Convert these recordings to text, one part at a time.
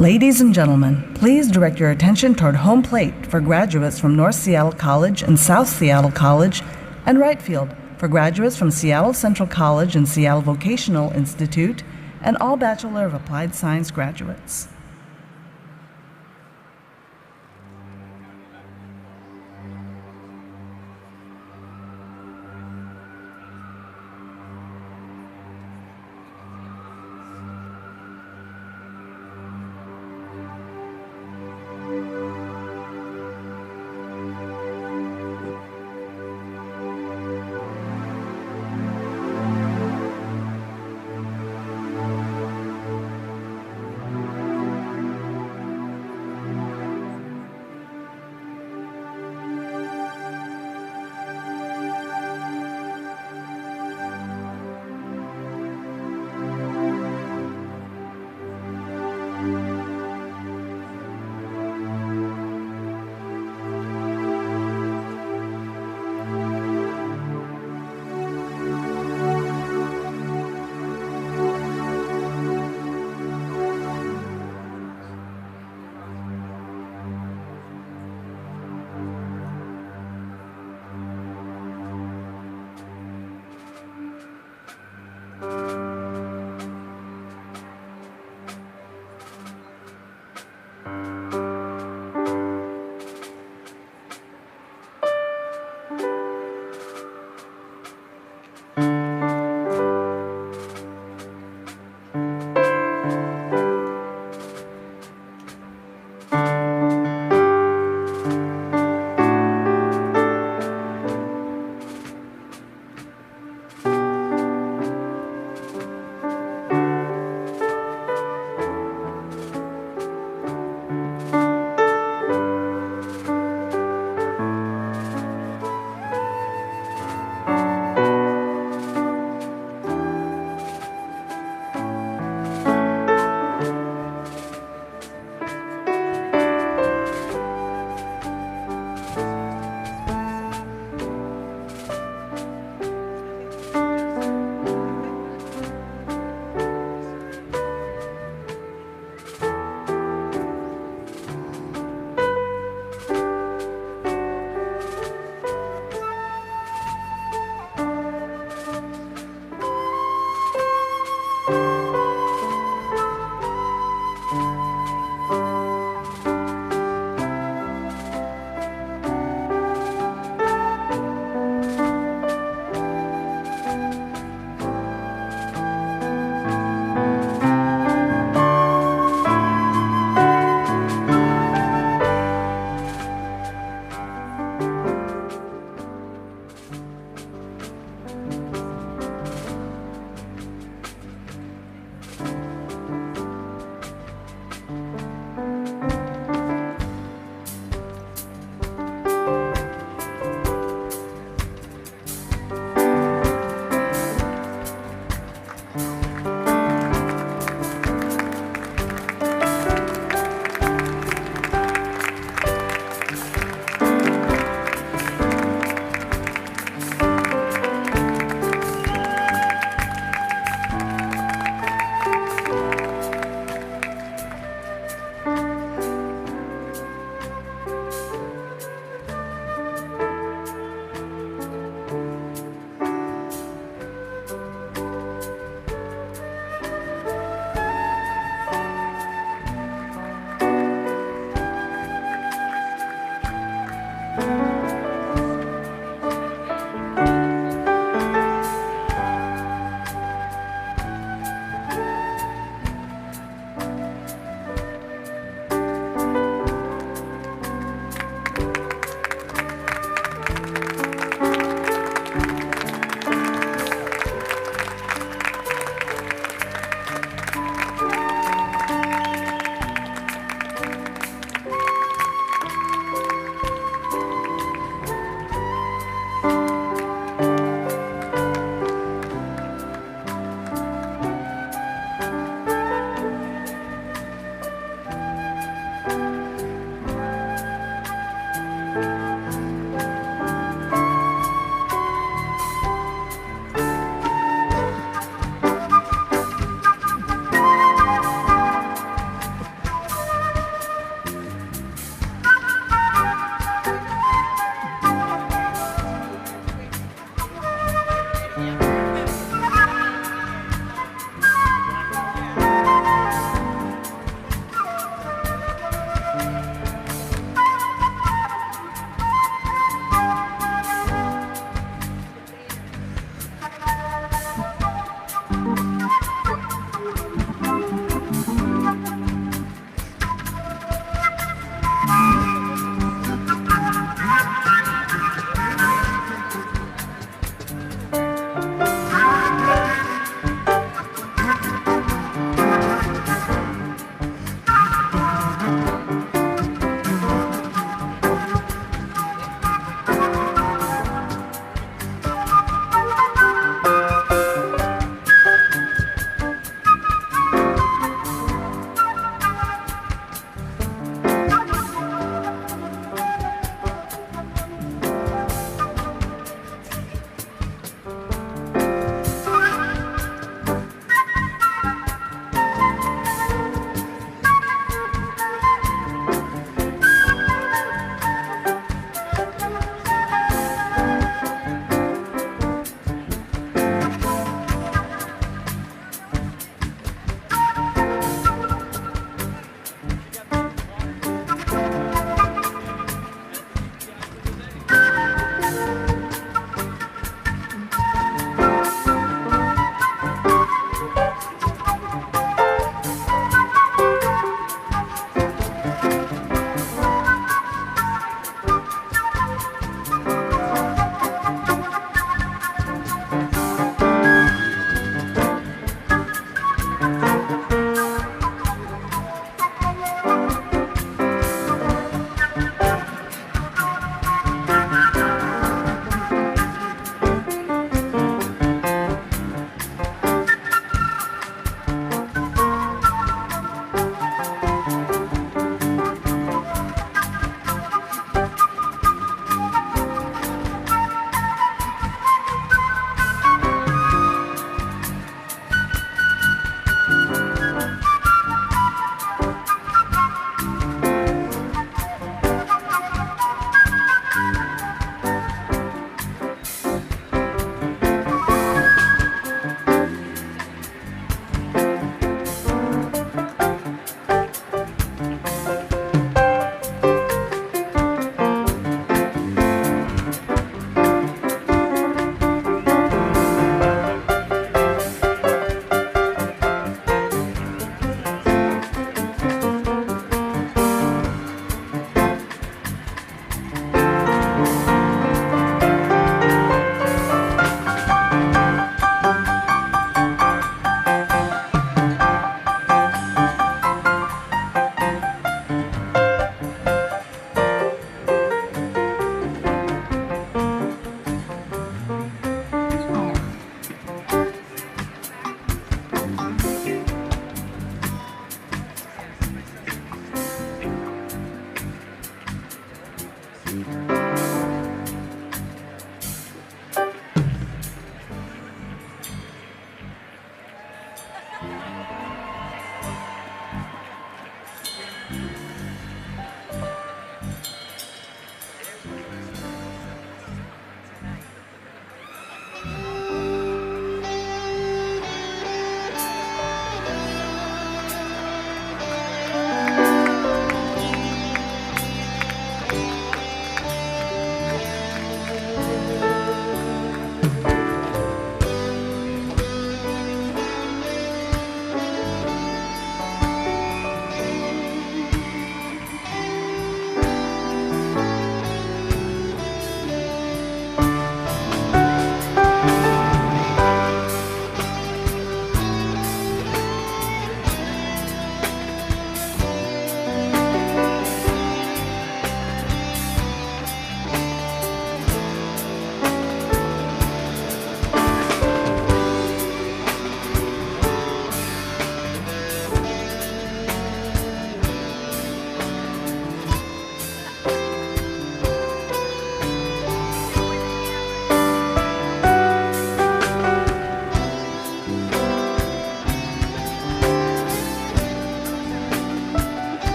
Ladies and gentlemen, please direct your attention toward home plate for graduates from North Seattle College and South Seattle College, and right field for graduates from Seattle Central College and Seattle Vocational Institute, and all Bachelor of Applied Science graduates.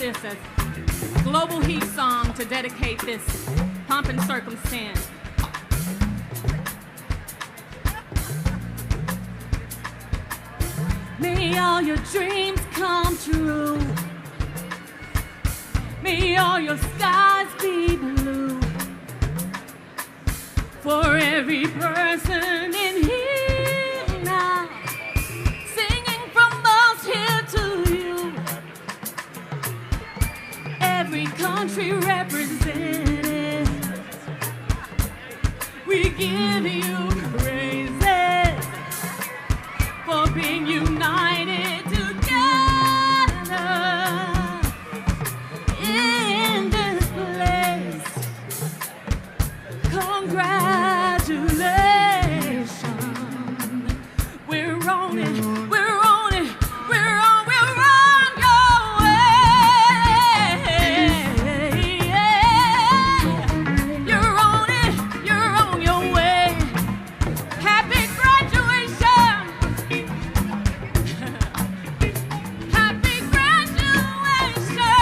this as Global Heat Song to dedicate this pomp and circumstance. May all your dreams come true. May all your skies be blue. every person in here now, singing from us here to you. Every country represented, we give you praises for being united together in this place. Congratulations, we're on it, we're on it, we're on your way. You're on it, you're on your way. Happy graduation. Happy graduation.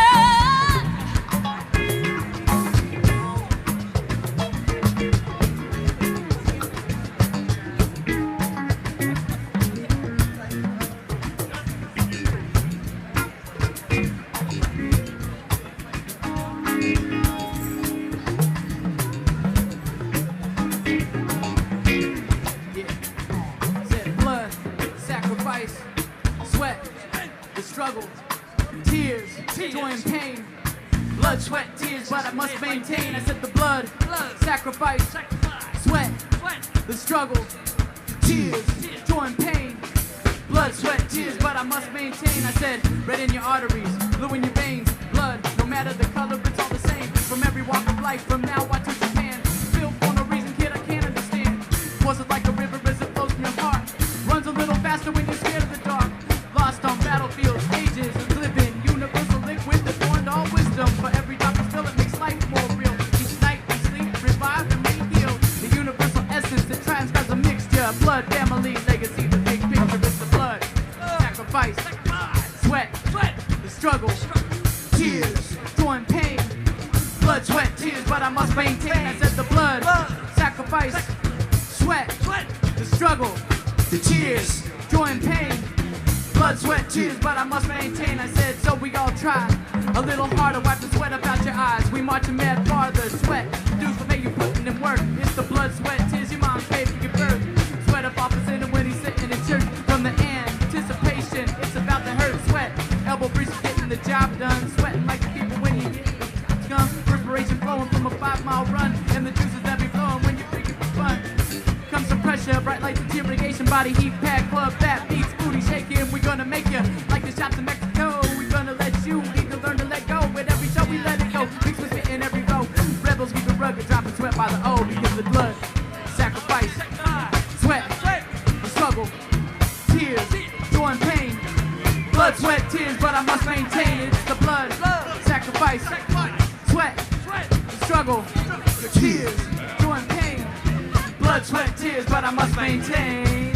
Said blood, sacrifice, sweat, the struggle, tears, joy and pain. Blood, sweat, tears, but I must maintain. I said the blood, sacrifice, sweat, the struggle, tears, joy and pain. Blood, sweat, tears, but I must maintain. I said red in your arteries, blue in your veins. Blood, no matter the color, it's all the same. From every walk of life, from now on to Japan. Filled for no reason, kid, I can't understand. Was it like a river as it flows from your heart? Runs a little faster when you're scared of the dark. Lost on battlefields, ages of living. Universal liquid that born all wisdom. For every drop of spill, it makes life more real. Each night we sleep, revive, and re-heal. The universal essence that transcribes a mixture. Blood, family, legacy, the big picture. It's the blood, sacrifice, sweat, the struggle, tears, joy and pain. Blood, sweat, tears, but I must maintain. I said the blood, sacrifice, sweat, the struggle, the tears, joy and pain. Blood, sweat, tears, but I must maintain. I said, so we all try a little harder. Wipe the sweat up out your eyes. We marching mad farther. Sweat, dudes will make you putting in work. It's the blood, sweat, tears your mom paid for your birth. Sweat up off his inner when he's sitting in church. From the anticipation, it's about to hurt. Sweat, elbow breathing, getting the job done. Sweating like the people when you get scum. Perspiration flowing from a 5-mile run. And the juices that be flowing when you're freaking for fun. Comes some pressure, bright lights and irrigation. Body heat, pack, club, fat beats, booty shaking. We're gonna make you like the shots in Mexico. We're gonna let you need to learn to let go. With every show we let it go. Mix with it in every row. Rebels keep it rugged, dropping sweat by the O. Because the blood, sacrifice, sweat, the struggle, tears, joy and pain. Blood, sweat, tears, but I must maintain. It's the blood, sacrifice, sweat, the struggle, the tears, joy and pain. Blood, sweat, tears, but I must maintain.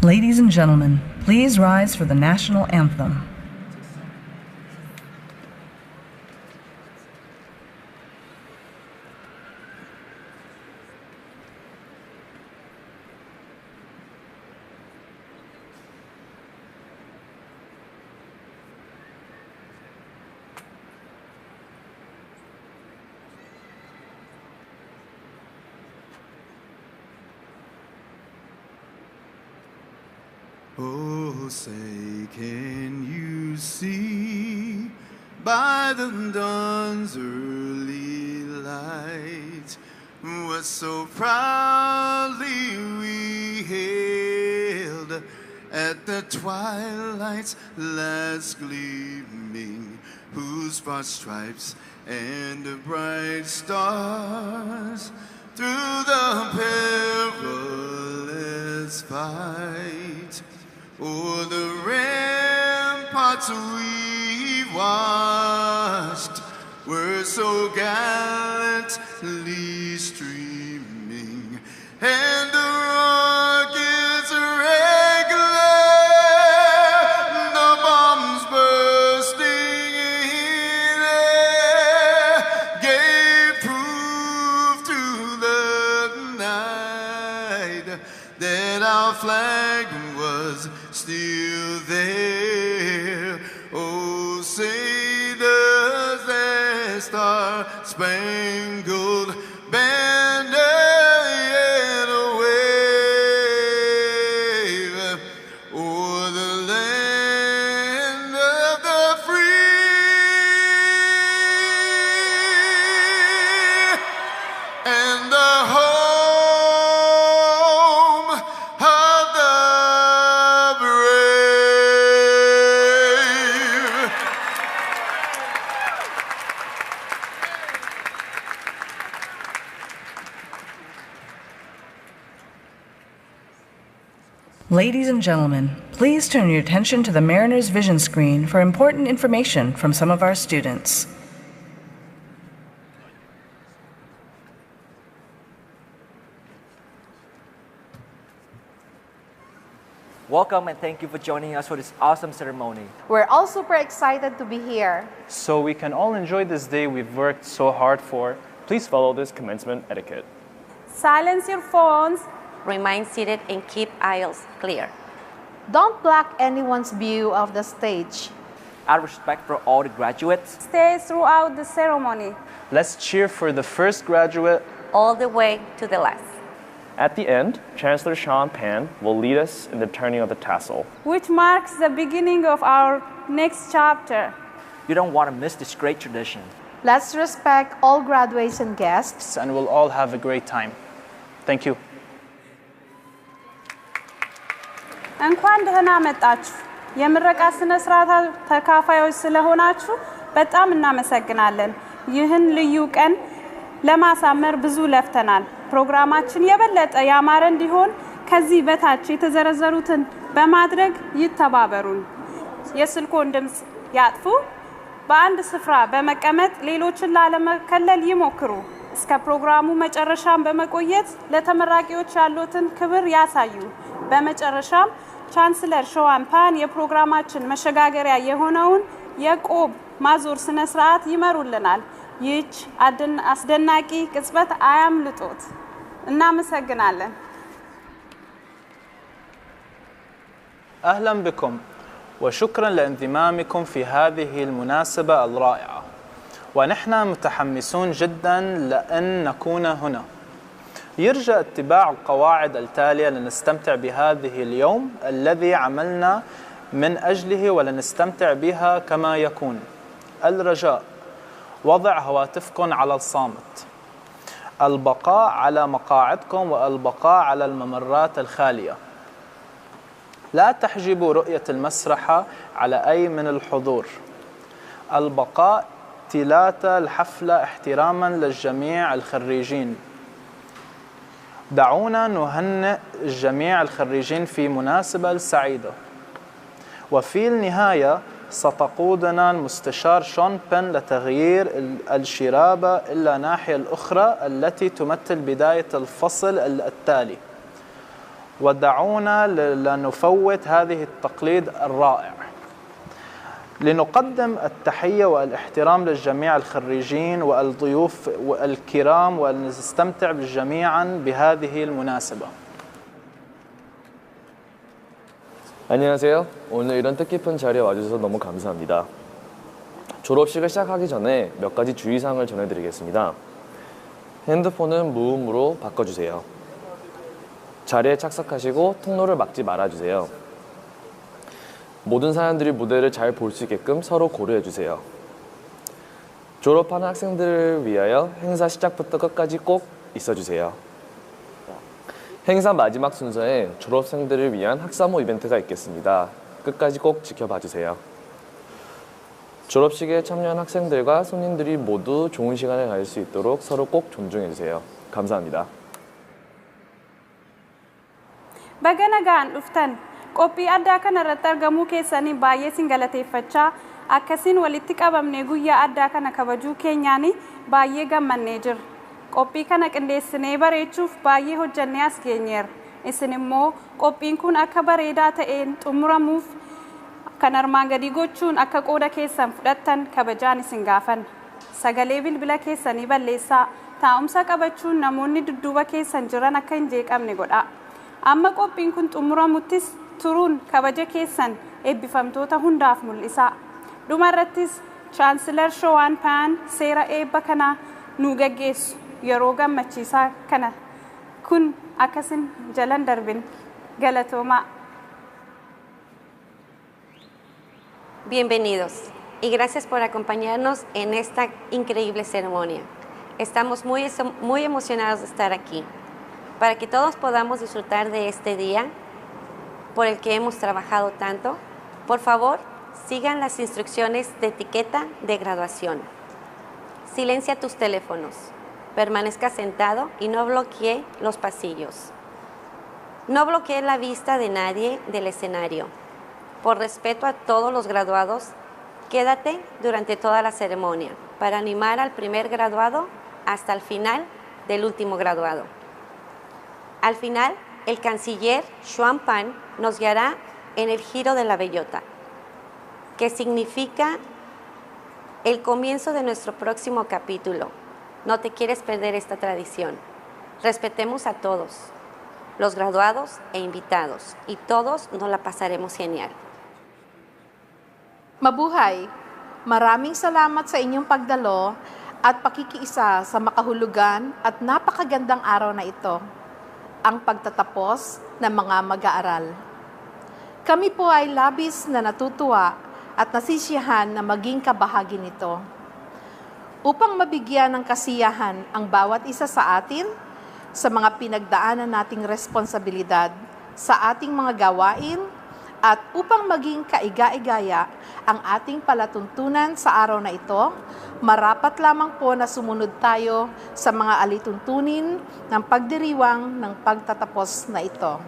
Ladies and gentlemen, please rise for the national anthem. Oh, say, can you see by the dawn's early light what so proudly we hailed at the twilight's last gleaming, whose broad stripes and the bright stars through the perilous fight o'er the ramparts we watched were so gallantly streaming, and the rockets regular, the bombs bursting in air, gave proof to the night that our flag was still there. Oh, say does that star-spangled banner yet wave o'er the land of the free and the home of the brave. Ladies and gentlemen, please turn your attention to the Mariner's vision screen for important information from some of our students. Welcome and thank you for joining us for this awesome ceremony. We're all super excited to be here. So we can all enjoy this day we've worked so hard for. Please follow this commencement etiquette. Silence your phones. Remain seated and keep aisles clear. Don't block anyone's view of the stage. Out of respect for all the graduates, Stay throughout the ceremony. Let's cheer for the first graduate. All the way to the last. At the end, Chancellor Sean Pan will lead us in the turning of the tassel. Which marks the beginning of our next chapter. you don't want to miss this great tradition. Let's respect all graduation guests. And we'll all have a great time. Thank you. እንኳን ደህና መጣችሁ። የምረቃ ስነ ስርዓት ተካፋዮች ስለሆናችሁ በጣም እናመሰግናለን። ይህን ልዩ ቀን ለማሳመር ብዙ ለፍተናል። ፕሮግራማችን የበለጠ ያማረ እንዲሆን ከዚህ በታች የተዘረዘሩትን በማድረግ ይተባበሩን። የስልኮን ድምጽ ያጥፉ። በአንድ ስፍራ በመቀመጥ ሌሎችን ላለመከለል ይሞክሩ። እስከ ፕሮግራሙ መጨረሻም በመቆየት ለተመራቂዎች ያሉትን ክብር ያሳዩ። በመጨረሻም ቻንስለር ሾዋን ፓን የፕሮግራማችን መሸጋገሪያ የሆነውን የቆብ ማዞር ስነ ስርዓት ይመሩልናል። ይህች አስደናቂ ቅጽበት አያምልጦት። እናመሰግናለን። أهلا بكم وشكرا لانضمامكم في هذه المناسبة الرائعة ونحن متحمسون جدا لأن نكون هنا. يرجى اتباع القواعد التالية لنستمتع بهذه اليوم الذي عملنا من أجله ولنستمتع بها كما يكون. الرجاء: وضع هواتفكم على الصامت، البقاء على مقاعدكم والبقاء على الممرات الخالية، لا تحجبوا رؤية المسرحة على أي من الحضور، البقاء طيلة الحفلة احتراما للجميع الخريجين. دعونا نهنئ جميع الخريجين في مناسبة سعيدة. وفي النهاية ستقودنا المستشار شون بن لتغيير الشرابة إلى الناحية الأخرى التي تمثل بداية الفصل التالي. ودعونا لنفوت هذه التقليد الرائع. لنقدم التحية والاحترام للجميع الخريجين والضيوف الكرام ونستمتع جميعا بهذه المناسبة. 안녕하세요. 오늘 이런 뜻깊은 자리에 와주셔서 너무 감사합니다. 졸업식을 시작하기 전에 몇 가지 주의사항을 전해드리겠습니다. 핸드폰은 무음으로 바꿔주세요. 자리에 착석하시고 통로를 막지 말아주세요. 모든 사람들이 무대를 잘 볼 수 있게끔 서로 고려해주세요. 졸업하는 학생들을 위하여 행사 시작부터 끝까지 꼭 있어주세요. 행사 마지막 순서에 졸업생들을 위한 학사모 이벤트가 있겠습니다. 끝까지 꼭 지켜봐주세요. 졸업식에 참여한 학생들과 손님들이 모두 좋은 시간을 가질 수 있도록 서로 꼭 존중해주세요. 감사합니다. Baga nagaan dhuftan qophii addaa kana irratti argamuu keessanii baay'ee sin galateeffachaa akkasiin walitti qabamnee guyyaa addaa kana kabajuu keenyaanii baay'ee gammannee jirra. Qophii kana qindeessinee bareechuuf baay'ee hojjannee as geenyeerra. Isin immoo qophiin kun akka bareedaa ta'een xumuramuuf kan armaan gadii gochuun akka qooda keessan fudhattan kabajaan isin gaafanna. Sagalee bilbila keessanii balleessaa. Taa'umsa qabachuun namoonni dudduuba keessan jiran akka hin jeeqamne godhaa. Amma qophiin kun xumuramuttis turuun kabaja keessan eebbifamtoota hundaaf mul'isaa. Dhumarrattis Chaansilar Showaan Paan seera eebba kanaa nu gaggeessu yeroo gammachiisaa kana kun akkasin jalan darbin galatoomaa. Bienvenidos y gracias por acompañarnos en esta increíble ceremonia. Estamos muy emocionados de estar aquí, para que todos podamos disfrutar de este día por el que hemos trabajado tanto. Por favor, sigan las instrucciones de etiqueta de graduación. Silencia tus teléfonos, permanezca sentado y no bloquee los pasillos. No bloquee la vista de nadie del escenario. Por respeto a todos los graduados, quédate durante toda la ceremonia para animar al primer graduado hasta el final del último graduado. Al final, el canciller Xuan Pan nos guiará en el giro de la bellota, que significa el comienzo de nuestro próximo capítulo. No te quieres perder esta tradición. Respetemos a todos, los graduados e invitados, y todos nos la pasaremos genial. Mabuhay! Maraming salamat sa inyong pagdalo at pakikiisa sa makahulugan at napakagandang araw na ito, ang pagtatapos ng mga mag-aaral. Kami po ay labis na natutuwa at nasisiyahan na maging kabahagi nito. Upang mabigyan ng kasiyahan ang bawat isa sa atin sa mga pinagdaanan nating responsibilidad sa ating mga gawain at upang maging kaiga-igaya ang ating palatuntunan sa araw na ito, marapat lamang po na sumunod tayo sa mga alituntunin ng pagdiriwang ng pagtatapos na ito.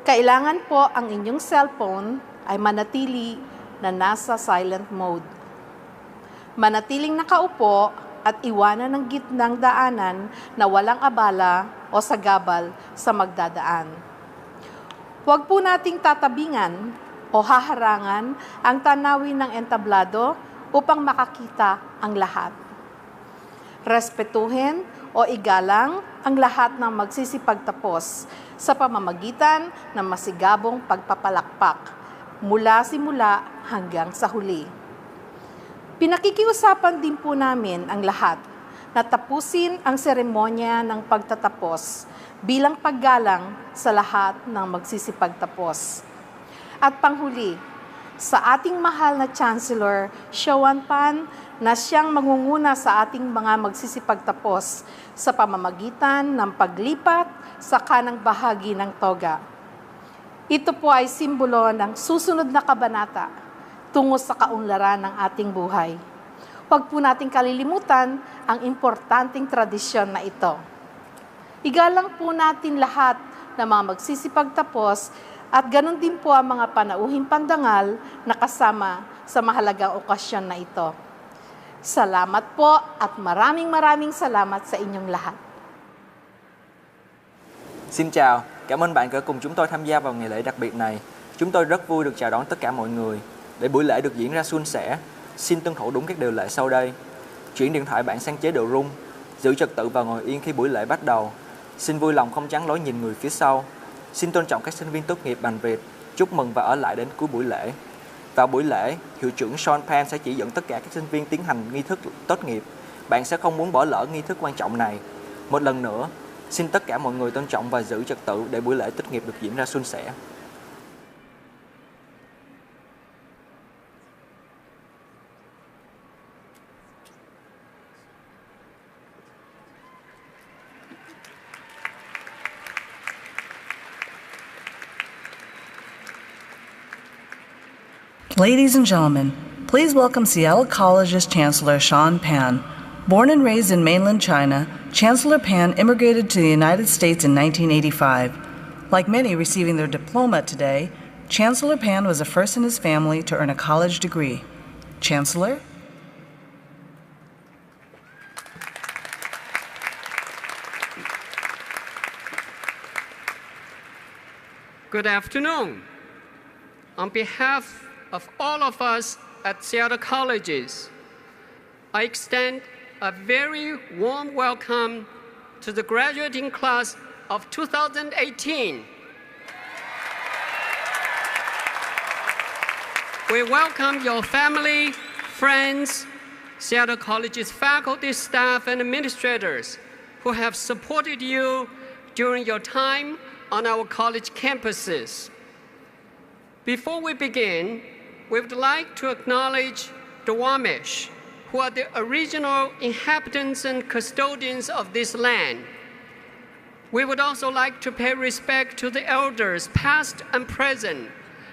Kailangan po ang inyong cellphone ay manatili na nasa silent mode. Manatiling nakaupo at iwanan ng gitnang daanan na walang abala o sagabal sa magdadaan. Huwag po nating tatabingan o haharangan ang tanawin ng entablado upang makakita ang lahat. Respetuhin o igalang ang lahat ng magsisipagtapos sa pamamagitan ng masigabong pagpapalakpak mula simula hanggang sa huli. Pinakikiusapan din po namin ang lahat na tapusin ang seremonya ng pagtatapos bilang paggalang sa lahat ng magsisipagtapos. At panghuli, sa ating mahal na Chancellor Xuan Pan na siyang mangunguna sa ating mga magsisipagtapos sa pamamagitan ng paglipat sa kanang bahagi ng toga. Ito po ay simbolo ng susunod na kabanata tungo sa kaunlaran ng ating buhay. Huwag po nating kalilimutan ang importanteng tradisyon na ito. Igalang po natin lahat ng mga magsisipagtapos at ganun din po ang mga panauhing pandangal na kasama sa mahalagang okasyon na ito. Salamat po at maraming salamat sa inyong lahat. Xin chào, cảm ơn bạn đã cùng chúng tôi tham gia vào ngày lễ đặc biệt này. Chúng tôi rất vui được chào đón tất cả mọi người. Để buổi lễ được diễn ra suôn sẻ, xin tuân thủ đúng các điều lệ sau đây. Chuyển điện thoại bạn sang chế độ rung, giữ trật tự và ngồi yên khi buổi lễ bắt đầu. Xin vui lòng không chắn lối nhìn người phía sau. Xin tôn trọng các sinh viên tốt nghiệp bằng Việt, chúc mừng và ở lại đến cuối buổi lễ. Vào buổi lễ, hiệu trưởng Sean Penn sẽ chỉ dẫn tất cả các sinh viên tiến hành nghi thức tốt nghiệp. Bạn sẽ không muốn bỏ lỡ nghi thức quan trọng này. Một lần nữa, xin tất cả mọi người tôn trọng và giữ trật tự để buổi lễ tốt nghiệp được diễn ra suôn sẻ. Ladies and gentlemen, please welcome Seattle College's Chancellor Sean Penn. Born and raised in mainland China, Chancellor Penn immigrated to the United States in 1985. Like many receiving their diploma today, Chancellor Penn was the first in his family to earn a college degree. Chancellor? Good afternoon. On behalf of all of us at Seattle Colleges, I extend a very warm welcome to the graduating class of 2018. We welcome your family, friends, Seattle College's faculty, staff, and administrators who have supported you during your time on our college campuses. Before we begin, we would like to acknowledge the Wamish, who are the original inhabitants and custodians of this land. We would also like to pay respect to the elders, past and present,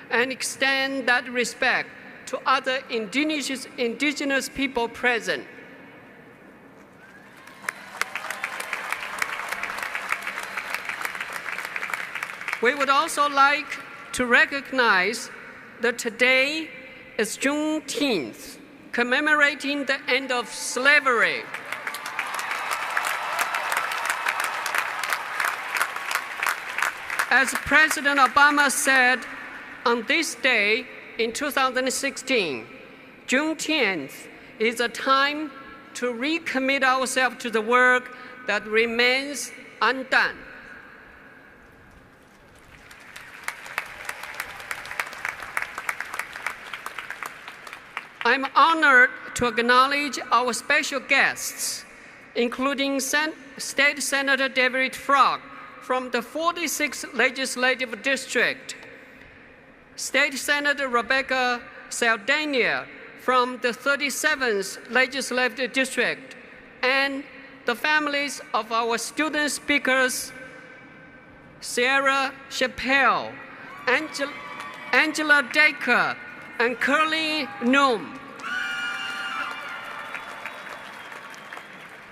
and extend that respect to other indigenous people present. We would also like to recognize that today is Juneteenth, commemorating the end of slavery. As President Obama said on this day in 2016, Juneteenth is a time to recommit ourselves to the work that remains undone. I'm honored to acknowledge our special guests, including State Senator David Frog from the 46th Legislative District, State Senator Rebecca Saldana from the 37th Legislative District, and the families of our student speakers, Sierra Chappelle, Angela Dacre, and Curly Noom.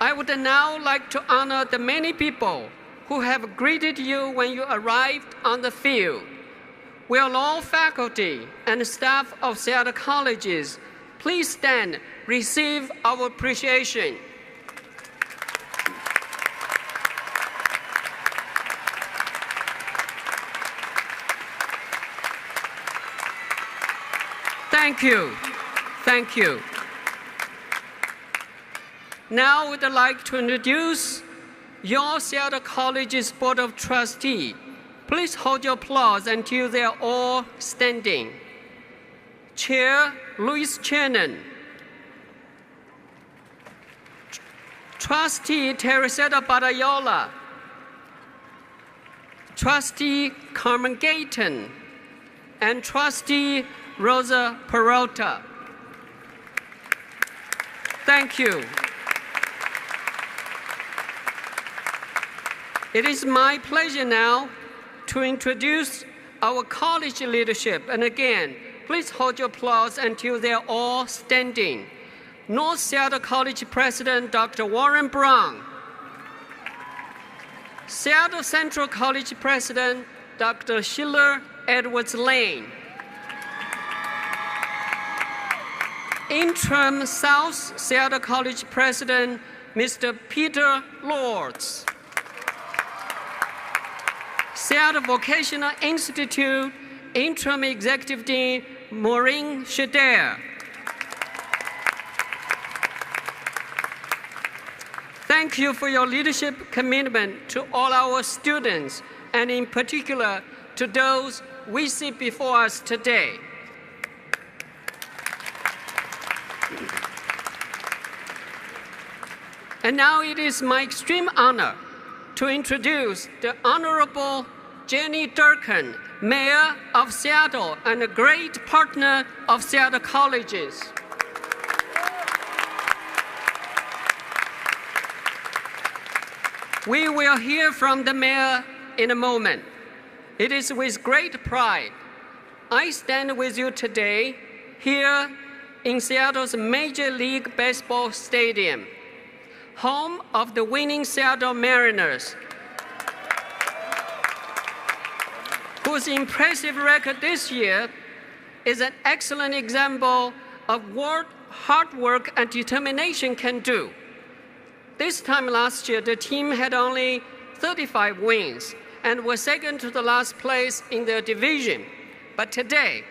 I would now like to honor the many people who have greeted you when you arrived on the field. Will all faculty and staff of Seattle Colleges please stand, receive our appreciation. Thank you. Thank you. Now we'd like to introduce your Seattle College's Board of Trustees. Please hold your applause until they are all standing. Chair Louis Chernon. Trustee Teresetta Badayola. Trustee Carmen Gayton. And Trustee Rosa Peralta. Thank you. It is my pleasure now to introduce our college leadership. And again, please hold your applause until they're all standing. North Seattle College President, Dr. Warren Brown. Seattle Central College President, Dr. Sheila Edwards Lane. Interim South Seattle College President, Mr. Peter Lords. Seattle Vocational Institute Interim Executive Dean Maureen Shader. Thank you for your leadership commitment to all our students, and in particular to those we see before us today. And now it is my extreme honor to introduce the Honorable Jenny Durkin, Mayor of Seattle and a great partner of Seattle Colleges. We will hear from the Mayor in a moment. It is with great pride I stand with you today here in Seattle's Major League Baseball Stadium, home of the winning Seattle Mariners, whose impressive record this year is an excellent example of what hard work and determination can do. This time last year, the team had only 35 wins and was second to the last place in their division. But today,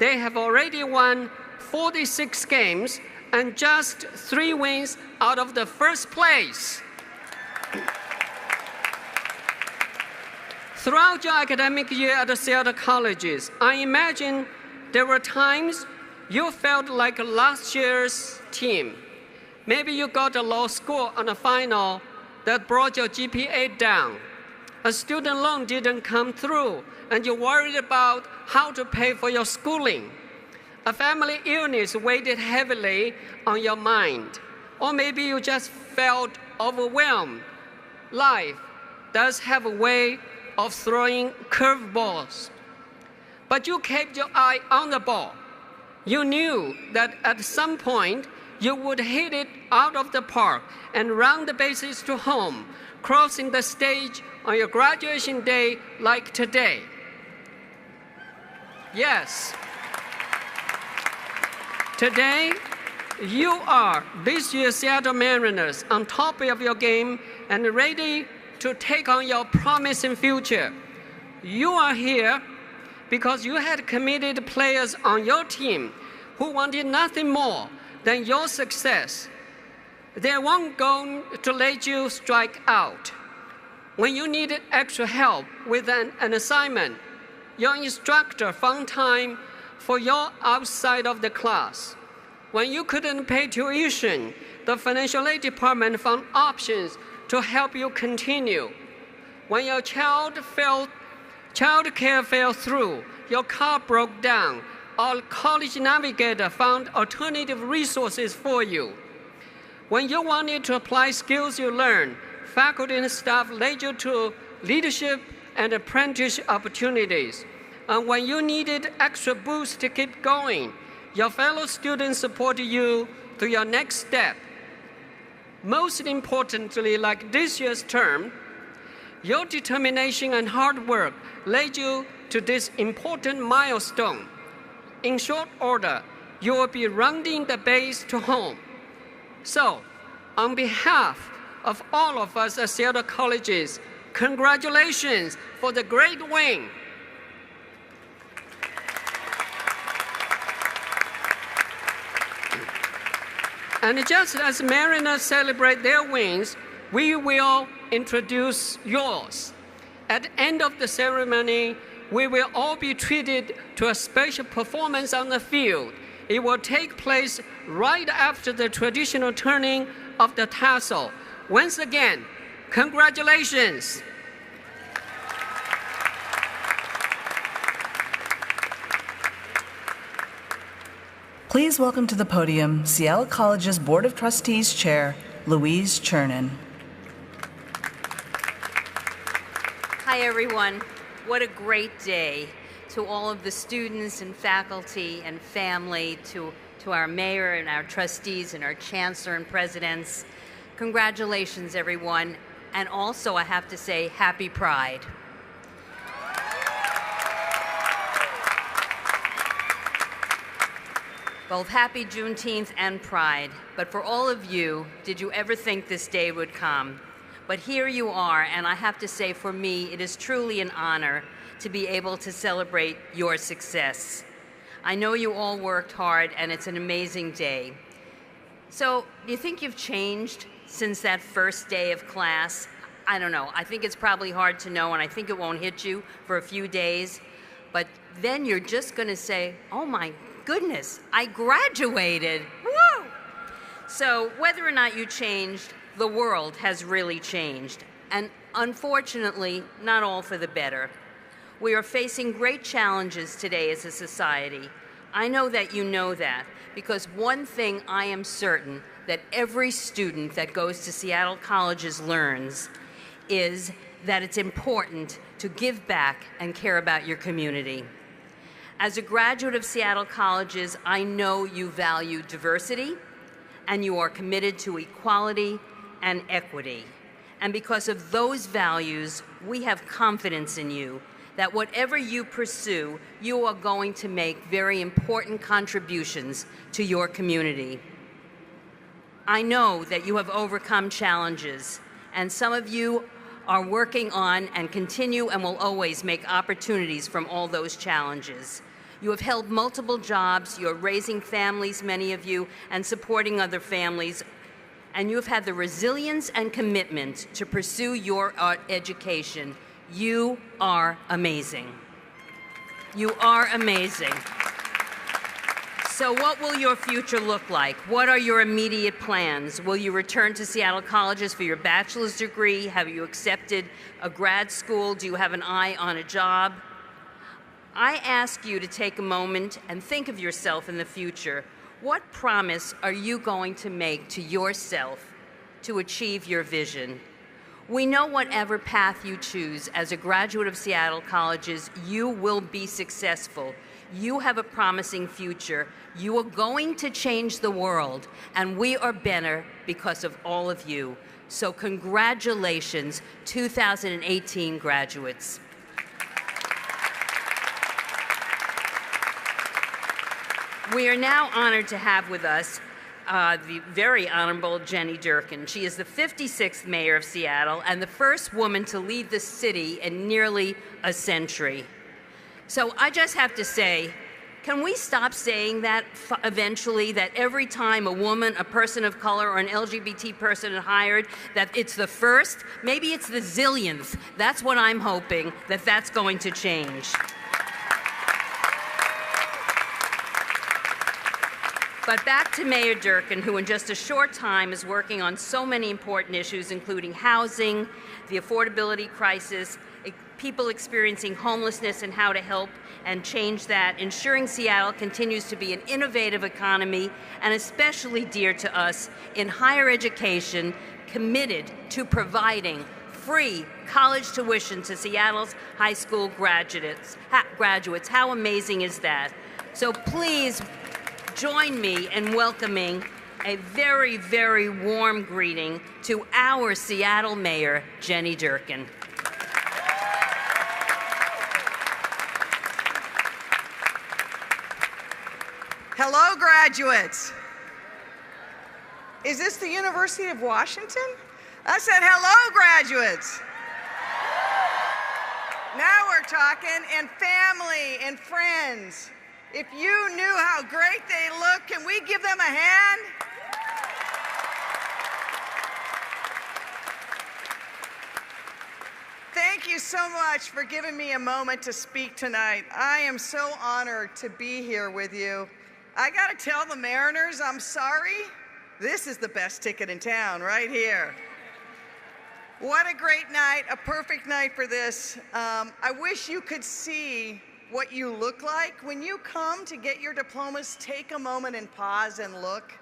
they have already won 46 games and just 3 wins out of the first place. Throughout your academic year at the Seattle Colleges, I imagine there were times you felt like last year's team. Maybe you got a low score on a final that brought your GPA down. A student loan didn't come through, and you worried about how to pay for your schooling. A family illness weighed heavily on your mind. Or maybe you just felt overwhelmed. Life does have a way of throwing curveballs. But you kept your eye on the ball. You knew that at some point, you would hit it out of the park and round the bases to home, crossing the stage on your graduation day like today. Yes. Today, you are this year's Seattle Mariners on top of your game and ready to take on your promising future. You are here because you had committed players on your team who wanted nothing more than your success. They weren't going to let you strike out. When you needed extra help with an assignment, your instructor found time for you outside of the class. When you couldn't pay tuition, the financial aid department found options to help you continue. When your child care fell through, your car broke down, our college navigator found alternative resources for you. When you wanted to apply skills you learned, faculty and staff led you to leadership and apprenticeship opportunities. And when you needed extra boost to keep going, your fellow students supported you to your next step. Most importantly, like this year's term, your determination and hard work led you to this important milestone. In short order, you will be rounding the base to home. So, on behalf of all of us at Seattle Colleges, congratulations for the great win. And just as Mariners celebrate their wins, we will introduce yours. At the end of the ceremony, we will all be treated to a special performance on the field. It will take place right after the traditional turning of the tassel. Once again, congratulations. Please welcome to the podium Seattle College's Board of Trustees Chair, Louise Chernin. Hi, everyone. What a great day to all of the students and faculty and family, to our mayor and our trustees and our chancellor and presidents. Congratulations, everyone. And also, I have to say, happy Pride. Both happy Juneteenth and Pride. But for all of you, did you ever think this day would come? But here you are, and I have to say, for me, it is truly an honor to be able to celebrate your success. I know you all worked hard, and it's an amazing day. So, do you think you've changed since that first day of class? I don't know. I think it's probably hard to know, and I think it won't hit you for a few days. But then you're just going to say, oh my goodness, I graduated. Woo! So whether or not you changed, the world has really changed. And unfortunately, not all for the better. We are facing great challenges today as a society. I know that you know that, because one thing I am certain that every student that goes to Seattle colleges learns is that it's important to give back and care about your community. As a graduate of Seattle colleges, I know you value diversity and you are committed to equality and equity. And because of those values, we have confidence in you that whatever you pursue, you are going to make very important contributions to your community. I know that you have overcome challenges, and some of you are working on and continue and will always make opportunities from all those challenges. You have held multiple jobs, you're raising families, many of you, and supporting other families, and you have had the resilience and commitment to pursue your education. You are amazing. You are amazing. So what will your future look like? What are your immediate plans? Will you return to Seattle colleges for your bachelor's degree? Have you accepted a grad school? Do you have an eye on a job? I ask you to take a moment and think of yourself in the future. What promise are you going to make to yourself to achieve your vision? We know whatever path you choose as a graduate of Seattle colleges, you will be successful. You have a promising future. You are going to change the world, and we are better because of all of you. So congratulations, 2018 graduates. We are now honored to have with us the very Honorable Jenny Durkin. She is the 56th mayor of Seattle and the first woman to lead the city in nearly a century. So I just have to say, can we stop saying that eventually, that every time a woman, a person of color, or an LGBT person is hired, that it's the first, maybe it's the zillionth. That's what I'm hoping, that that's going to change. But back to Mayor Durkin, who in just a short time is working on so many important issues, including housing, the affordability crisis, people experiencing homelessness and how to help and change that, ensuring Seattle continues to be an innovative economy, and especially dear to us in higher education, committed to providing free college tuition to Seattle's high school graduates. How amazing is that? So please join me in welcoming a very, very warm greeting to our Seattle Mayor, Jenny Durkin. Hello, graduates. Is this the University of Washington? I said, hello, graduates. Now we're talking, and family and friends. If you knew how great they look, can we give them a hand? Thank you so much for giving me a moment to speak tonight. I am so honored to be here with you. I gotta tell the Mariners, I'm sorry. This is the best ticket in town, right here. What a great night, a perfect night for this. I wish you could see what you look like. When you come to get your diplomas, take a moment and pause and look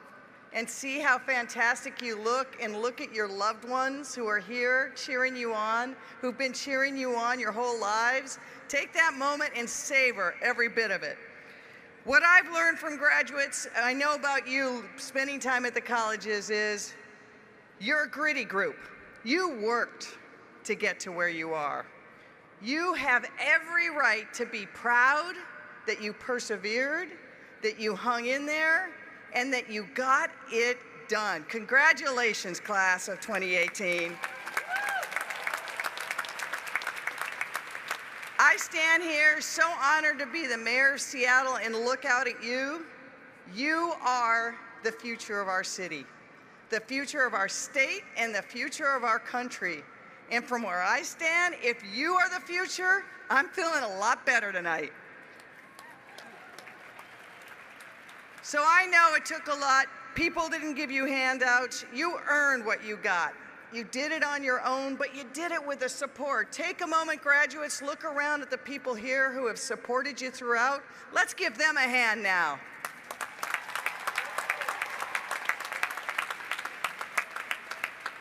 and see how fantastic you look, and look at your loved ones who are here cheering you on, who've been cheering you on your whole lives. Take that moment and savor every bit of it. What I've learned from graduates, I know about you spending time at the colleges, is you're a gritty group. You worked to get to where you are. You have every right to be proud that you persevered, that you hung in there, and that you got it done. Congratulations, class of 2018. I stand here so honored to be the mayor of Seattle and look out at you. You are the future of our city, the future of our state, and the future of our country. And from where I stand, if you are the future, I'm feeling a lot better tonight. So I know it took a lot. People didn't give you handouts. You earned what you got. You did it on your own, but you did it with the support. Take a moment, graduates, look around at the people here who have supported you throughout. Let's give them a hand now.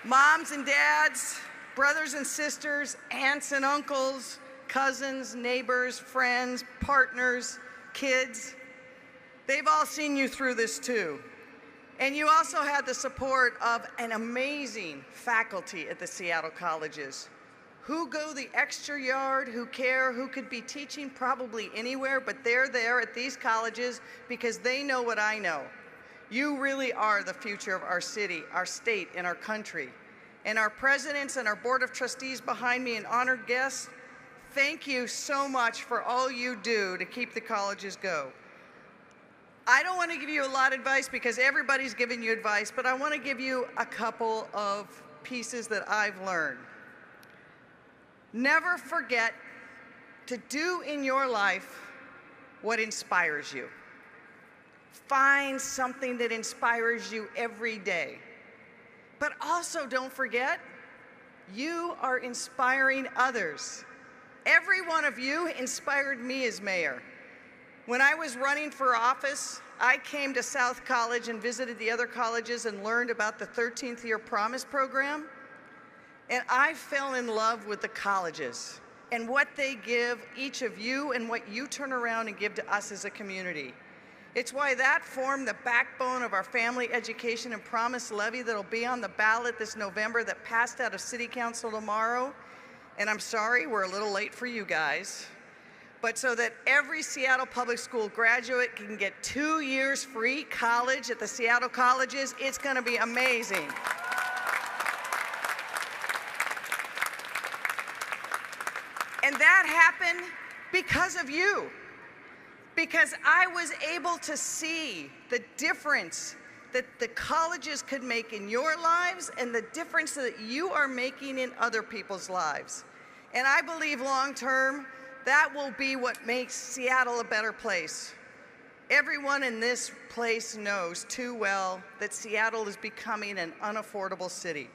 Moms and dads, brothers and sisters, aunts and uncles, cousins, neighbors, friends, partners, kids, they've all seen you through this too. And you also had the support of an amazing faculty at the Seattle colleges who go the extra yard, who care, who could be teaching probably anywhere, but they're there at these colleges because they know what I know. You really are the future of our city, our state, and our country. And our presidents and our board of trustees behind me and honored guests, thank you so much for all you do to keep the colleges go. I don't want to give you a lot of advice because everybody's giving you advice, but I want to give you a couple of pieces that I've learned. Never forget to do in your life what inspires you. Find something that inspires you every day. But also don't forget, you are inspiring others. Every one of you inspired me as mayor. When I was running for office, I came to South College and visited the other colleges and learned about the 13th Year Promise program. And I fell in love with the colleges and what they give each of you and what you turn around and give to us as a community. It's why that formed the backbone of our Family Education and Promise Levy that'll be on the ballot this November that passed out of City Council tomorrow. And I'm sorry, we're a little late for you guys. But so that every Seattle Public School graduate can get 2 years free college at the Seattle colleges, it's going to be amazing. And that happened because of you. Because I was able to see the difference that the colleges could make in your lives and the difference that you are making in other people's lives. And I believe long term, that will be what makes Seattle a better place. Everyone in this place knows too well that Seattle is becoming an unaffordable city.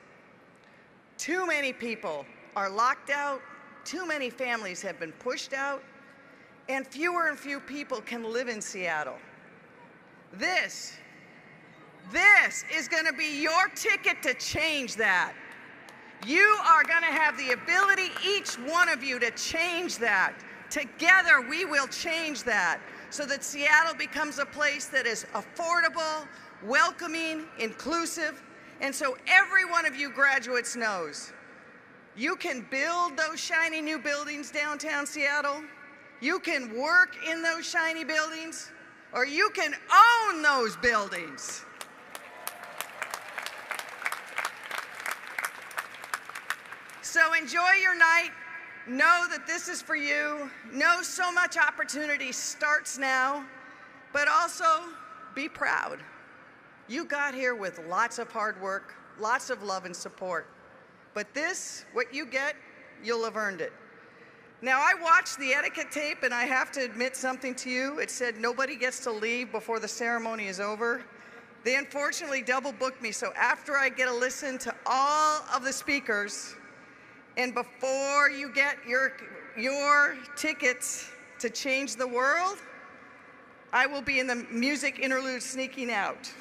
Too many people are locked out, too many families have been pushed out, and fewer people can live in Seattle. This is going to be your ticket to change that. You are going to have the ability, each one of you, to change that. Together, we will change that so that Seattle becomes a place that is affordable, welcoming, inclusive, and so every one of you graduates knows you can build those shiny new buildings downtown Seattle, you can work in those shiny buildings, or you can own those buildings. So enjoy your night. Know that this is for you. Know so much opportunity starts now, but also be proud. You got here with lots of hard work, lots of love and support. But this, what you get, you'll have earned it. Now, I watched the etiquette tape, and I have to admit something to you. It said nobody gets to leave before the ceremony is over. They unfortunately double booked me, so after I get to listen to all of the speakers, and before you get your tickets to change the world, I will be in the music interlude sneaking out.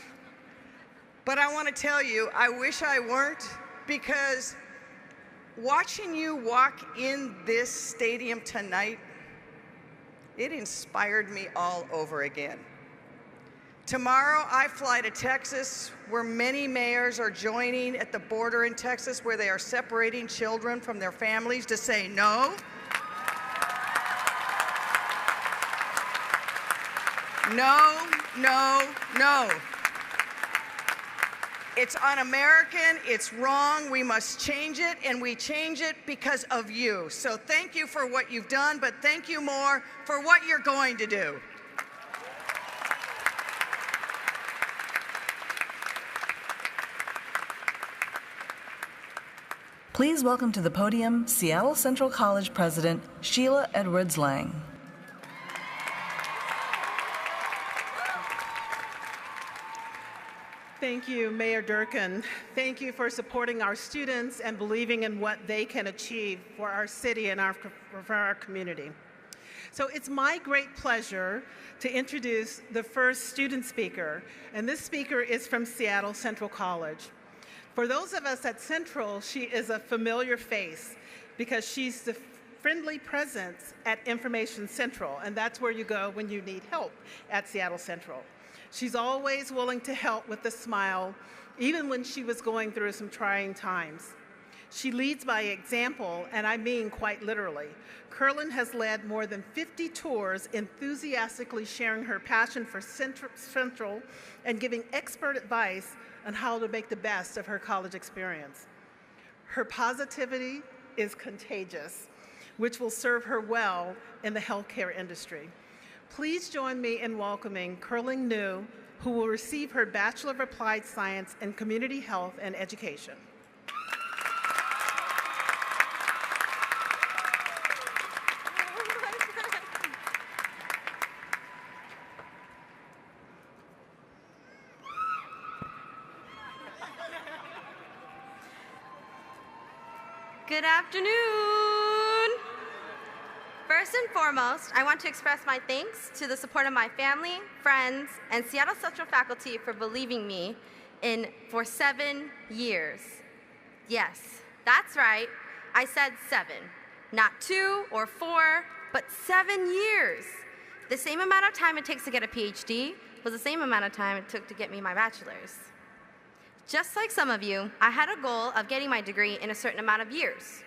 But I want to tell you, I wish I weren't, because watching you walk in this stadium tonight, it inspired me all over again. Tomorrow, I fly to Texas, where many mayors are joining at the border in Texas, where they are separating children from their families to say no. No, no, no. It's un-American, it's wrong, we must change it, and we change it because of you. So thank you for what you've done, but thank you more for what you're going to do. Please welcome to the podium Seattle Central College President Sheila Edwards-Lang. Thank you, Mayor Durkin. Thank you for supporting our students and believing in what they can achieve for our city and for our community. So it's my great pleasure to introduce the first student speaker, and this speaker is from Seattle Central College. For those of us at Central, she is a familiar face because she's the friendly presence at Information Central, and that's where you go when you need help at Seattle Central. She's always willing to help with a smile, even when she was going through some trying times. She leads by example, and I mean quite literally. Curlin has led more than 50 tours, enthusiastically sharing her passion for Central and giving expert advice on how to make the best of her college experience. Her positivity is contagious, which will serve her well in the healthcare industry. Please join me in welcoming Curlin New, who will receive her Bachelor of Applied Science in Community Health and Education. Good afternoon. First and foremost, I want to express my thanks to the support of my family, friends, and Seattle Central faculty for believing me for 7 years. Yes, that's right. I said 7, not 2 or 4, but 7 years. The same amount of time it takes to get a PhD was the same amount of time it took to get me my bachelor's. Just like some of you, I had a goal of getting my degree in a certain amount of years.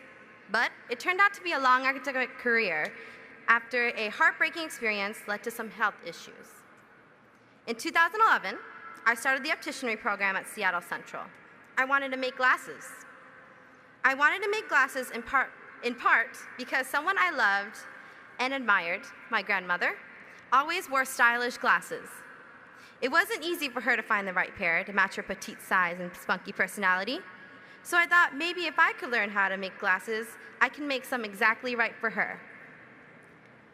But it turned out to be a long academic career after a heartbreaking experience led to some health issues. In 2011, I started the opticianry program at Seattle Central. I wanted to make glasses. I wanted to make glasses in part because someone I loved and admired, my grandmother, always wore stylish glasses. It wasn't easy for her to find the right pair to match her petite size and spunky personality. So I thought maybe if I could learn how to make glasses, I can make some exactly right for her.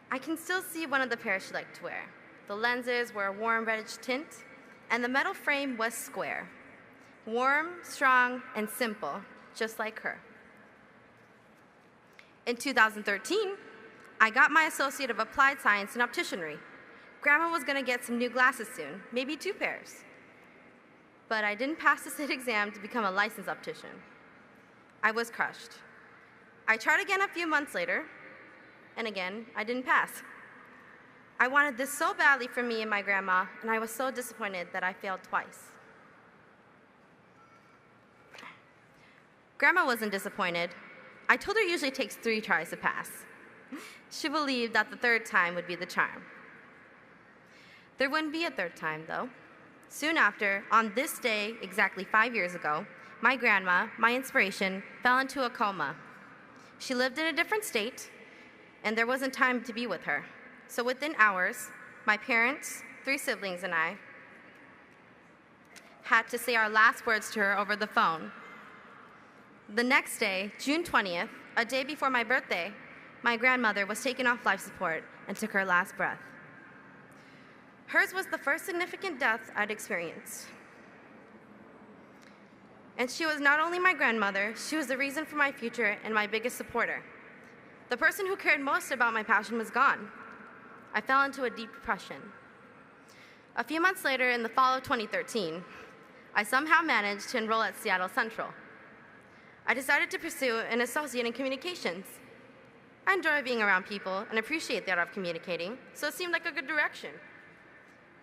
I can still see one of the pairs she liked to wear. The lenses were a warm reddish tint, and the metal frame was square. Warm, strong, and simple, just like her. In 2013, I got my Associate of Applied Science in Opticianry. Grandma was gonna get some new glasses soon, maybe 2 pairs. But I didn't pass the SIT exam to become a licensed optician. I was crushed. I tried again a few months later, and again, I didn't pass. I wanted this so badly for me and my grandma, and I was so disappointed that I failed twice. Grandma wasn't disappointed. I told her it usually takes 3 tries to pass. She believed that the 3rd time would be the charm. There wouldn't be a 3rd time, though. Soon after, on this day, exactly 5 years ago, my grandma, my inspiration, fell into a coma. She lived in a different state, and there wasn't time to be with her. So within hours, my parents, 3 siblings, and I had to say our last words to her over the phone. The next day, June 20th, a day before my birthday, my grandmother was taken off life support and took her last breath. Hers was the first significant death I'd experienced. And she was not only my grandmother, she was the reason for my future and my biggest supporter. The person who cared most about my passion was gone. I fell into a deep depression. A few months later, in the fall of 2013, I somehow managed to enroll at Seattle Central. I decided to pursue an associate in communications. I enjoy being around people and appreciate the art of communicating, so it seemed like a good direction.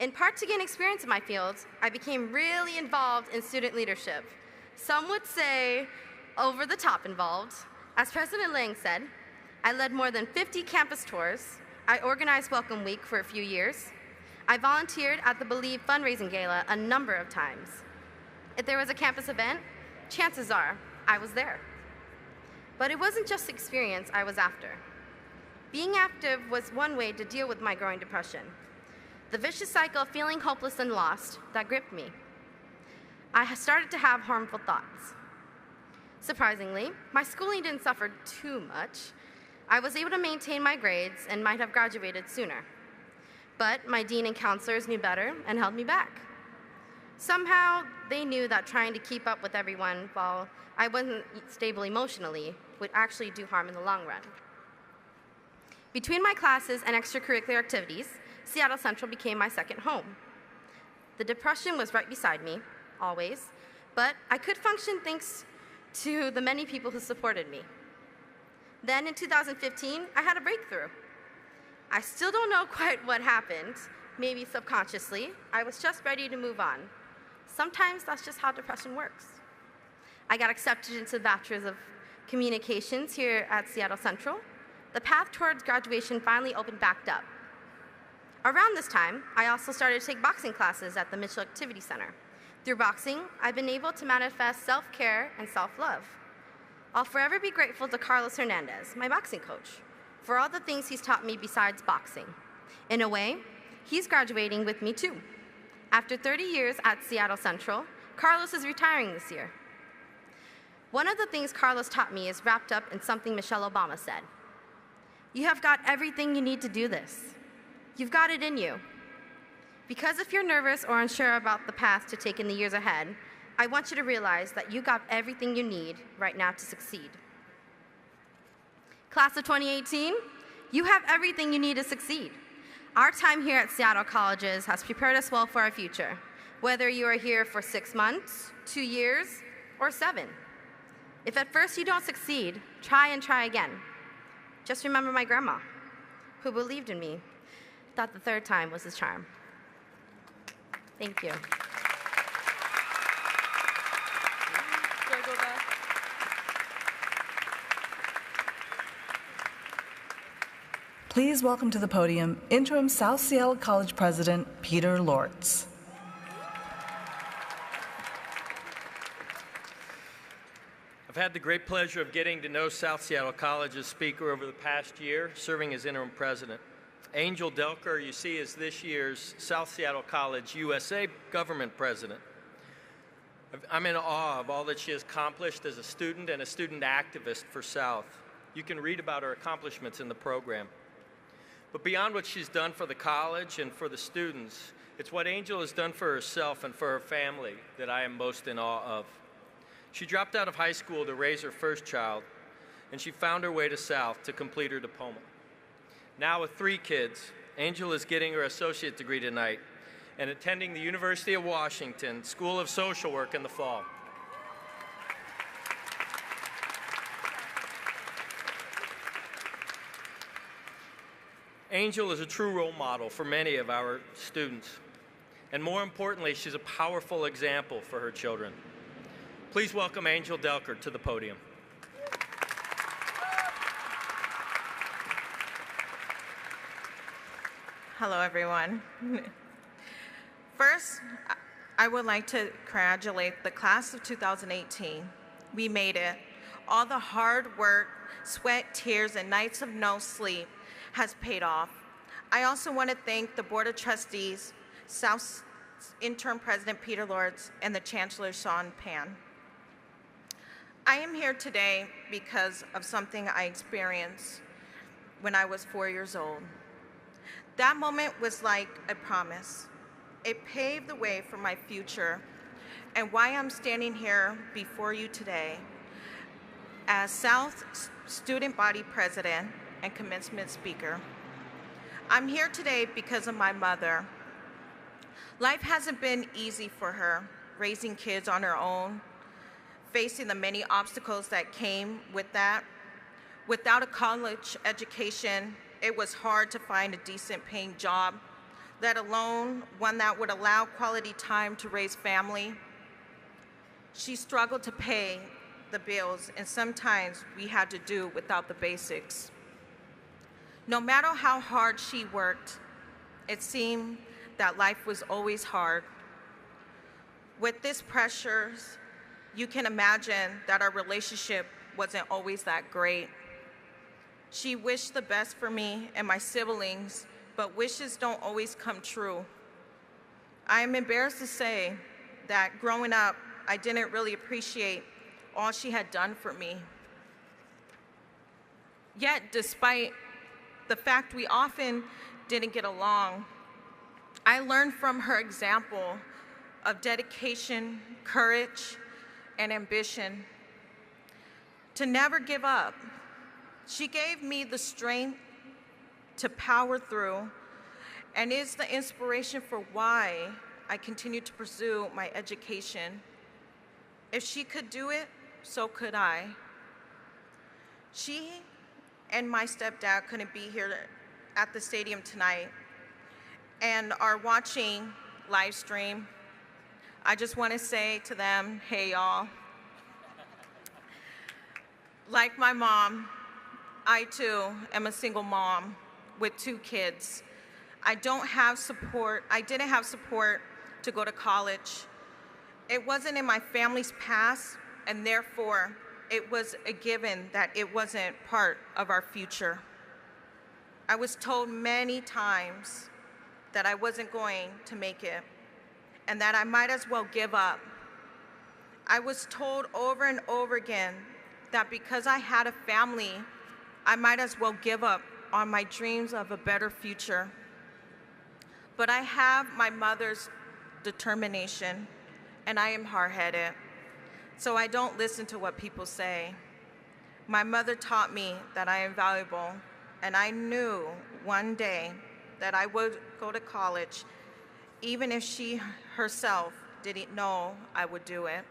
In part to gain experience in my field, I became really involved in student leadership. Some would say over the top involved. As President Lang said, I led more than 50 campus tours. I organized Welcome Week for a few years. I volunteered at the Believe fundraising gala a number of times. If there was a campus event, chances are I was there. But it wasn't just experience I was after. Being active was one way to deal with my growing depression, the vicious cycle of feeling hopeless and lost that gripped me. I started to have harmful thoughts. Surprisingly, my schooling didn't suffer too much. I was able to maintain my grades and might have graduated sooner. But my dean and counselors knew better and held me back. Somehow, they knew that trying to keep up with everyone while I wasn't stable emotionally would actually do harm in the long run. Between my classes and extracurricular activities, Seattle Central became my second home. The depression was right beside me, always, but I could function thanks to the many people who supported me. Then in 2015, I had a breakthrough. I still don't know quite what happened. Maybe subconsciously, I was just ready to move on. Sometimes that's just how depression works. I got accepted into the Bachelor's of Communications here at Seattle Central. The path towards graduation finally opened back up. Around this time, I also started to take boxing classes at the Mitchell Activity Center. Through boxing, I've been able to manifest self-care and self-love. I'll forever be grateful to Carlos Hernandez, my boxing coach, for all the things he's taught me besides boxing. In a way, he's graduating with me too. After 30 years at Seattle Central, Carlos is retiring this year. One of the things Carlos taught me is wrapped up in something Michelle Obama said. You have got everything you need to do this. You've got it in you. Because if you're nervous or unsure about the path to take in the years ahead, I want you to realize that you got everything you need right now to succeed. Class of 2018, you have everything you need to succeed. Our time here at Seattle Colleges has prepared us well for our future, whether you are here for 6 months, 2 years, or 7. If at first you don't succeed, try and try again. Just remember my grandma, who believed in me, thought the third time was his charm. Thank you. Please welcome to the podium Interim South Seattle College President Peter Lortz. I've had the great pleasure of getting to know South Seattle College's speaker over the past year, serving as interim president. Angel Delker, you see, is this year's South Seattle College USA government president. I'm in awe of all that she has accomplished as a student and a student activist for South. You can read about her accomplishments in the program. But beyond what she's done for the college and for the students, it's what Angel has done for herself and for her family that I am most in awe of. She dropped out of high school to raise her first child, and she found her way to South to complete her diploma. Now with 3 kids, Angel is getting her associate degree tonight and attending the University of Washington School of Social Work in the fall. Angel is a true role model for many of our students, and more importantly, she's a powerful example for her children. Please welcome Angel Delker to the podium. Hello, everyone. First, I would like to congratulate the class of 2018. We made it. All the hard work, sweat, tears, and nights of no sleep has paid off. I also want to thank the Board of Trustees, South's Interim President Peter Lortz, and the Chancellor Sean Pan. I am here today because of something I experienced when I was 4 years old. That moment was like a promise. It paved the way for my future and why I'm standing here before you today as South Student Body President and Commencement Speaker. I'm here today because of my mother. Life hasn't been easy for her, raising kids on her own, facing the many obstacles that came with that. Without a college education, it was hard to find a decent paying job, let alone one that would allow quality time to raise family. She struggled to pay the bills, and sometimes we had to do without the basics. No matter how hard she worked, it seemed that life was always hard. With this pressures, you can imagine that our relationship wasn't always that great. She wished the best for me and my siblings, but wishes don't always come true. I am embarrassed to say that growing up, I didn't really appreciate all she had done for me. Yet, despite the fact we often didn't get along, I learned from her example of dedication, courage, and ambition to never give up. She gave me the strength to power through and is the inspiration for why I continue to pursue my education. If she could do it, so could I. She and my stepdad couldn't be here at the stadium tonight and are watching live stream. I just want to say to them, hey y'all. Like my mom, I too am a single mom with 2 kids. I didn't have support to go to college. It wasn't in my family's past, and therefore it was a given that it wasn't part of our future. I was told many times that I wasn't going to make it and that I might as well give up. I was told over and over again that because I had a family, I might as well give up on my dreams of a better future. But I have my mother's determination, and I am hard-headed, so I don't listen to what people say. My mother taught me that I am valuable, and I knew one day that I would go to college, even if she herself didn't know I would do it.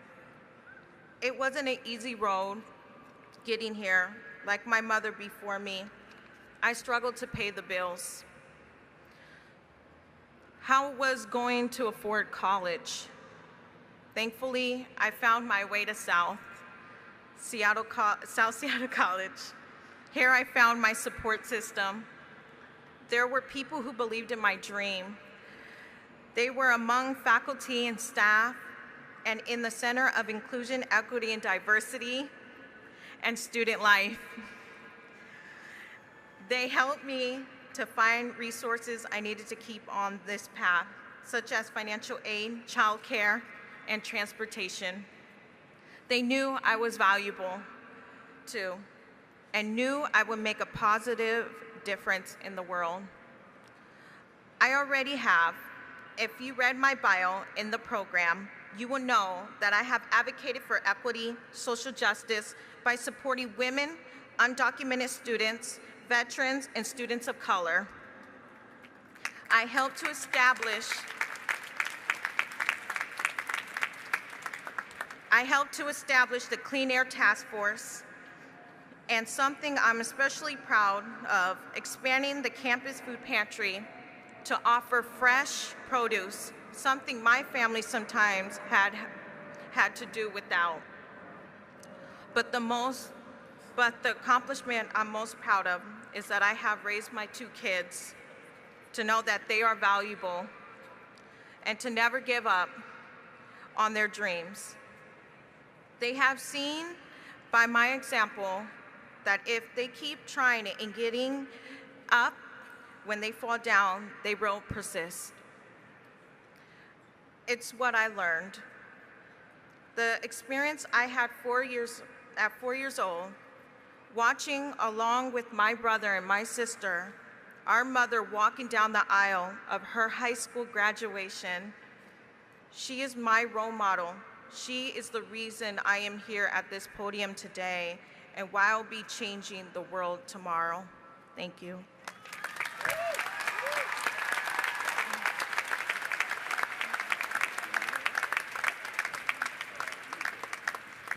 It wasn't an easy road getting here. Like my mother before me, I struggled to pay the bills. How was going to afford college? Thankfully, I found my way to South Seattle College. Here I found my support system. There were people who believed in my dream. They were among faculty and staff and in the Center of Inclusion, Equity, and Diversity and Student Life. They helped me to find resources I needed to keep on this path, such as financial aid, childcare, and transportation. They knew I was valuable too, and knew I would make a positive difference in the world. I already have. If you read my bio in the program, you will know that I have advocated for equity, social justice by supporting women, undocumented students, veterans, and students of color. I helped to establish the Clean Air Task Force, and something I'm especially proud of, expanding the campus food pantry to offer fresh produce, something my family sometimes had to do without. But the accomplishment I'm most proud of is that I have raised my 2 kids to know that they are valuable and to never give up on their dreams. They have seen by my example that if they keep trying and getting up, when they fall down, they will persist. It's what I learned. The experience I had at 4 years old, watching along with my brother and my sister, our mother walking down the aisle of her high school graduation. She is my role model. She is the reason I am here at this podium today and why I'll be changing the world tomorrow. Thank you.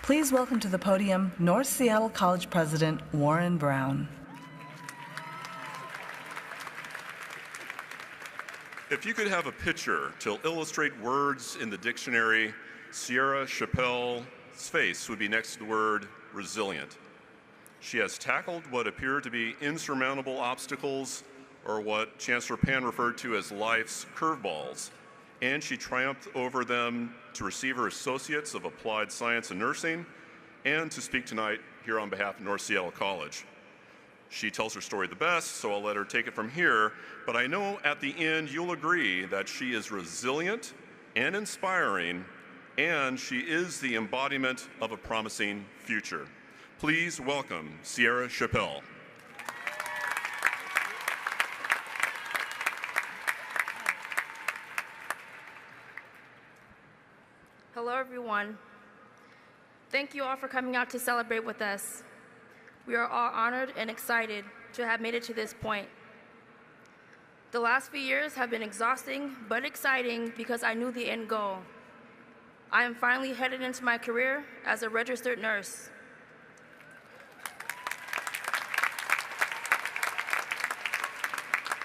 Please welcome to the podium North Seattle College President Warren Brown. If you could have a picture to illustrate words in the dictionary, Sierra Chappelle's face would be next to the word resilient. She has tackled what appear to be insurmountable obstacles, or what Chancellor Pan referred to as life's curveballs, and she triumphed over them to receive her Associates of Applied Science and Nursing and to speak tonight here on behalf of North Seattle College. She tells her story the best, so I'll let her take it from here, but I know at the end you'll agree that she is resilient and inspiring, and she is the embodiment of a promising future. Please welcome Sierra Chappelle. Hello, everyone. Thank you all for coming out to celebrate with us. We are all honored and excited to have made it to this point. The last few years have been exhausting but exciting because I knew the end goal. I am finally headed into my career as a registered nurse.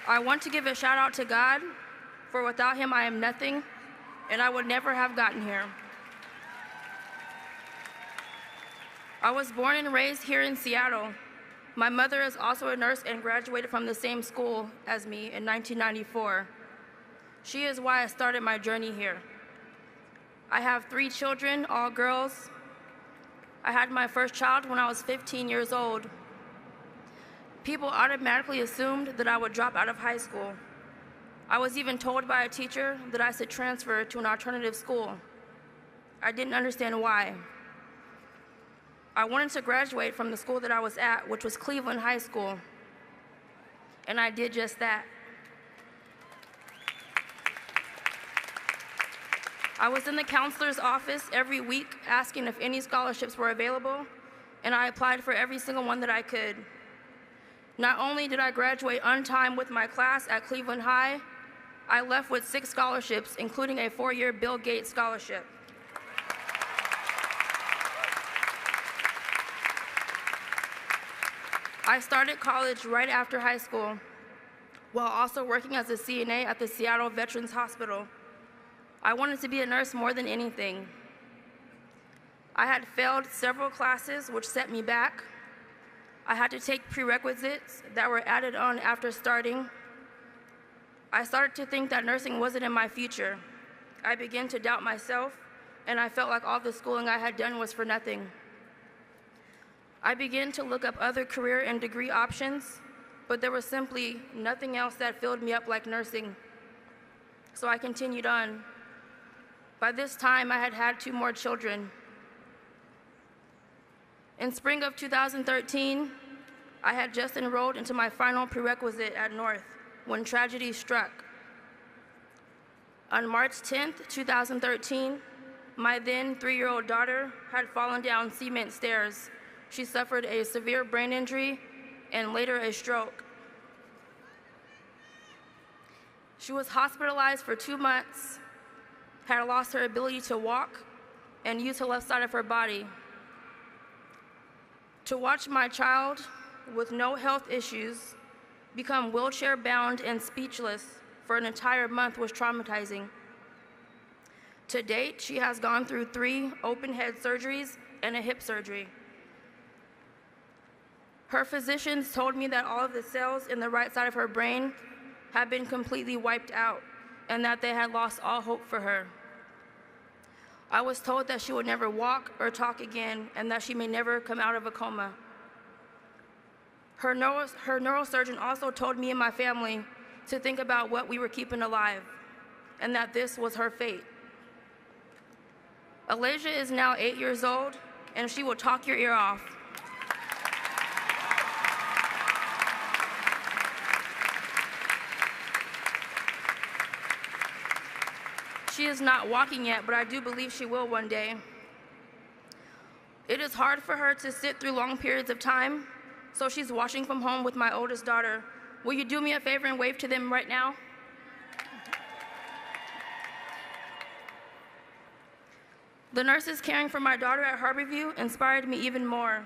I want to give a shout out to God, for without Him I am nothing, and I would never have gotten here. I was born and raised here in Seattle. My mother is also a nurse and graduated from the same school as me in 1994. She is why I started my journey here. I have 3 children, all girls. I had my first child when I was 15 years old. People automatically assumed that I would drop out of high school. I was even told by a teacher that I should transfer to an alternative school. I didn't understand why. I wanted to graduate from the school that I was at, which was Cleveland High School, and I did just that. I was in the counselor's office every week asking if any scholarships were available, and I applied for every single one that I could. Not only did I graduate on time with my class at Cleveland High, I left with 6 scholarships, including a 4-year Bill Gates scholarship. I started college right after high school, while also working as a CNA at the Seattle Veterans Hospital. I wanted to be a nurse more than anything. I had failed several classes, which set me back. I had to take prerequisites that were added on after starting. I started to think that nursing wasn't in my future. I began to doubt myself, and I felt like all the schooling I had done was for nothing. I began to look up other career and degree options, but there was simply nothing else that filled me up like nursing. So I continued on. By this time, I had had 2 more children. In spring of 2013, I had just enrolled into my final prerequisite at North when tragedy struck. On March 10th, 2013, my then 3-year-old daughter had fallen down cement stairs. She suffered a severe brain injury and later a stroke. She was hospitalized for 2 months, had lost her ability to walk, and use the left side of her body. To watch my child with no health issues become wheelchair-bound and speechless for an entire month was traumatizing. To date, she has gone through 3 open-head surgeries and a hip surgery. Her physicians told me that all of the cells in the right side of her brain had been completely wiped out and that they had lost all hope for her. I was told that she would never walk or talk again and that she may never come out of a coma. Her neurosurgeon also told me and my family to think about what we were keeping alive and that this was her fate. Alasia is now 8 years old and she will talk your ear off. She is not walking yet, but I do believe she will one day. It is hard for her to sit through long periods of time, so she's watching from home with my oldest daughter. Will you do me a favor and wave to them right now? The nurses caring for my daughter at Harborview inspired me even more.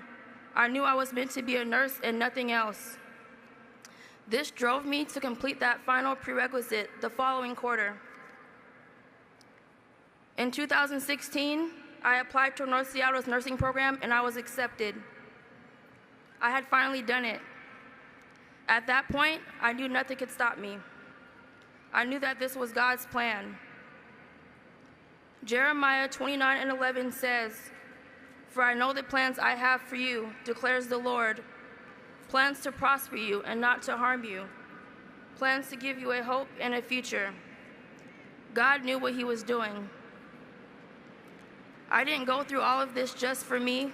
I knew I was meant to be a nurse and nothing else. This drove me to complete that final prerequisite the following quarter. In 2016, I applied to North Seattle's nursing program and I was accepted. I had finally done it. At that point, I knew nothing could stop me. I knew that this was God's plan. Jeremiah 29:11 says, "For I know the plans I have for you, declares the Lord, plans to prosper you and not to harm you, plans to give you a hope and a future." God knew what he was doing. I didn't go through all of this just for me.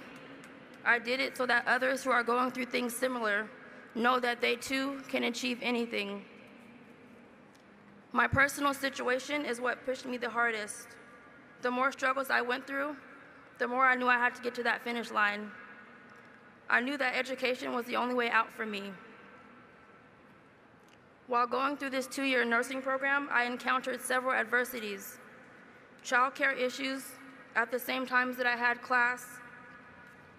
I did it so that others who are going through things similar know that they too can achieve anything. My personal situation is what pushed me the hardest. The more struggles I went through, the more I knew I had to get to that finish line. I knew that education was the only way out for me. While going through this 2-year nursing program, I encountered several adversities. Childcare issues at the same times that I had class,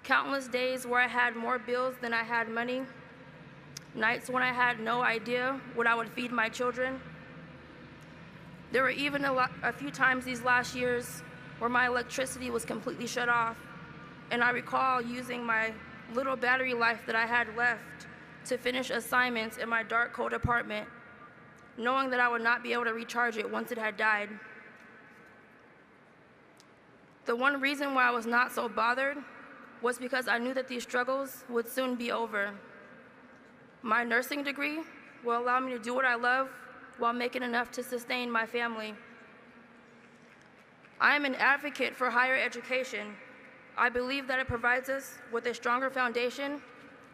countless days where I had more bills than I had money, nights when I had no idea what I would feed my children. There were even a few times these last years where my electricity was completely shut off, and I recall using my little battery life that I had left to finish assignments in my dark, cold apartment, knowing that I would not be able to recharge it once it had died. The one reason why I was not so bothered was because I knew that these struggles would soon be over. My nursing degree will allow me to do what I love while making enough to sustain my family. I am an advocate for higher education. I believe that it provides us with a stronger foundation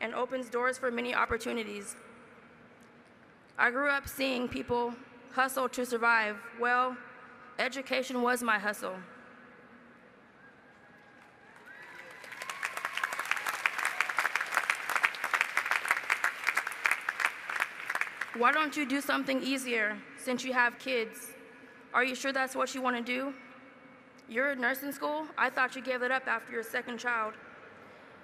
and opens doors for many opportunities. I grew up seeing people hustle to survive. Well, education was my hustle. Why don't you do something easier since you have kids? Are you sure that's what you want to do? You're in nursing school? I thought you gave it up after your second child.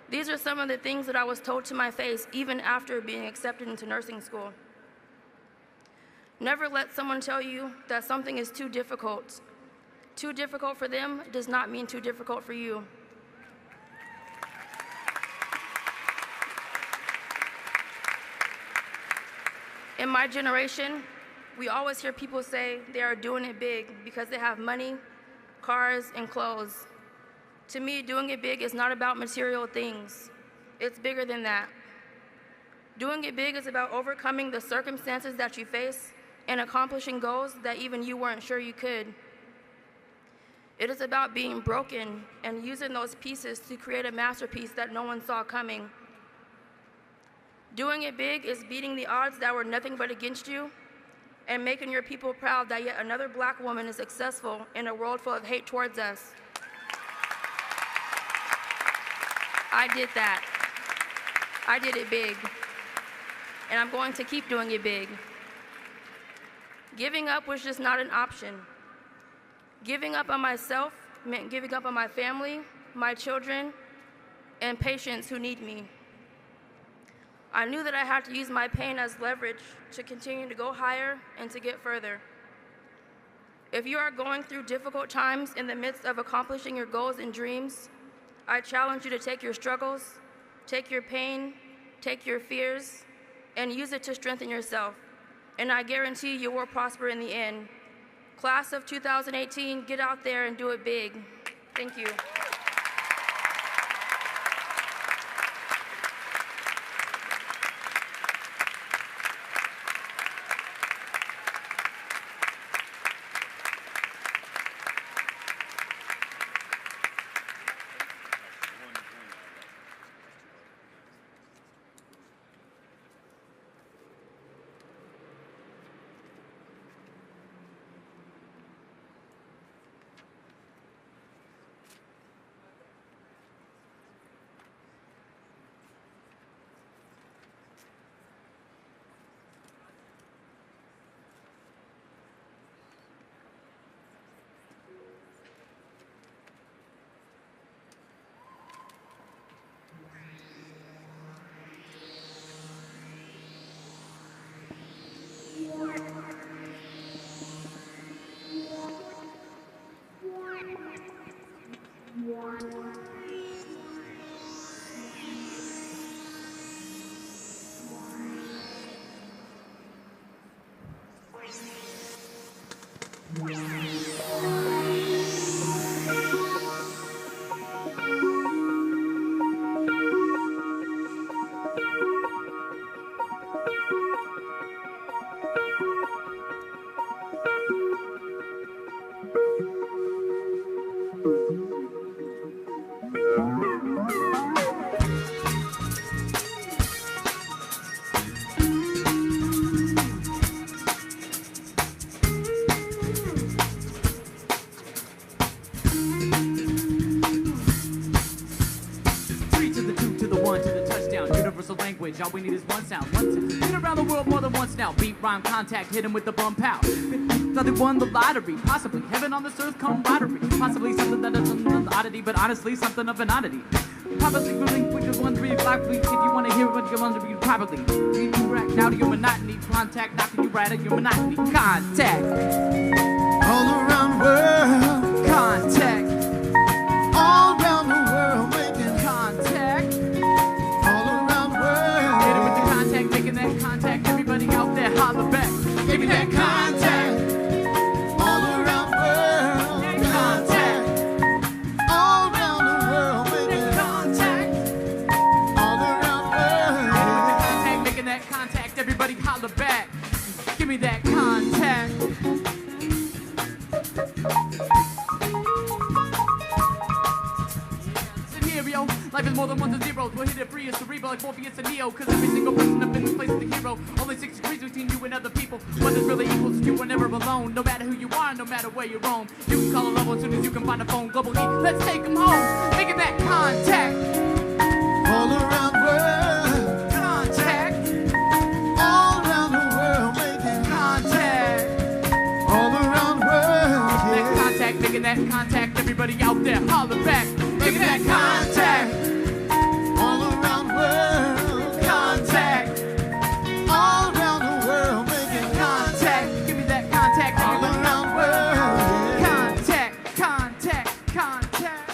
These are some of the things that I was told to my face even after being accepted into nursing school. Never let someone tell you that something is too difficult. Too difficult for them does not mean too difficult for you. In my generation, we always hear people say they are doing it big because they have money, cars, and clothes. To me, doing it big is not about material things. It's bigger than that. Doing it big is about overcoming the circumstances that you face and accomplishing goals that even you weren't sure you could. It is about being broken and using those pieces to create a masterpiece that no one saw coming. Doing it big is beating the odds that were nothing but against you and making your people proud that yet another Black woman is successful in a world full of hate towards us. I did that. I did it big. And I'm going to keep doing it big. Giving up was just not an option. Giving up on myself meant giving up on my family, my children, and patients who need me. I knew that I had to use my pain as leverage to continue to go higher and to get further. If you are going through difficult times in the midst of accomplishing your goals and dreams, I challenge you to take your struggles, take your pain, take your fears, and use it to strengthen yourself. And I guarantee you will prosper in the end. Class of 2018, get out there and do it big. Thank you. language. All we need is one sound. Been around the world more than once now. Beat, rhyme, contact, hit him with the bum pow. Thought they won the lottery. Possibly heaven on this earth camaraderie. Possibly something that is an oddity, but honestly something of an oddity. Probably moving with the 135 if you want to hear what you want to read properly. You right now to your monotony. Contact, knocking you right at your monotony. Contact. All around the world. Contact. All around the world making contact. All around the world. Hit it with the contact, making that contact. Everybody out there, holler back. Give me that contact. All around the world. Contact. All around the world making contact. All around the world. Hit it with the contact, making that contact. Everybody holler back. Give me that contact. Life is more than ones and zeros. We'll hit it free as cerebral like Morpheus and Neo. Cause every single person up in this place is a hero. Only 6 degrees between you and other people. What is really equals you are never alone. No matter who you are, no matter where you roam. You can call a level as soon as you can find a phone. Globally, let's take them home. Making that contact. All around the world. Contact. All around the world making contact. All around the world. That contact, making that contact. Everybody out there, holler back. Making that contact. All around the world. Contact. All around the world making contact. Give me that contact. All around the world. Contact, contact, contact.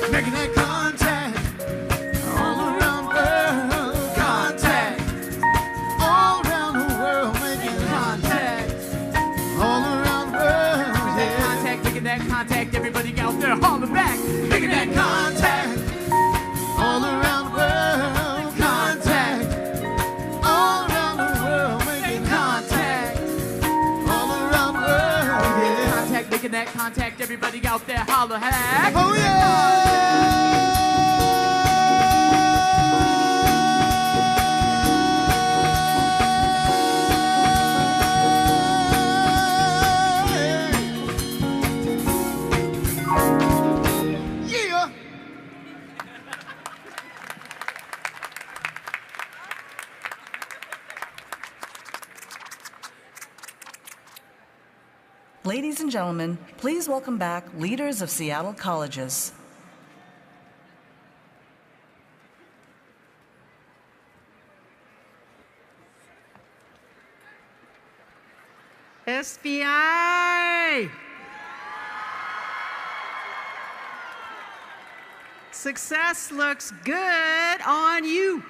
Making that contact. All around the world. Contact. All around the world making contact. All around the world. That contact, making that contact. Everybody out there, holler back. Making that contact. All around the world. Contact. All around the world making contact. All around the world. Yeah. Contact, making that contact. Everybody out there, holler hack. Oh yeah. Yeah. Ladies and gentlemen, please welcome back leaders of Seattle colleges. SVI! Success looks good on you.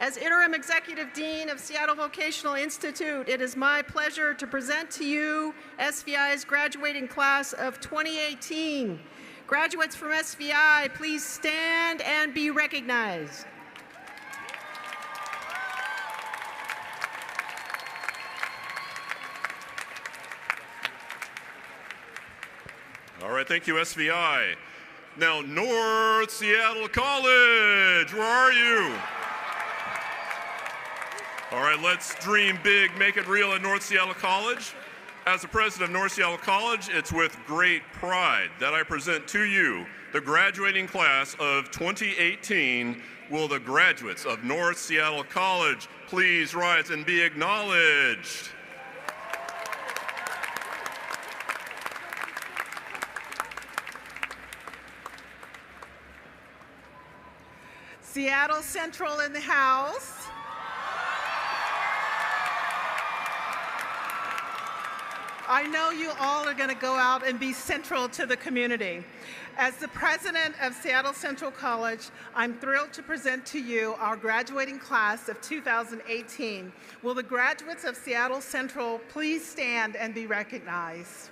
As Interim Executive Dean of Seattle Vocational Institute, it is my pleasure to present to you SVI's graduating class of 2018. Graduates from SVI, please stand and be recognized. All right, thank you, SVI. Now, North Seattle College, where are you? All right, let's dream big, make it real at North Seattle College. As the president of North Seattle College, it's with great pride that I present to you the graduating class of 2018. Will the graduates of North Seattle College please rise and be acknowledged? Seattle Central in the house. I know you all are going to go out and be central to the community. As the president of Seattle Central College, I'm thrilled to present to you our graduating class of 2018. Will the graduates of Seattle Central please stand and be recognized?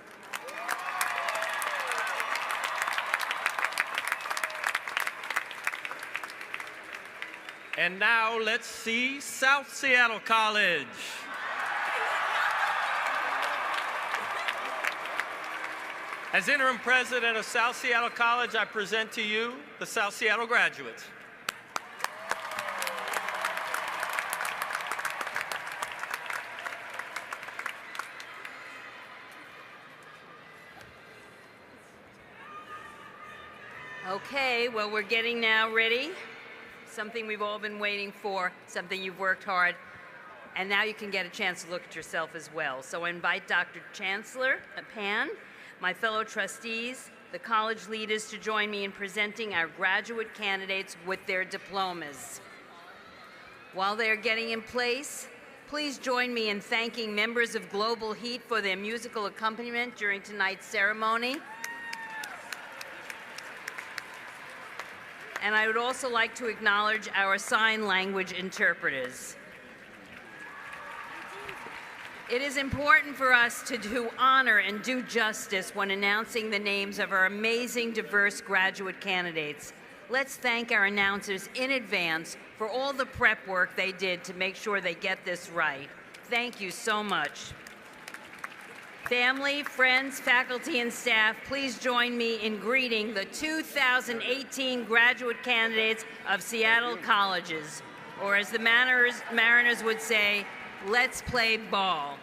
And now let's see South Seattle College. As interim president of South Seattle College, I present to you the South Seattle graduates. Okay, well, we're getting now ready. Something we've all been waiting for, something you've worked hard, and now you can get a chance to look at yourself as well. So I invite Dr. Chancellor Pan, my fellow trustees, the college leaders to join me in presenting our graduate candidates with their diplomas. While they are getting in place, please join me in thanking members of Global Heat for their musical accompaniment during tonight's ceremony. And I would also like to acknowledge our sign language interpreters. It is important for us to do honor and do justice when announcing the names of our amazing, diverse graduate candidates. Let's thank our announcers in advance for all the prep work they did to make sure they get this right. Thank you so much. Family, friends, faculty, and staff, please join me in greeting the 2018 graduate candidates of Seattle colleges, or as the Mariners would say, let's play ball.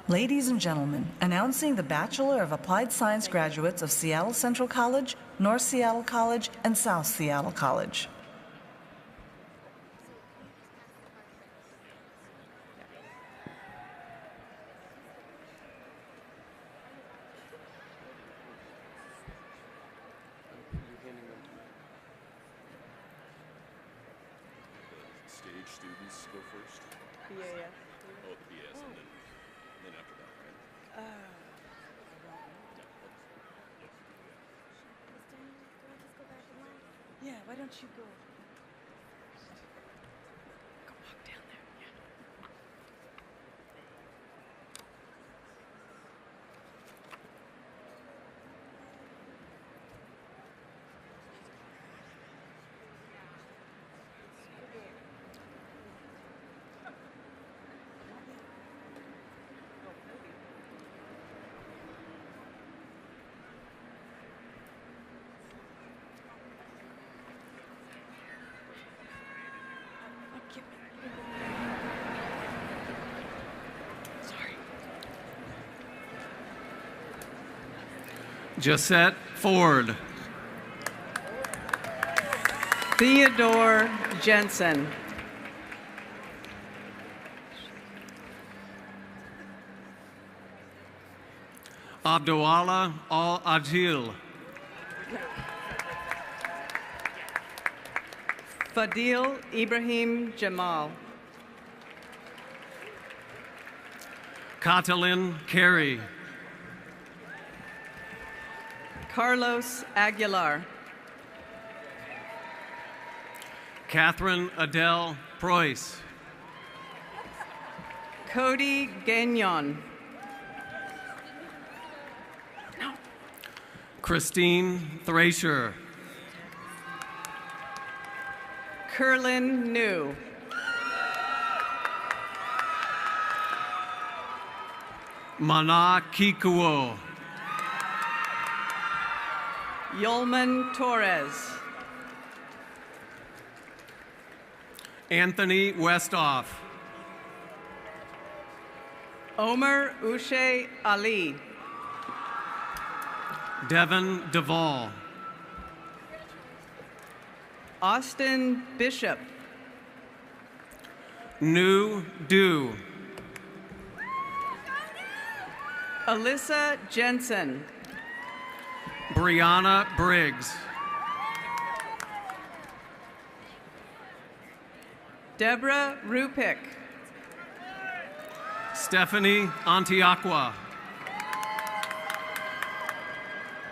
Ladies and gentlemen, announcing the Bachelor of Applied Science graduates of Seattle Central College, North Seattle College, and South Seattle College. Students go first? BAS. Oh, the BAS, and then after that, right? Yeah, why don't you go? Go walk down there. Yeah. Josette Ford. Theodore Jensen. Abdullah Al-Ajil. Fadil Ibrahim Jamal. Catalin Carey. Carlos Aguilar. Catherine Adele Preuss. Cody Gagnon. Christine Thrasher. Curlin New. Mana Kikuo. Yolman Torres. Anthony Westoff. Omer Ushe Ali. Devin Duvall. Austin Bishop. Nu Du. Alyssa Jensen. Brianna Briggs. Deborah Rupick. Stephanie Antiaqua.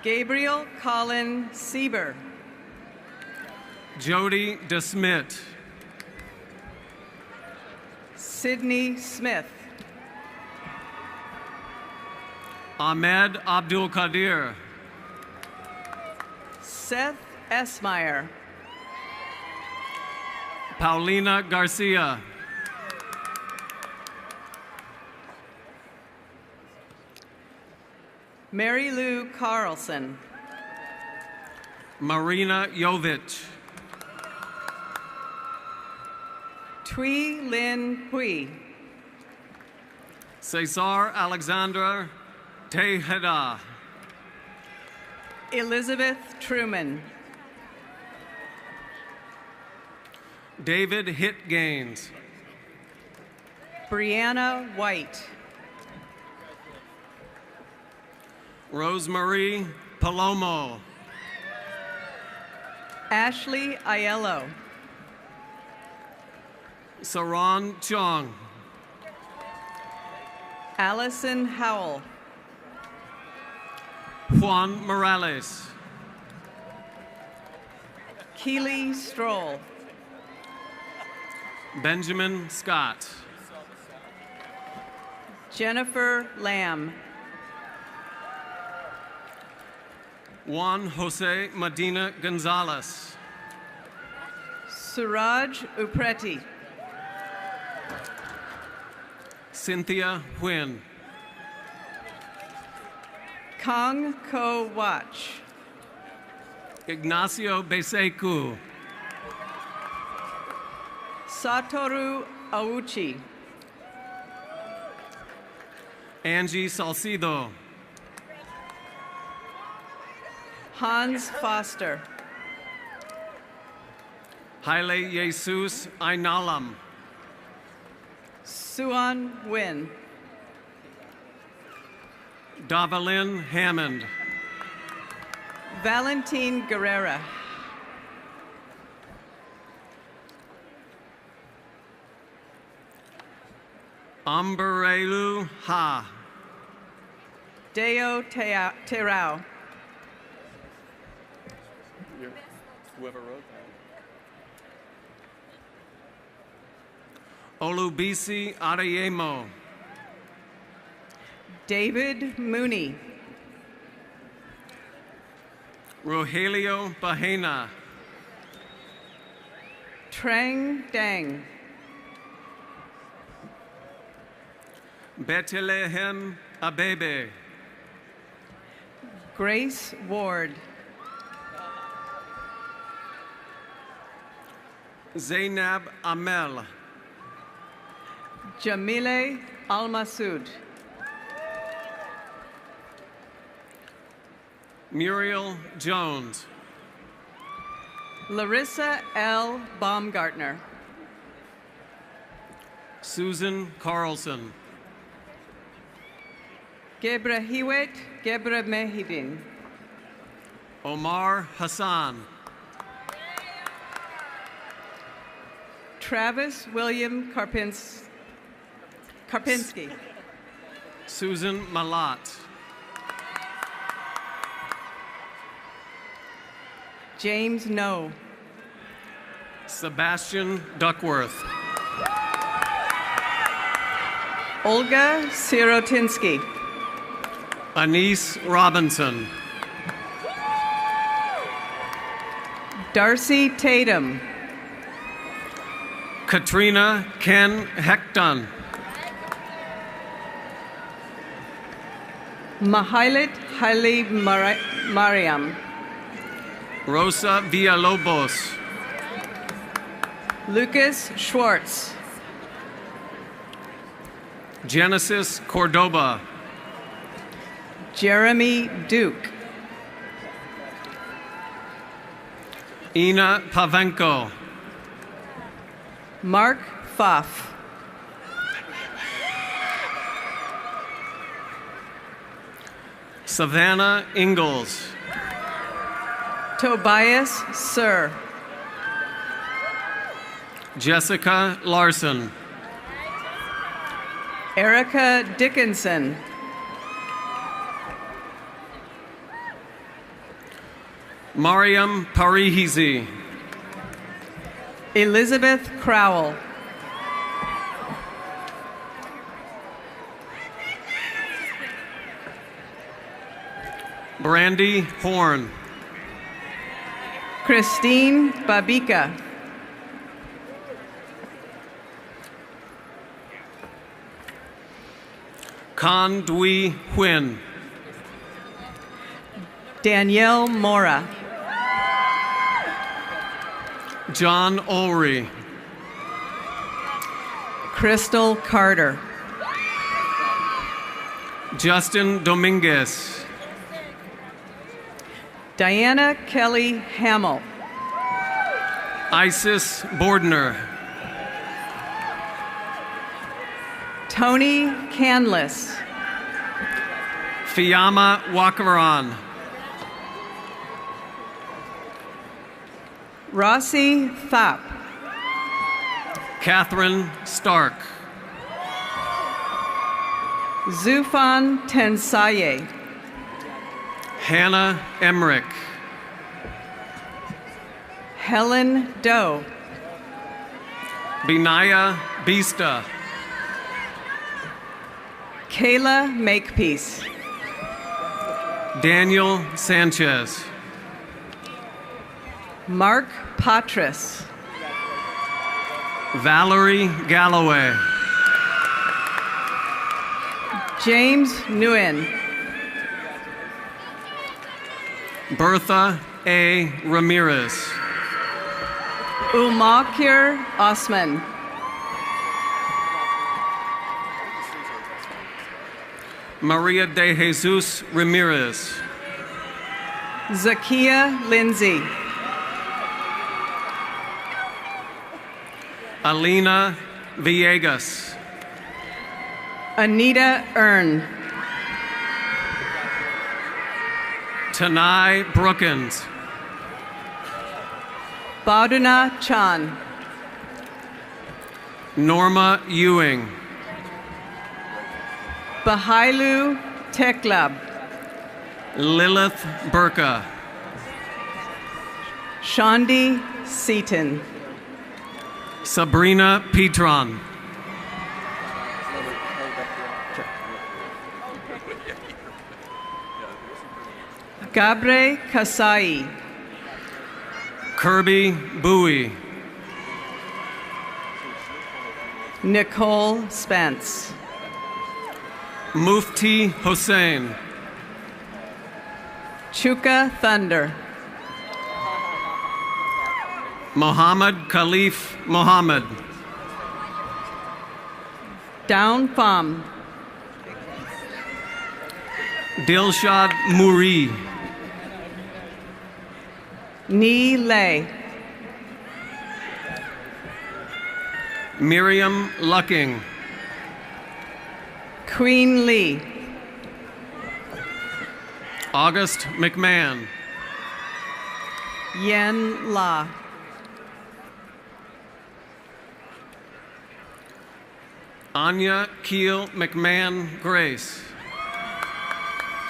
Gabriel Colin Sieber. Jody DeSmit. Sydney Smith. Ahmed Abdul Qadir. Seth Esmeyer. Paulina Garcia. Mary Lou Carlson. Marina Jovich. Thuy Lin Pui. Cesar Alexandra Tejeda. Elizabeth Truman. David Hitgains. Brianna White. Rosemarie Palomo. Ashley Aiello. Saran Chong. Allison Howell. Juan Morales. Keely Stroll. Benjamin Scott. Jennifer Lamb. Juan Jose Medina Gonzalez. Suraj Upreti. Cynthia Huynh. Kong Ko Watch. Ignacio Beseku. Satoru Auchi. Angie Salcido. Hans Foster. Haile Jesus Ainalam. Suan Nguyen. Davalyn Hammond. Valentine Guerrera. Amberelu Ha. Deo Terao. Whoever wrote that. Olubisi Adeyemo. David Mooney. Rogelio Bahena. Trang Dang. Bethlehem Abebe. Grace Ward. Zainab Amel. Jamile Al-Masoud. Muriel Jones. Larissa L. Baumgartner. Susan Carlson. Gebrahiwet Gebramehidin. Omar Hassan. Travis William Karpinski. Susan Malat. James No. Sebastian Duckworth. Olga Sirotinsky. Anise Robinson. Darcy Tatum. Katrina Ken Hecton. Mahailit Haile Mariam. Rosa Villalobos. Lucas Schwartz. Genesis Cordoba. Jeremy Duke. Ina Pavenko. Mark Pfaff. Savannah Ingalls. Tobias Sir. Jessica Larson. Erica Dickinson. Mariam Parihizi. Elizabeth Crowell. Brandy Horn. Christine Babika. Con Dui Huynh. Danielle Mora. John Ulrey. Crystal Carter. Justin Dominguez. Diana Kelly Hamill. Isis Bordner. Tony Canlis. Fiamma Wakaran. Rossi Thap. Catherine Stark. Zufan Tensaye. Hannah Emmerich. Helen Doe. Binaya Bista. Kayla Makepeace. Daniel Sanchez. Mark Patras. Valerie Galloway. James Nguyen. Bertha A. Ramirez. Umakir Osman. Maria de Jesus Ramirez. Zakia Lindsay. Alina Villegas. Anita Earn. Tanai Brookins. Baduna Chan. Norma Ewing. Bahailu Teklab. Lilith Burka. Shandi Seaton. Sabrina Petron. Gabre Kasai. Kirby Bowie. Nicole Spence. Mufti Hossein. Chuka Thunder. Mohammed Khalif Mohammed. Down Pham. Dilshad Muri. Ni Lei. Miriam Lucking. Queen Lee. August McMahon. Yen La. Anya Keel McMahon Grace.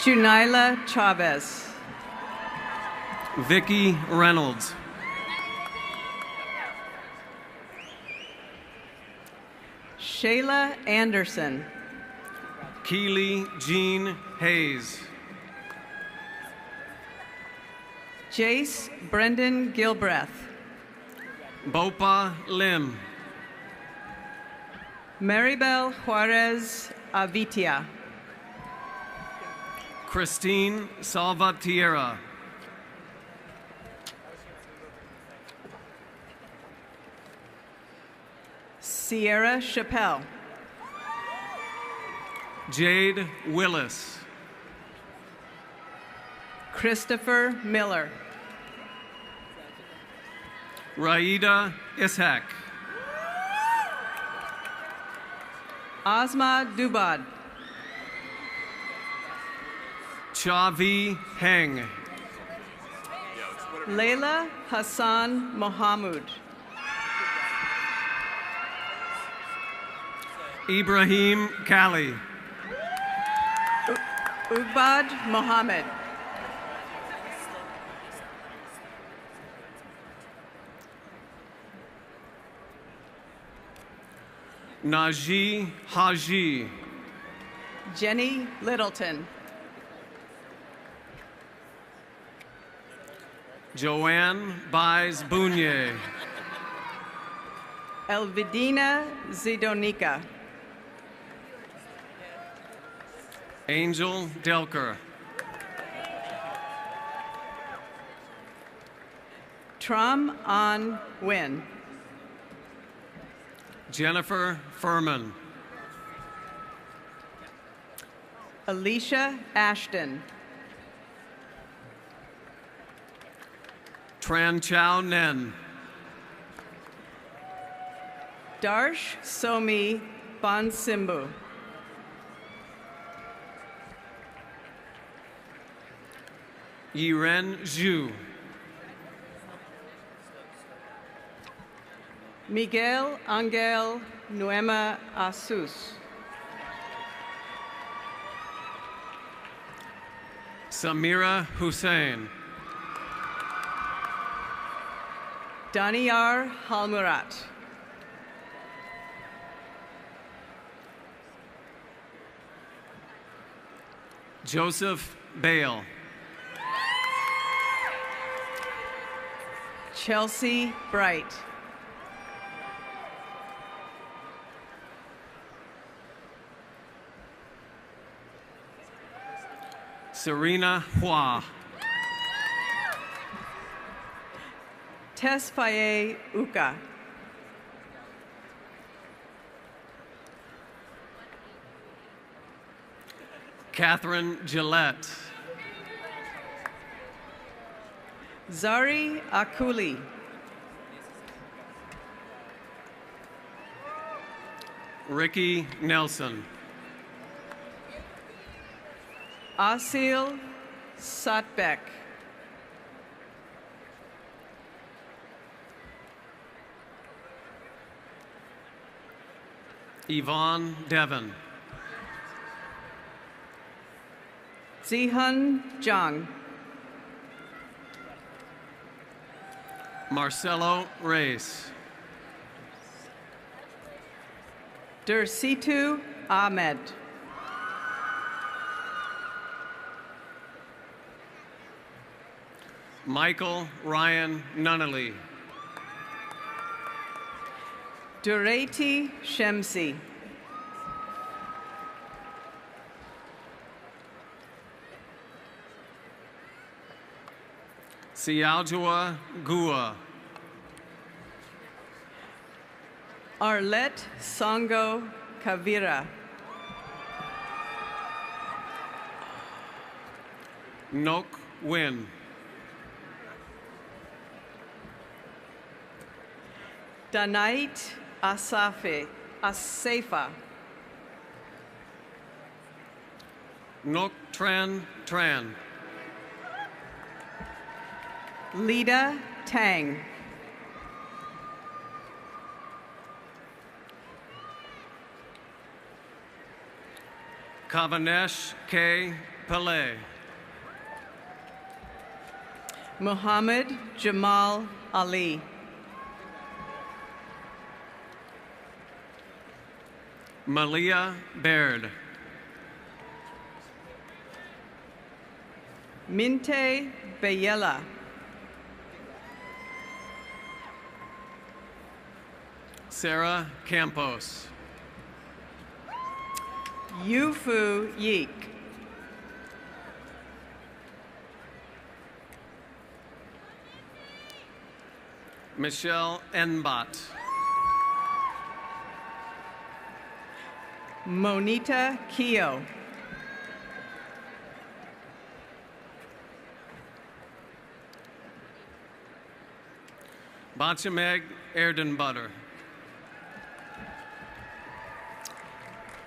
Junaila Chavez. Vicky Reynolds. Shayla Anderson. Keely Jean Hayes. Jace Brendan Gilbreth. Bopa Lim. Maribel Juarez Avitia. Christine Salvatierra. Sierra Chappelle. Jade Willis. Christopher Miller. Raida Ishak. Asma Dubad. Chavi Heng. Layla Hassan Mohamud. Ibrahim Kali. Ubad Mohammed. Naji Haji. Jenny Littleton. Joanne Baez Bunye. Elvidina Zidonika. Angel Delker. Tram An Nguyen. Jennifer Furman. Alicia Ashton. Tran Chao Nen. Darsh Somi Bonsimbu. Yiren Zhu. Miguel Angel Nuema Asus. Samira Hussein. Daniyar Halmurat. Joseph Bale. Chelsea Bright. Serena Hua. Tesfaye Uka. Catherine Gillette. Zari Akuli. Ricky Nelson. Asil Satbek. Yvonne Devon. Zihan Zhang. Marcelo Reyes. Dersitu Ahmed. Michael Ryan Nunnally. Durati Shemsi. Sialjua Gua. Arlet Songo Kavira. Nok Win. Danait Asefa. Nok Tran Tran. Lida Tang. Kavanesh K. Pillay. Muhammad Jamal Ali. Malia Baird. Minte Bayela. Sarah Campos. Yufu Yeek. Michelle Enbot. Monita Keo. Bachameg Erdenbutter.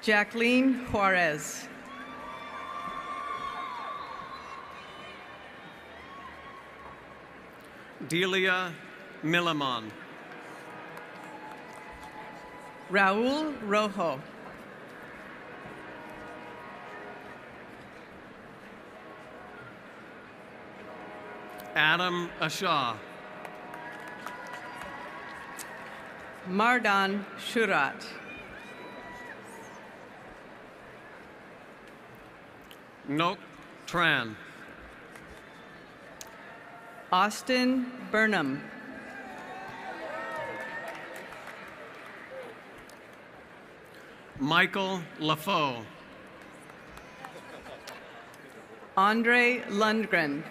Jacqueline Juarez. Delia Millimon. Raul Rojo. Adam Ashaw. Mardan Shurat. Nok Tran. Austin Burnham. Michael Lafoe. Andre Lundgren.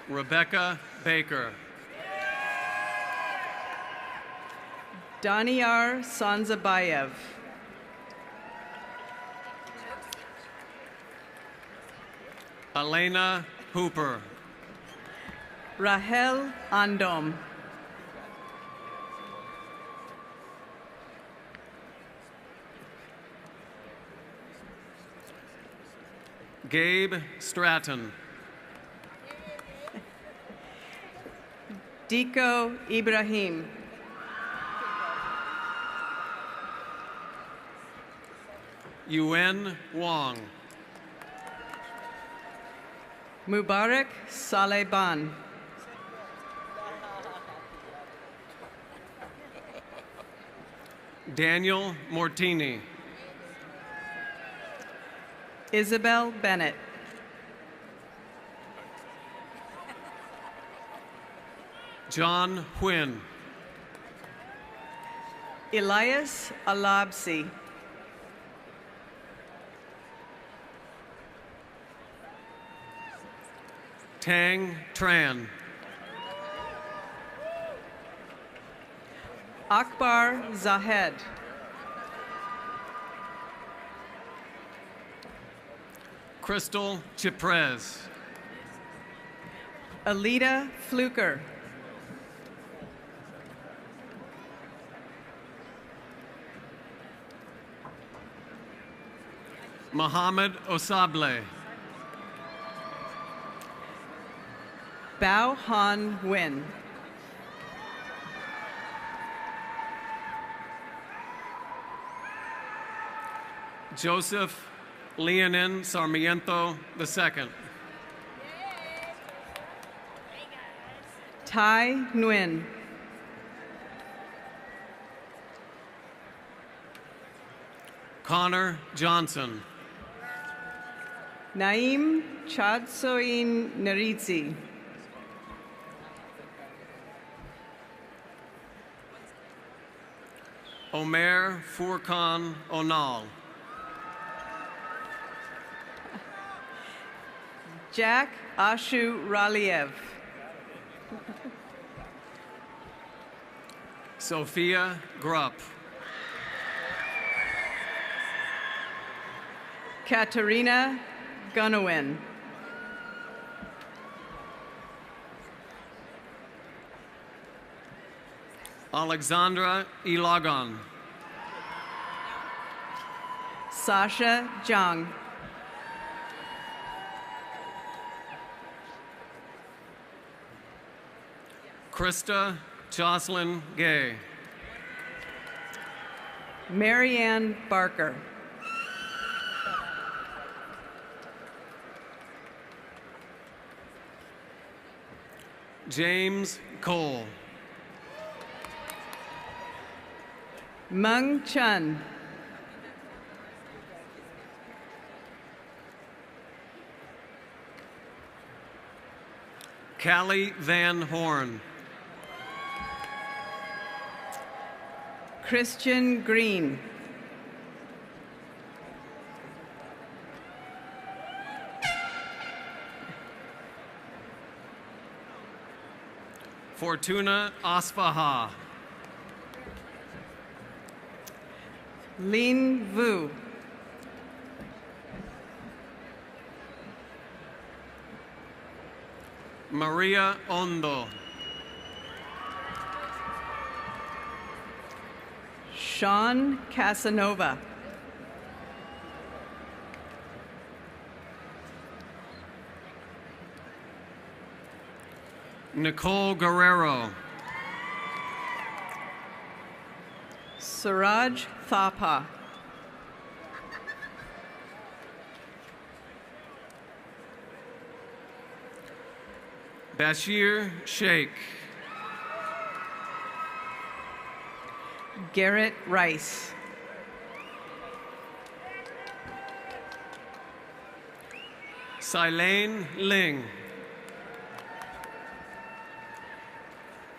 Rebecca Baker. Daniar Sanzabayev. Elena Hooper. Rahel Andom. Gabe Stratton. Diko Ibrahim. Yuen Wong. Mubarak Saleban. Daniel Mortini. Isabel Bennett. John Huynh. Elias Alabsi. Tang Tran. Akbar Zahed. Crystal Chiprez. Alita Fluker. Mohammed Osable. Bao Han Nguyen. Joseph Leonin Sarmiento II. Tai Nguyen. Connor Johnson. Naim Chadsoin Naritzi. Omer Furkan Onal. Jack Ashu Raliev. Sophia Grupp. Katerina Gunawin. Alexandra Ilagon. Sasha Zhang. Krista Jocelyn Gay. Marianne Barker. James Cole. Meng Chun. Callie Van Horn. Christian Green. Fortuna Asfaha. Lin Vu. Maria Ondo. Sean Casanova. Nicole Guerrero. Suraj Thapa. Bashir Sheikh. Garrett Rice. Silane Ling.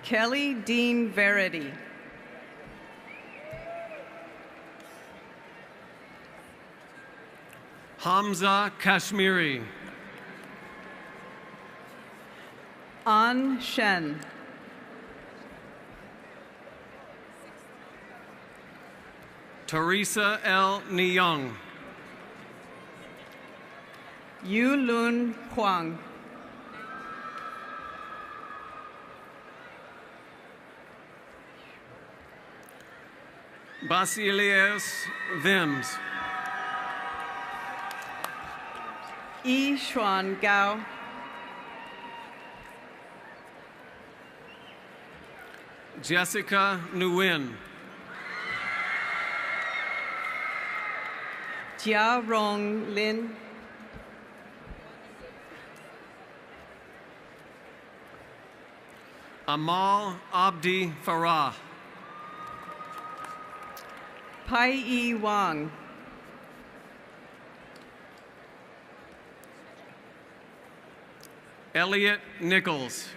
Kelly Dean Verity. Hamza Kashmiri. An Shen. Teresa L. Nyong. Yu Lun Huang. Basilius Vims. Yi Xuan Gao. Jessica Nguyen. Jia Rong Lin. Amal Abdi Farah. Pai Yi Wang. Elliot Nichols.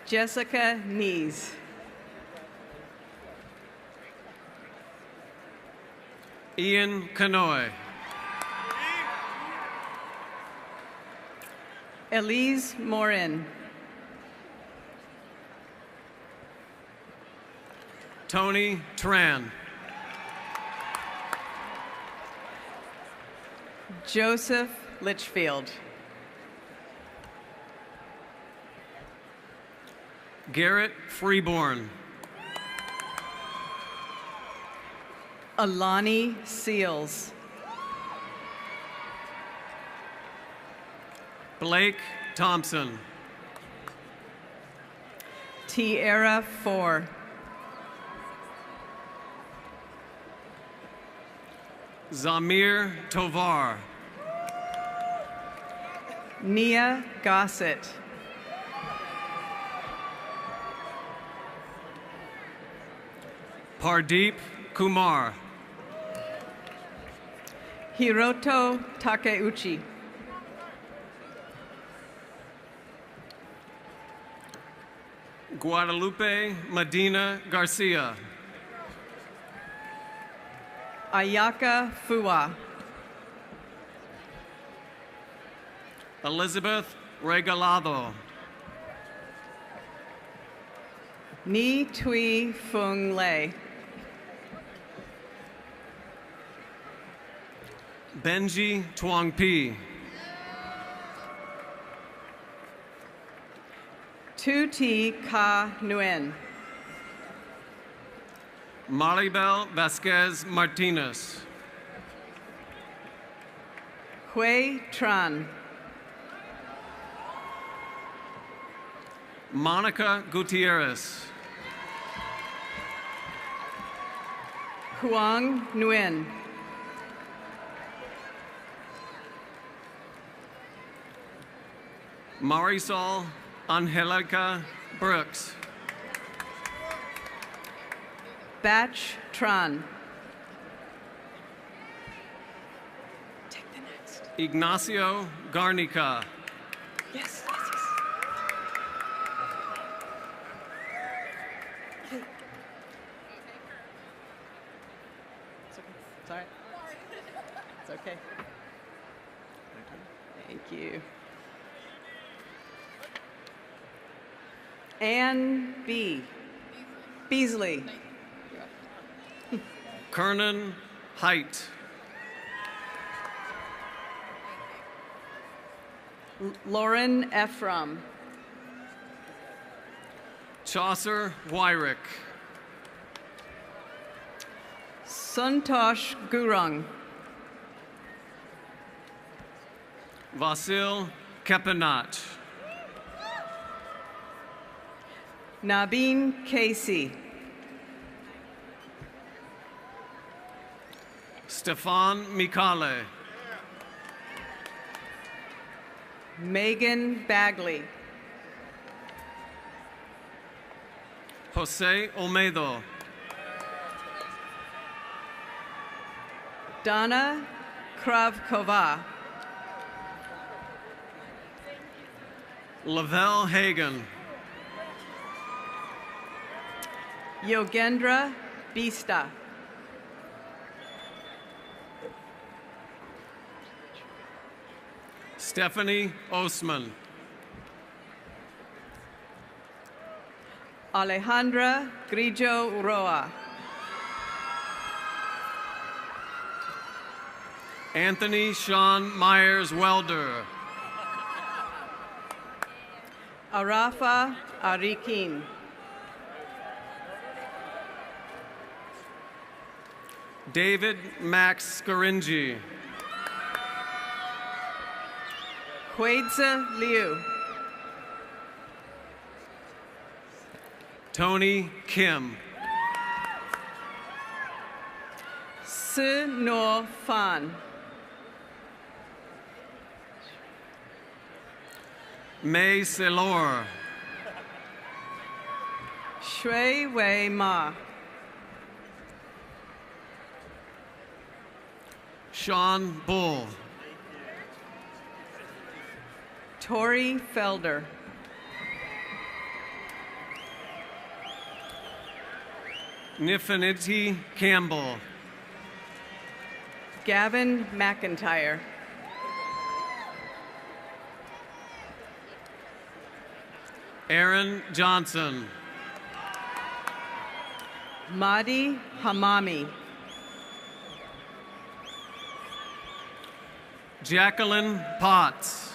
Jessica Nees. Ian Kanoy. Elise Morin. Tony Tran. Joseph Litchfield. Garrett Freeborn. Alani Seals. Blake Thompson. Tierra Four. Zamir Tovar. Nia Gossett. Pardeep Kumar. Hiroto Takeuchi. Guadalupe Medina Garcia. Ayaka Fua. Elizabeth Regalado. Ni Tui Fung Lei. Benji Tuangpi. Tuti Ka Nguyen. Maribel Vasquez Martinez. Hui Tran. Monica Gutierrez. Huang Nguyen. Marisol Angelica Brooks. Batch Tran. Ignacio Garnica. Yes. Okay. It's okay. It's all right. It's okay. Thank you. Ann B. Beasley. Kernan Height. Lauren Ephraim. Chaucer Wyrick. Suntosh Gurung. Vasil Kepenat. Nabeen Casey. Stefan Mikale. Megan Bagley. Jose Olmedo. Donna Kravkova. Lavelle Hagan. Yogendra Bista. Stephanie Osman. Alejandra Grillo Uroa. Anthony Sean Myers Welder. Arafa Arikin. David Max Scaringi. Huiza Liu. Tony Kim. Si No Fan. May Selor. Shui Wei Ma. Sean Bull. Tori Felder. Nifinity Campbell. Gavin McIntyre. Aaron Johnson. Madi Hamami. Jacqueline Potts.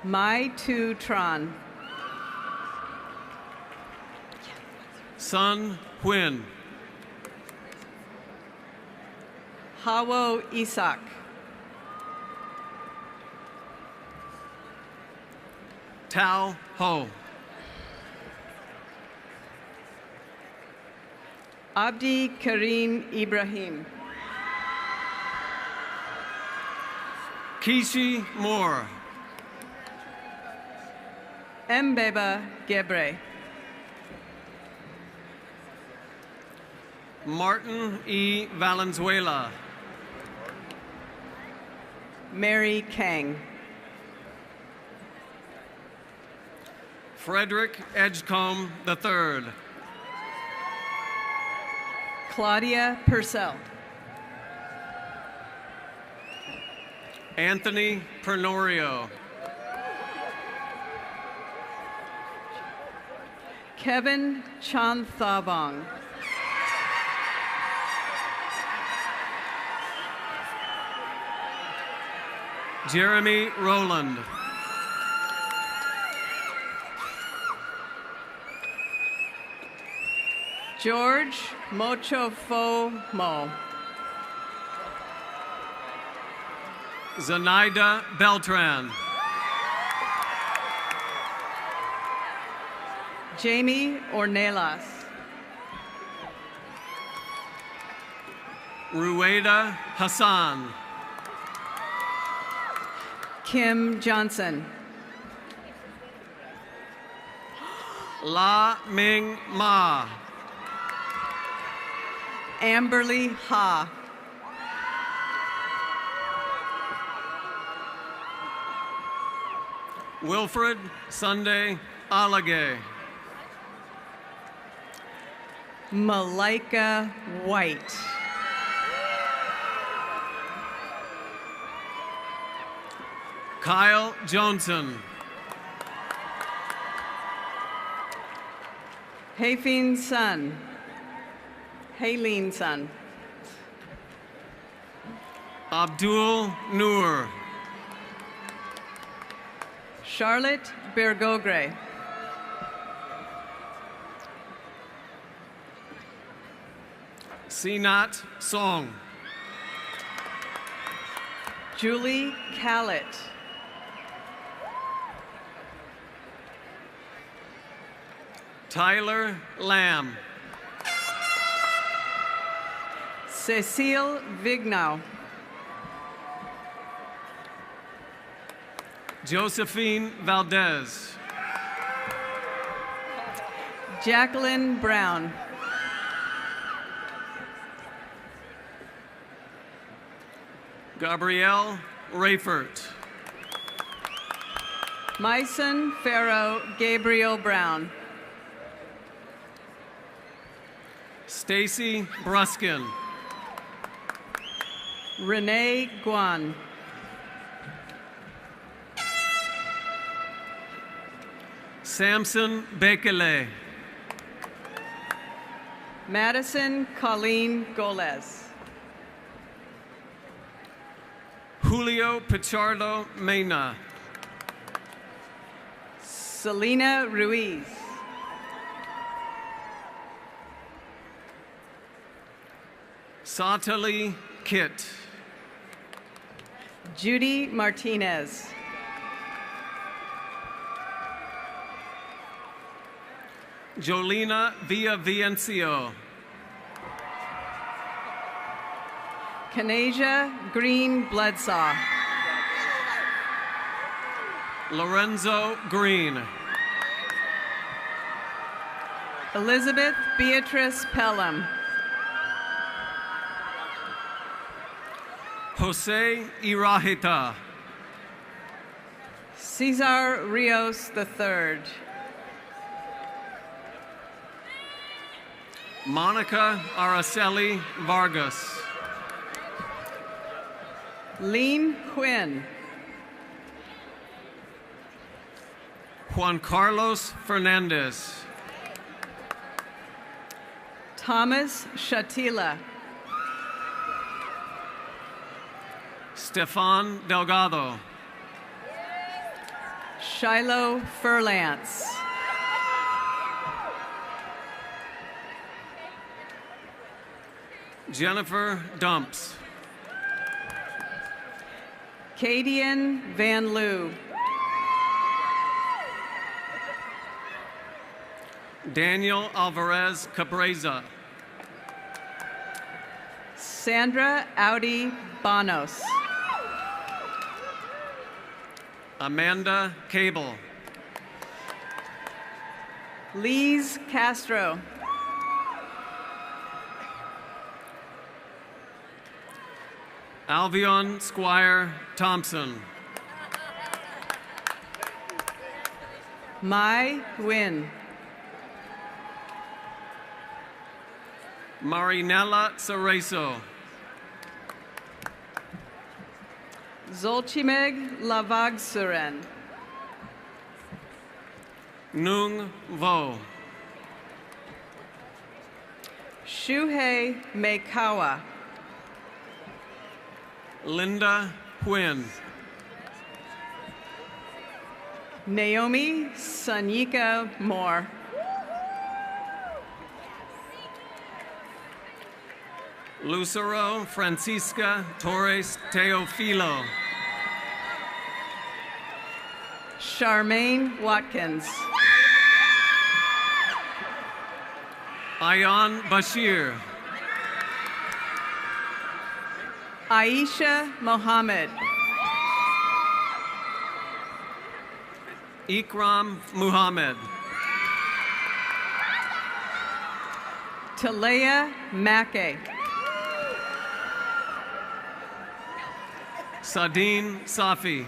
Mai Tu Tran. Sun Huynh. Hawo Isak. Tao Ho. Abdi Karim Ibrahim. Kishi Moore. Mbeba Gebre. Martin E. Valenzuela. Mary Kang. Frederick Edgecombe III. Claudia Purcell. Anthony Pernorio. Kevin Chanthabong. Jeremy Rowland. George Mochofo Mo. Zenaida Beltran. Jamie Ornelas. Rueda Hassan. Kim Johnson. La Ming Ma. Amberly Ha. Wilfred Sunday Alage. Malika White. Kyle Johnson. Haifin Sun. Haleen Sun. Abdul Noor. Charlotte Bergogre. Sinat Song. Julie Callett. Tyler Lamb. Cecile Vignow. Josephine Valdez. Jacqueline Brown. Gabrielle Rayford. Myson Farrow Gabriel Brown. Stacy Bruskin. Renee Guan. Samson Bekele. Madison Colleen Goles. Julio Pichardo Mena. Selena Ruiz. Satali Kit. Judy Martinez. Jolina Villavicencio. Kanasia Green Bledsaw. Lorenzo Green. Elizabeth Beatrice Pelham. Jose Irahita. Cesar Rios III. Monica Araceli Vargas. Lean Quinn. Juan Carlos Fernandez. Thomas Shatila. Stefan Delgado. Shiloh Furlance. Jennifer Dumps. Cadian Van Loo. Daniel Alvarez Cabreza. Sandra Audi Bonos. Amanda Cable. Lise Castro. Alvion Squire Thompson. Mai Nguyen. Marinella Cerezo. Zolchimeg Lavagsuren. Nung Vo. Shuhei Meikawa. Linda Quinn. Naomi Sanyika Moore. Lucero Francisca Torres Teofilo. Charmaine Watkins. Ayan Bashir. Aisha Mohammed. Ikram Muhammad. Talea Mackey. Sadine Safi.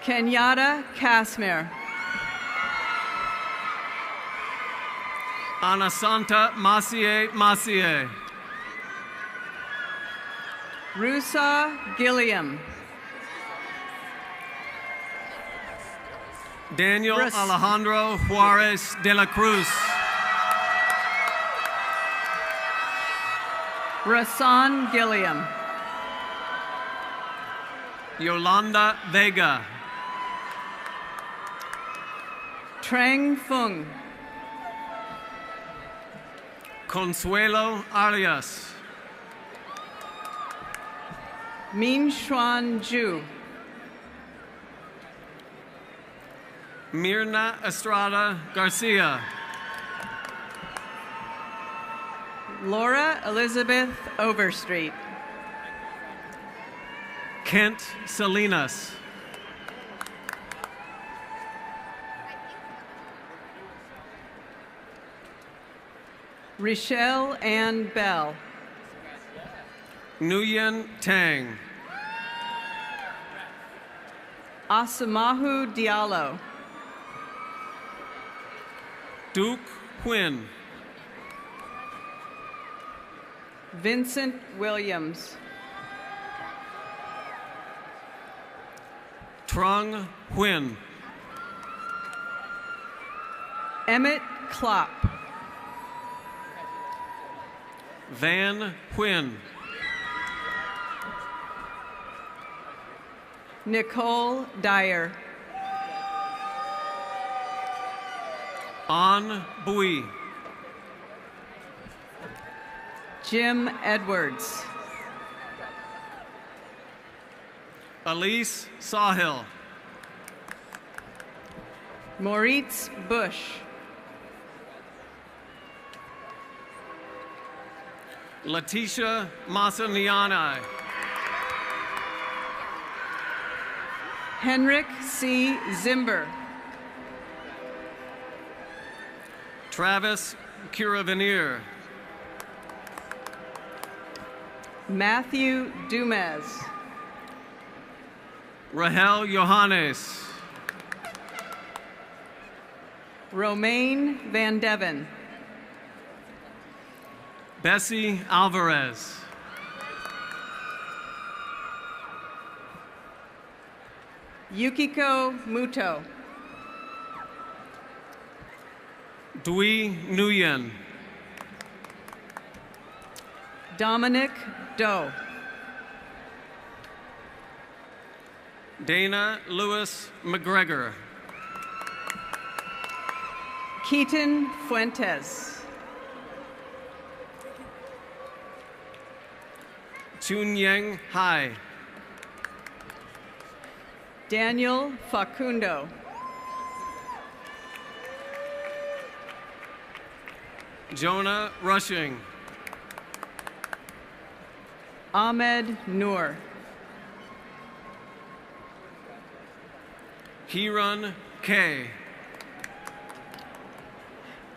Kenyatta Kasmir. Anasanta Masie. Rusa Gilliam. Daniel Alejandro Juarez de la Cruz. Rasan Gilliam. Yolanda Vega. Trang Fung. Consuelo Arias. Min Xuan Ju. Mirna Estrada Garcia. Laura Elizabeth Overstreet. Kent Salinas. Rochelle Ann Bell. Nguyen Tang. Asamahu Diallo. Duke Huynh. Vincent Williams. Trung Huynh. Emmett Klopp. Van Huynh. Nicole Dyer. An Bui. Jim Edwards. Elise Sahil. Moritz Bush. Letitia Masaniani. Henrik C. Zimber. Travis Curavenir. Matthew Dumez. Rahel Johannes. Romaine Van Deven. Bessie Alvarez. Yukiko Muto. Dwi Nguyen. Dominic Doe. Dana Lewis McGregor. Keaton Fuentes. Chunyang Hai. Daniel Facundo. Jonah Rushing. Ahmed Noor. Kiran K.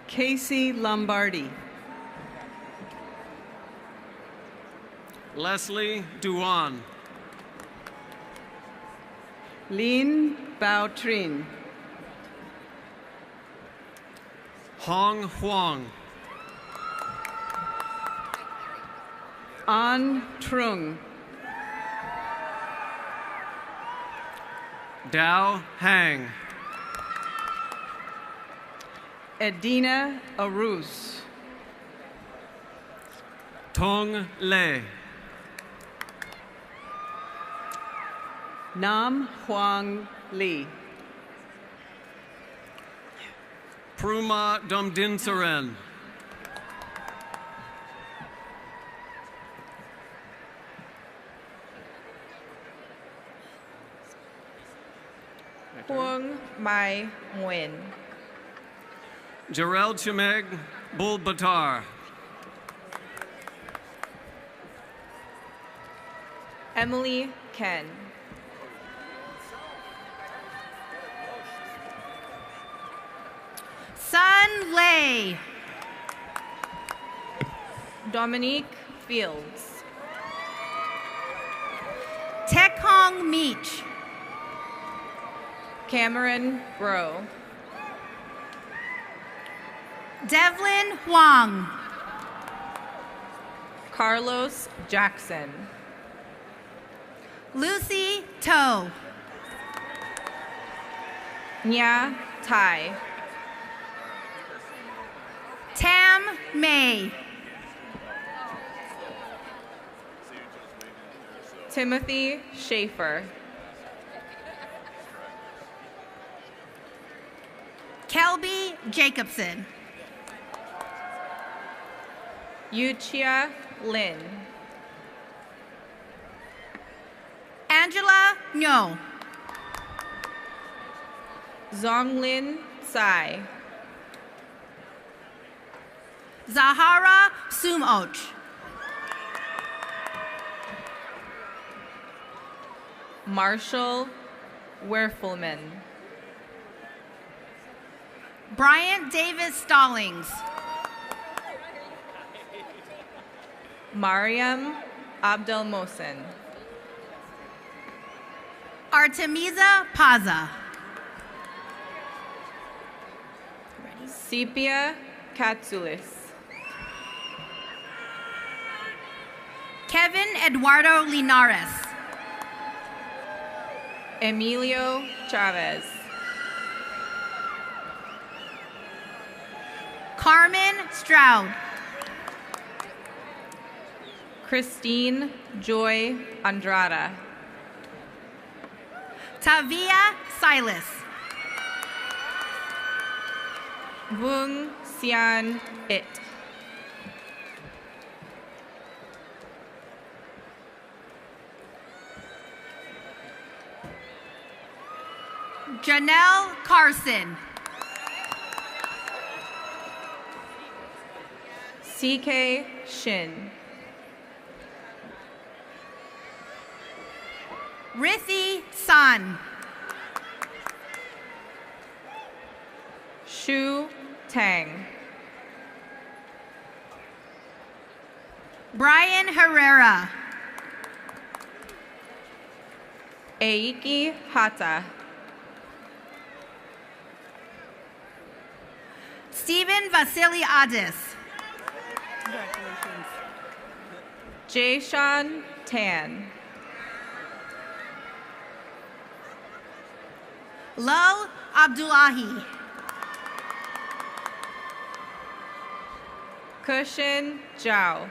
Casey Lombardi. Leslie Duan. Lin Bao Trin. Hong Huang. An Trung. Dao Hang. Edina Arus. Tong Le. Nam Huang Lee. Pruma Domdinsaren. Huang Mai Nguyen. Jarel Chimeg Bulbatar. Emily Ken. Sun Lei. Dominique Fields. Tekong Meech. Cameron Bro. Devlin Huang. Carlos Jackson. Lucy To. Nya Tai. Tam May. Timothy Schaefer. Kelby Jacobson. Yuchia Lin. Angela No. Zonglin Tsai. Zahara Sumoch. Marshall Werfelman. Bryant Davis Stallings. Mariam Abdel Mohsen. Artemisa Paza. Sepia Katsoulis. Kevin Eduardo Linares. Emilio Chavez. Carmen Stroud. Christine Joy Andrada. Tavia Silas. Vung Sian It. Janelle Carson. CK Shin. Rithi San. Shu Tang. Brian Herrera. Eiki Hata. Stephen Vasiliadis. Congratulations. Jayshawn Tan. Lal Abdullahi. Cushion Zhao.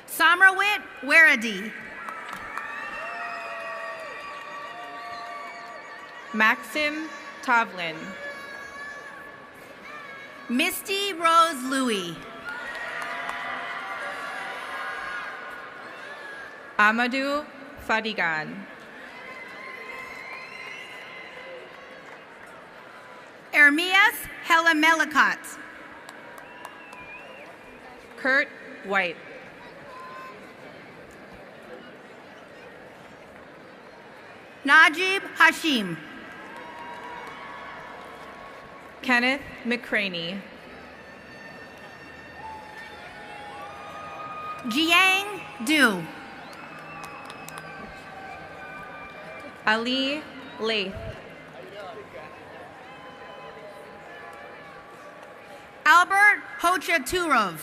Samrawit Weradi. Maxim Tavlin. Misty Rose Louis. Amadou Fadigan. Ermias Helamelikot. Kurt White. Najib Hashim. Kenneth McCraney. Jiang Du. Ali Lath. Albert Hochaturov.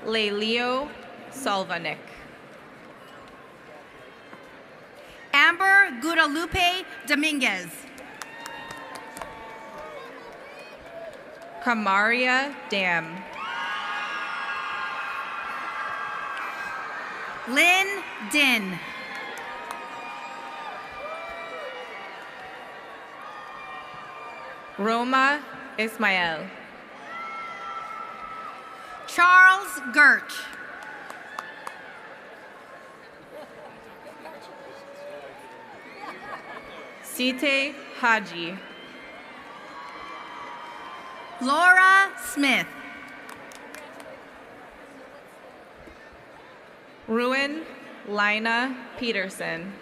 Lelio Salvanik. Amber Guadalupe Dominguez. Kamaria Dam. Lynn Din. Roma Ismael. Charles Gertch. Site Haji. Laura Smith. Ruin Lina Peterson.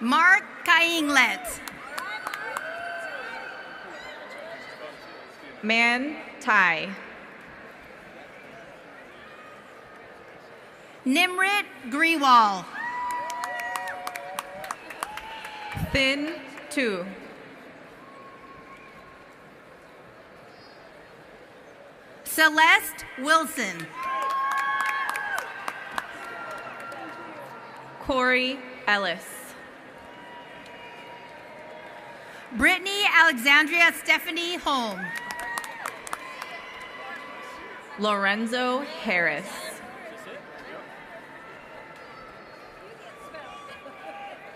Mark Kainglet. Man Tai. Nimrit Grewal. Thin Tu. Celeste Wilson. Corey Ellis. Brittany Alexandria Stephanie Holm. Lorenzo Harris.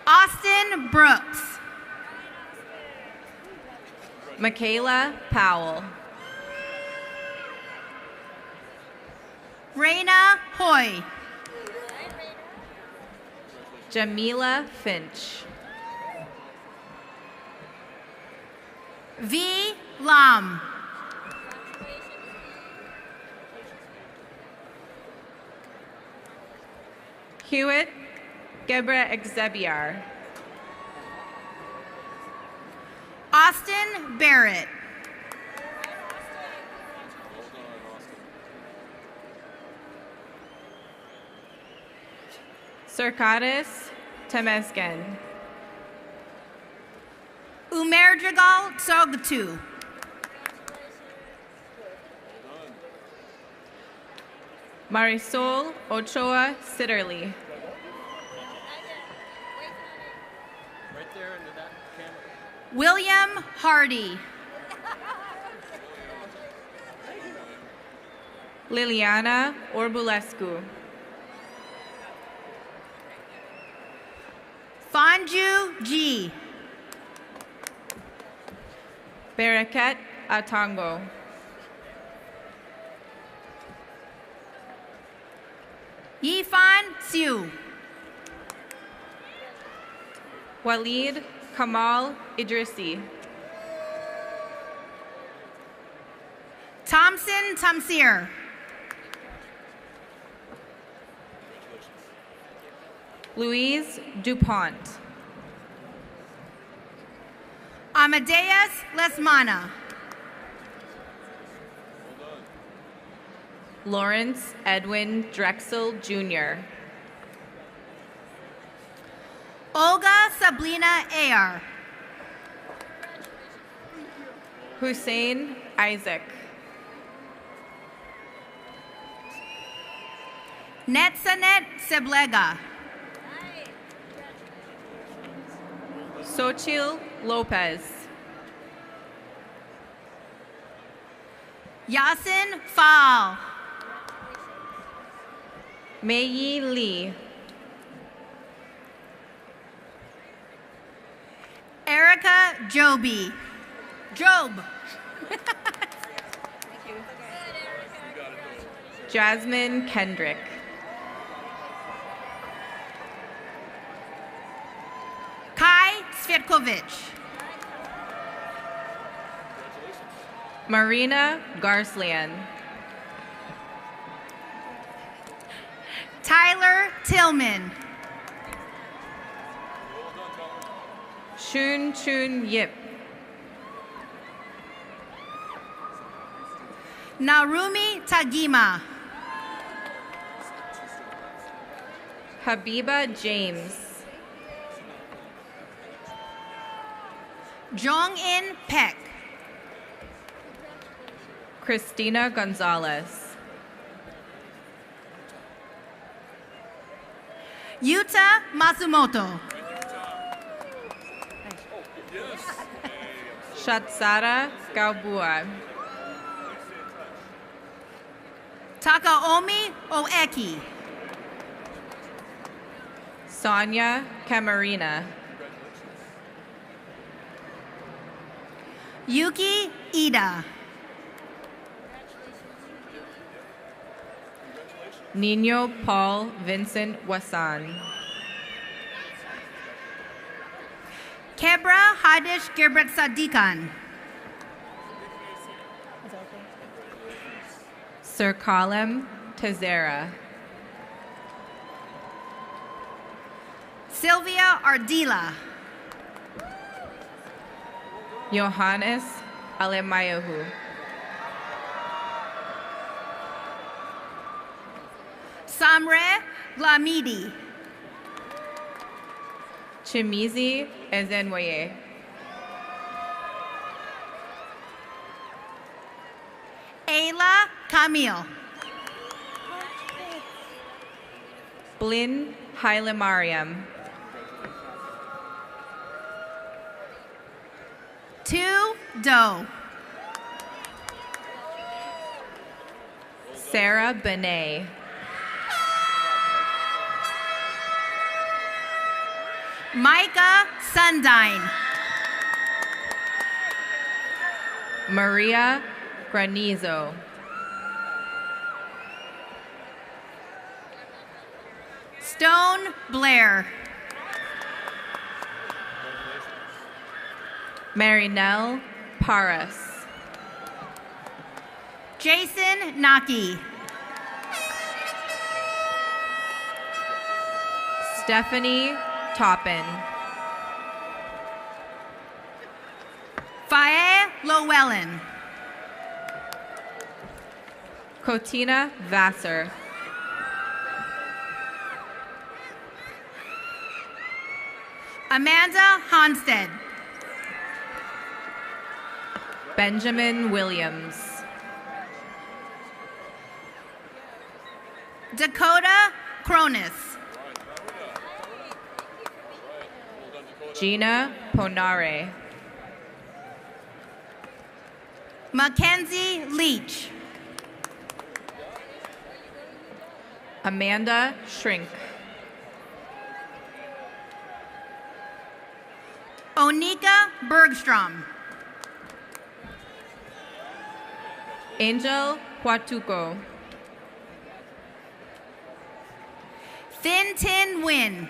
Austin Brooks. Michaela Powell. Raina Hoy. Jamila Finch. V. Lam. Hewitt Gebra Exebiar. Austin Barrett. Circadis Temesgen. Umerdragal Tsogtu. Marisol Ochoa Sitterly. William Hardy. Liliana Orbulescu. Fanju G. Baraket Atango. Yifan Siu. Walid Kamal Idrissi. Thompson Tamsir. Louise DuPont. Amadeus Lesmana. Lawrence Edwin Drexel Jr. Olga Sablina Ayar. Hussein Isaac. Netzanet Seblega. Xochitl Lopez. Yasin Fall. Mei Lee. Erica Joby. Job. Jasmine Kendrick. Kai Svetkovich. Marina Garslian. Tyler Tillman. Shun Chun Yip. Narumi Tagima. Habiba James. Jong-in Peck. Christina Gonzalez. Yuta Matsumoto. Shatsara Gaubua. Takaomi Oeki. Sonia Camarina. Yuki Ida. Nino Paul Vincent Wasan. Kebra Hadish Girbert Sadikan. Sir Kalem Tezera. Sylvia Ardila. Johannes Alemayahu. Samre Glamidi. Chimizi Ezenwaye. Ayla Camille. Blin Haile Mariam. Tu Do. Sarah Benet. Micah Sundine. Maria Granizo. Stone Blair. Marinelle Paras. Jason Naki. Stephanie Toppin. Faye Llewellyn. Cotina Vassar. Amanda Honstead. Benjamin Williams. Dakota Cronus. Gina Ponare. Mackenzie Leach. Amanda Shrink. Onika Bergstrom. Angel Huatuco. Thin Tin Win.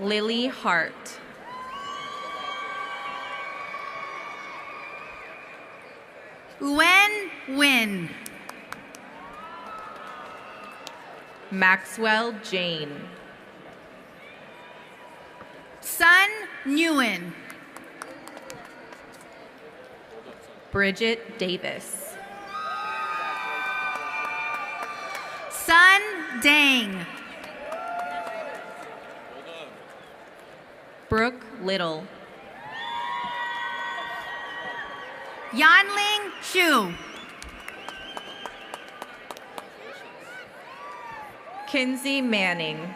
Lily Hart. Wen Win. Maxwell Jane. Sun Nguyen. Bridget Davis. Sun Dang. Brooke Little. Yanling Shu. Kinsey Manning.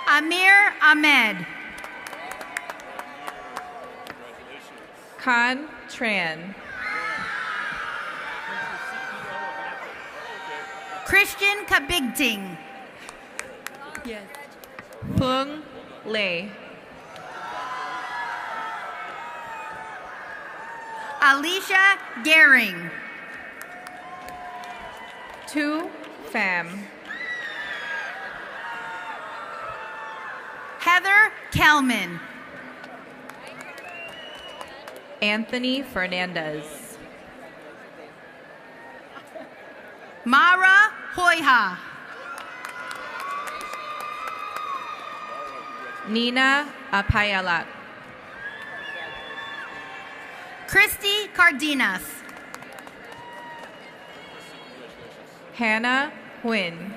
Amir Ahmed. Khan Tran. Christian Kabigting. Yes. Pung Lei. Alicia Gehring. Tu Pham. Heather Kelman. Anthony Fernandez. Mara Hoyha. Nina Apayalak. Christy Cardenas. Hannah Huynh.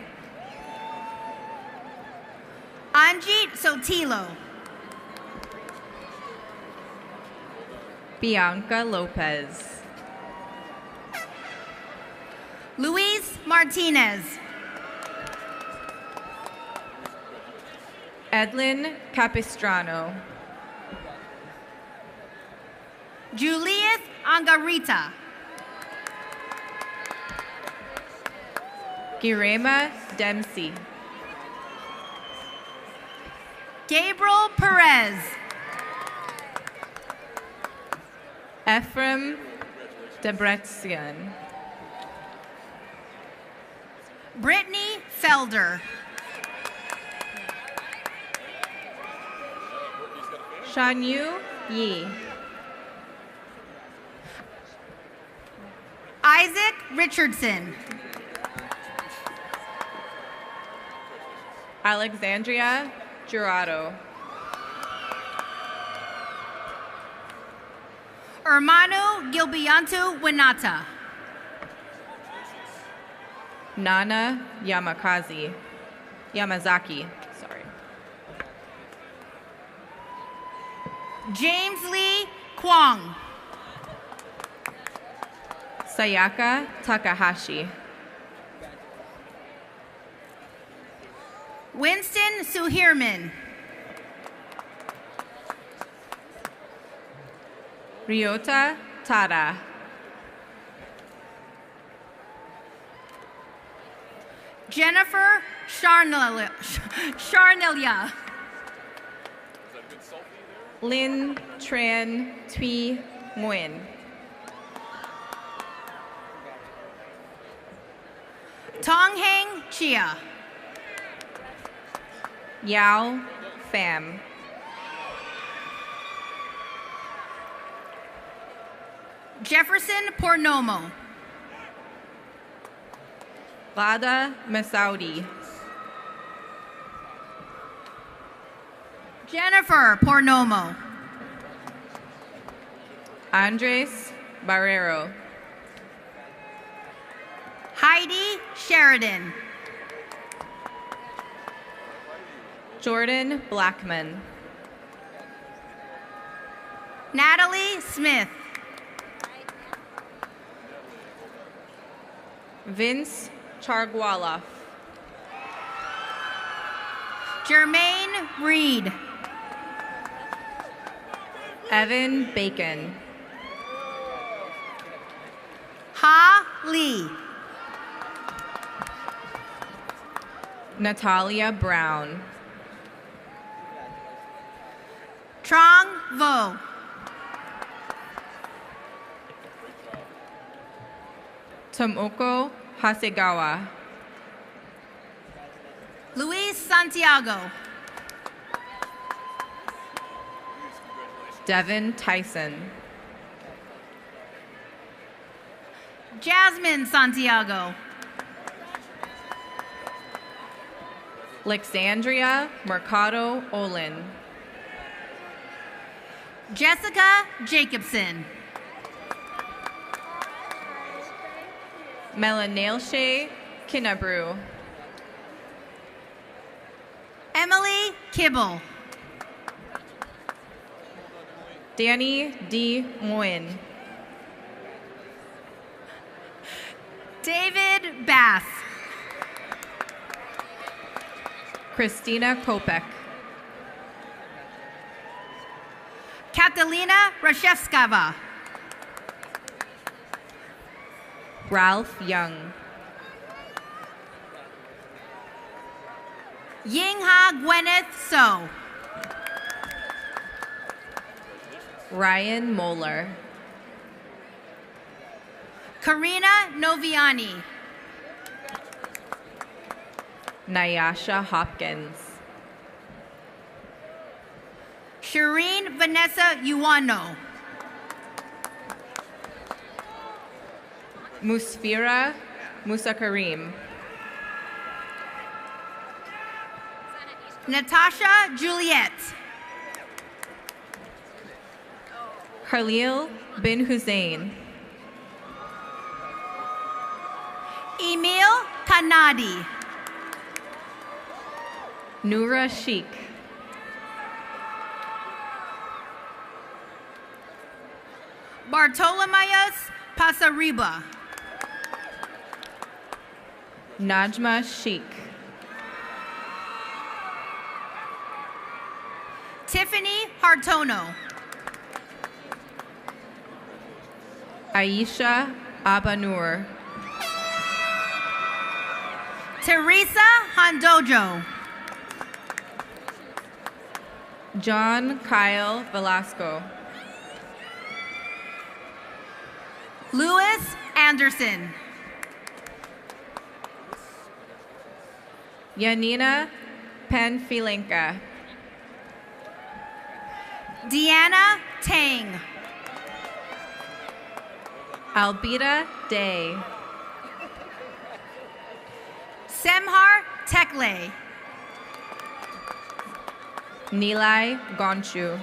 Anjit Sotilo. Bianca Lopez. Luis Martinez. Edlin Capistrano. Julius Angarita. Girema Dempsey. Gabriel Perez. Ephraim Debretsian. Brittany Felder. Shanyu Yi. Isaac Richardson. Alexandria Jurado. Hermano Gilbianto Winata. Nana Yamazaki. Sorry. James Lee Kwong. Sayaka Takahashi. Winston Suhirman. Ryota Tada. Jennifer Sharnelia. Lin Tran Thuy Nguyen. Tongheng Chia. Yao Pham. Jefferson Pornomo. Lada Masoudi. Jennifer Pornomo. Andres Barrero. Heidi Sheridan. Jordan Blackman. Natalie Smith. Vince Chargwaloff. Jermaine Reed. Evan Bacon. Ha Lee. Natalia Brown. Trong Vo. Tomoko Hasegawa. Luis Santiago. Devin Tyson. Jasmine Santiago. Alexandria Mercado Olin. Jessica Jacobson. Melanelshe Kinabrew. Emily Kibble. Danny D. Nguyen. David Bass. Christina Kopek. Catalina Rashevskava. Ralph Young. Yingha Gwyneth So. Ryan Moeller. Karina Noviani. Nyasha Hopkins. Shireen Vanessa Uwano. Musfira Musa Karim. Natasha Juliet. Khalil bin Hussein. Emil Kanadi. Noura Sheikh. Bartolomeus Pasariba. Najma Sheikh. Tiffany Hartono. Aisha Abanur. Teresa Hondojo. John Kyle Velasco. Louis Anderson. Yanina Panfilenka. Deanna Tang. Albita Day. Semhar Tekle. Nilai Gonchu.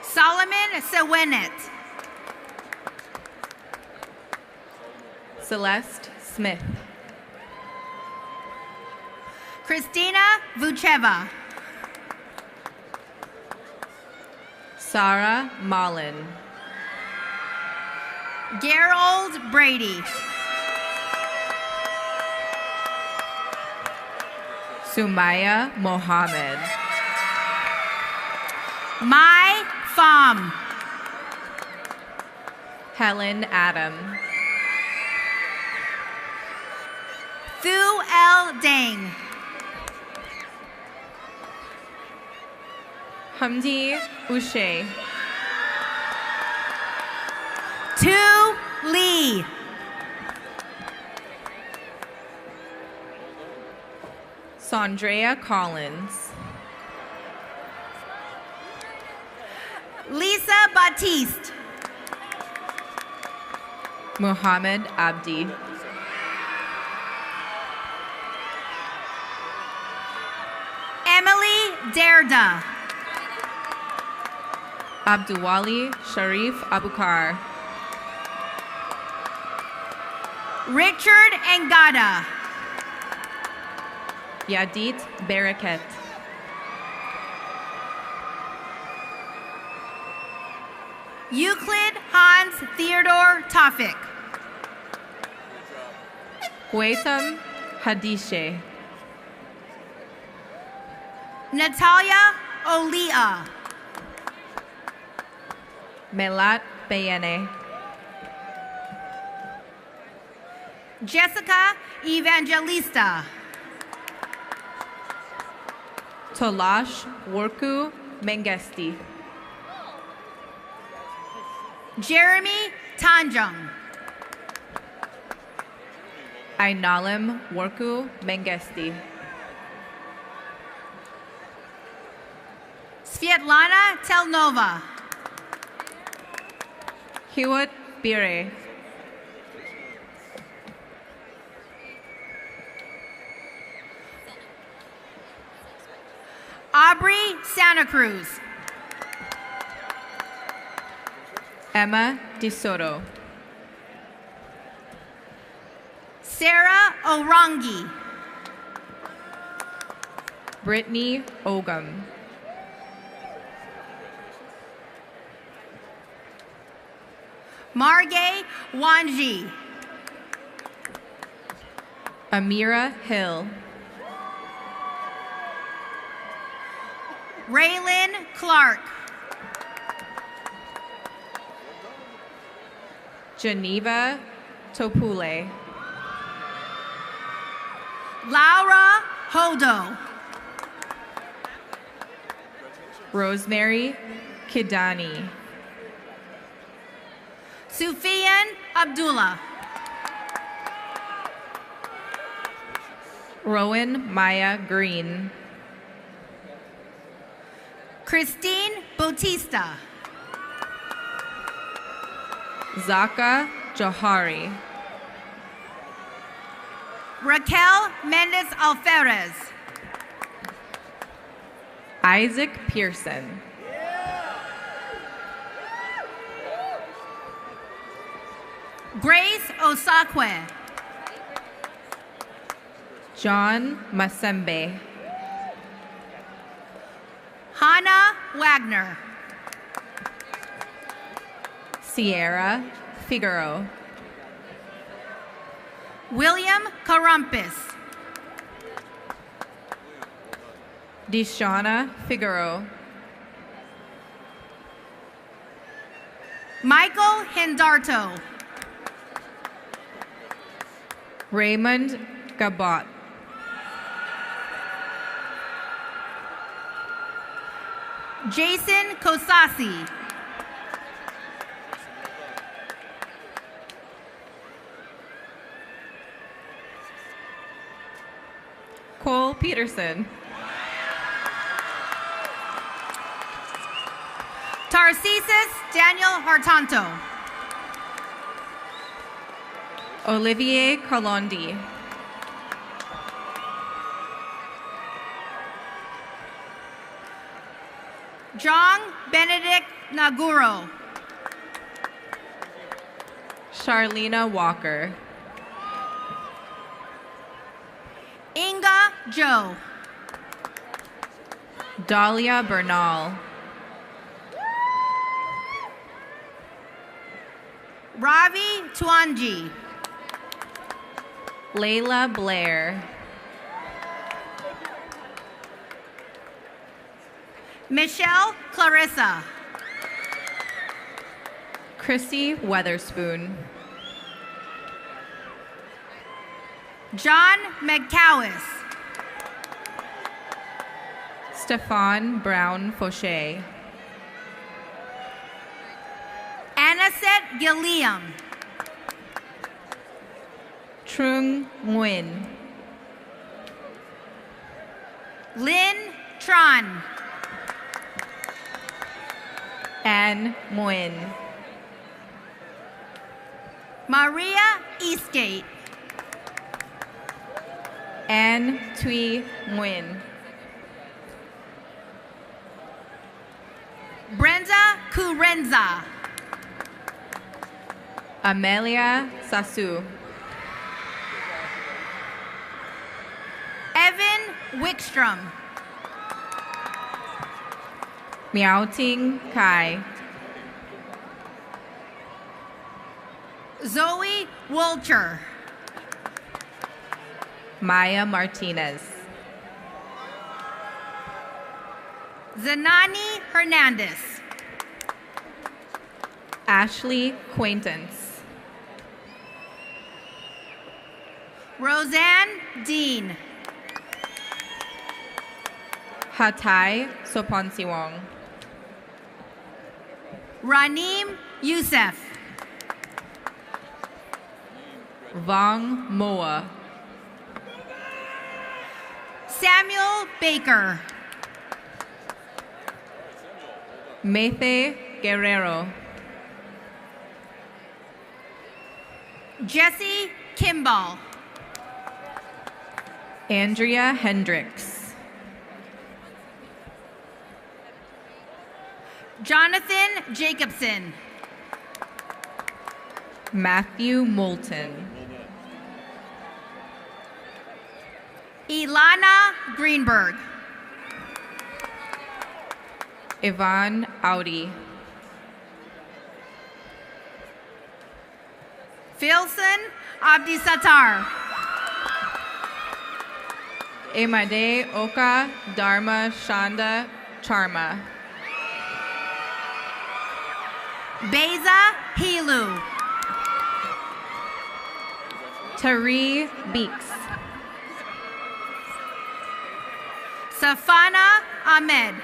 Solomon Sewenet. Celeste Smith. Christina Vucheva. Sarah Mullen. Gerald Brady. Sumaya Mohammed. Mai Pham. Helen Adam. Thu L. Dang. Hamdi Ushe. Tu Lee. Sondrea Collins. Lisa Batiste. Muhammad Abdi. Emily Derda. Abduwali Sharif Abukar. Richard Engada. Yadit Barakat. Euclid Hans Theodore Tofik. Gwetam Hadishe. Natalia Olia. Melat Bayene. Jessica Evangelista. Tolash Worku Mengesti. Jeremy Tanjung. Ainalim Worku Mengesti. Svetlana Telnova. Hewitt Bire. Aubrey Santa Cruz. Emma De Soto. Sarah Orangi. Brittany Ogum. Margay Wanji. Amira Hill. Raylyn Clark. Geneva Topule. Laura Hodo. Rosemary Kidani. Sufian Abdullah. Rowan Maya Green. Christine Bautista. Zaka Johari. Raquel Mendez Alferez. Isaac Pearson. Grace Osakwe. John Masembe. Hannah Wagner. Sierra Figaro. William Carumpis. Deshauna Figaro. Michael Hendarto. Raymond Gabot. Jason Kosasi. Cole Peterson. Tarcissus Daniel Hartanto. Olivier Calondi. John Benedict Naguro. Charlena Walker. Inga Joe. Dahlia Bernal. Ravi Tuanji. Layla Blair. Michelle Clarissa. Chrissy Weatherspoon. John McCowis. Stefan Brown Fauché. Anaset Gilliam. Trung Nguyen. Lynn Tron. Anne Nguyen. Maria Eastgate. Anne Thuy Nguyen. Brenda Kurenza. Amelia Sasu. Evan Wickstrom. Miao Ting Kai. Zoe Wolcher. Maya Martinez. Zanani Hernandez. Ashley Quaintance. Roseanne Dean. Hatai Soponsiwong. Ranim Youssef. Vong Moa. Samuel Baker. Methe Guerrero. Jesse Kimball. Andrea Hendricks. Jonathan Jacobson. Matthew Moulton. Ilana Greenberg. Yvonne Audi. Filson Abdisatar. Emade Oka Dharma Shanda Charma. Beza Hilu. Tari Beeks. Safana Ahmed.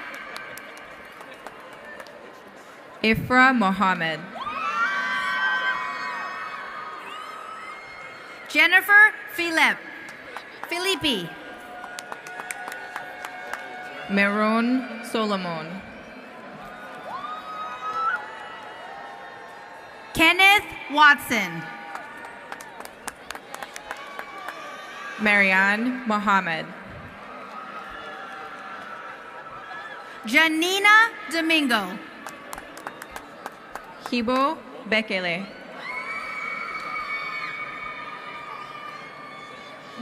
Ifra Mohammed. Jennifer Filippi. Meron Solomon. Kenneth Watson. Marianne Mohammed. Janina Domingo. Hibo Bekele.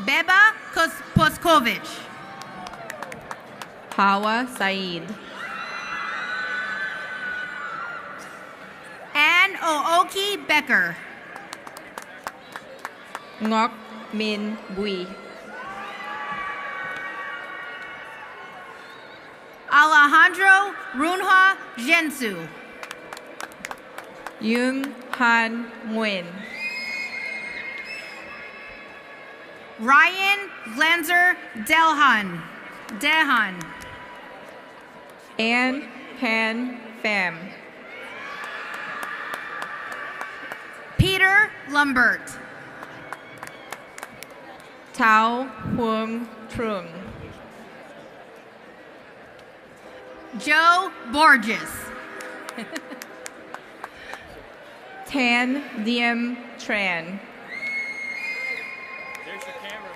Beba Poskovich. Hawa Said. Anne Ooki Becker. Ngok Min Bui. Alejandro Runha Jensu. Yung Han Nguyen. Ryan Glanzer Dehan. Ann Han Pham. Peter Lumbert. Tao Huong Trung. Joe Borges. Tan Diem Tran. There's your camera.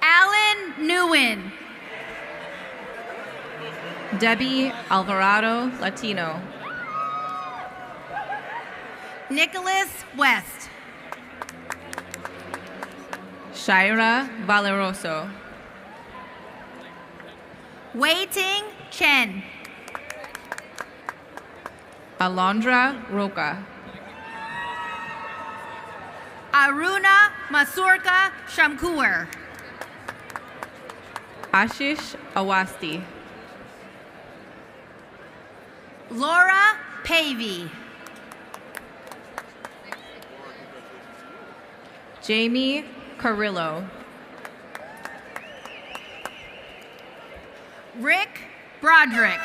Alan Nguyen. Debbie Alvarado Latino. Nicholas West. Shaira Valeroso. Wei Ting Chen. Alondra Roca. Aruna Masurka Shamkuer. Ashish Awasti. Laura Pavey. Jamie Carrillo. Rick Broderick.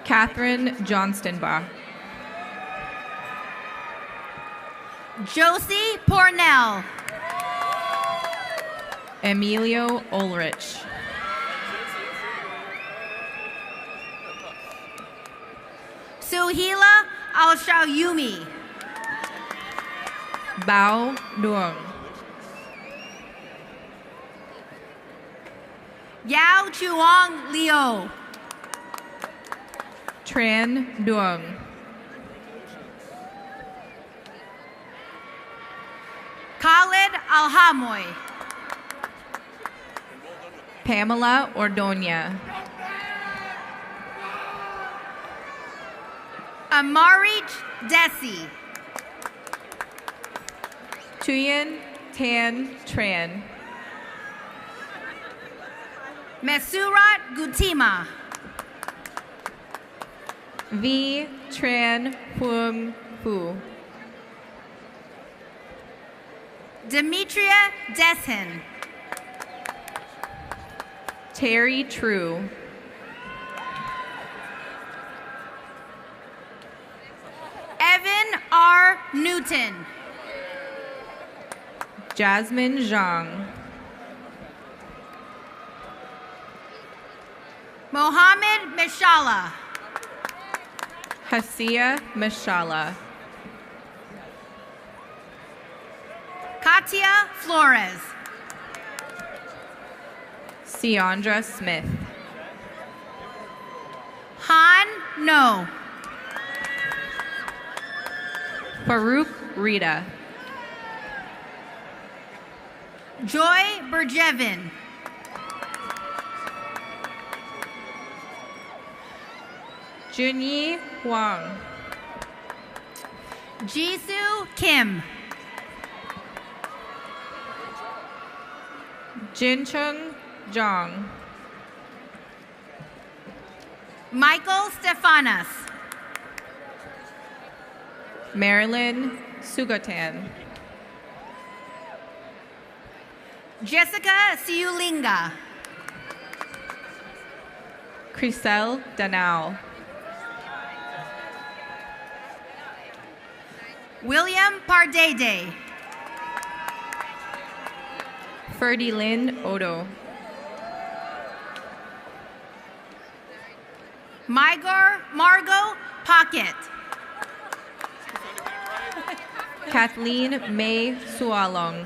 Catherine Johnstonbach. Josie Pornell. Emilio Ulrich. Suhila Al-Shaoyumi. Bao Duong. Yao Chuang Liu. Tran Duong. Khalid Alhamoy. Pamela Ordoña. Amarich Desi. Tuyen Tan Tran. Mesurat Gutima. V Tran Huang Fu. Demetria Deshin. Terry True. Evan R. Newton. Jasmine Zhang. Mohammed Mishala. Hasia Mashallah. Katia Flores. Siandra Smith. Han No. Farouk Rita. Joy Berjevin. Junyi Huang. Jisoo Kim. Jinchung Zhang. Michael Stefanas. Marilyn Sugatan. Jessica Siulinga. Crisel Danao. William Pardede. Ferdinand Odo. Margot Pocket. Kathleen May Sualong.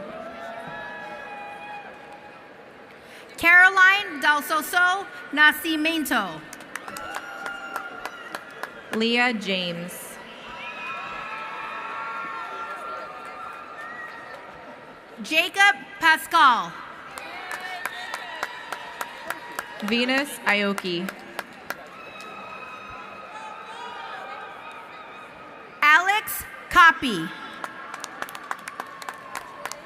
Caroline Dalsoso Nascimento. Leah James. Jacob Pascal. Venus Aoki. Alex Copy.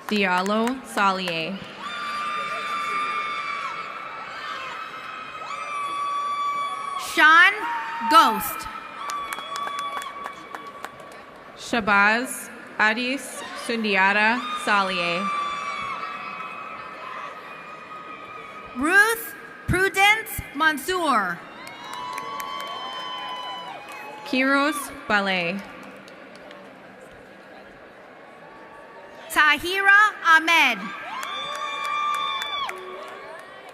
Diallo Salier. Sean Ghost. Shabazz Adis Sundiata Salier. Ruth Prudence Mansour. Kiros Ballet. Tahira Ahmed.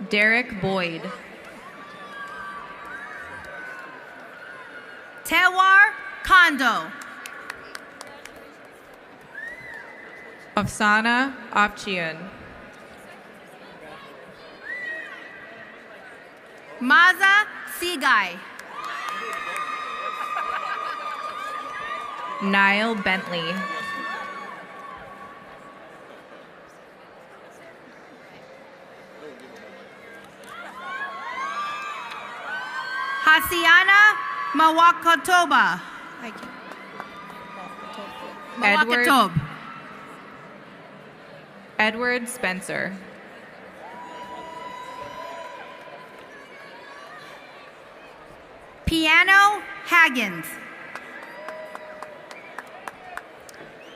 Derek Boyd. Tewar Kondo. Afsana Apchian. Maza Sigai. Niall Bentley. Hasiana Mawakatoba. Mawakatob. Edward Spencer. Piano Haggins.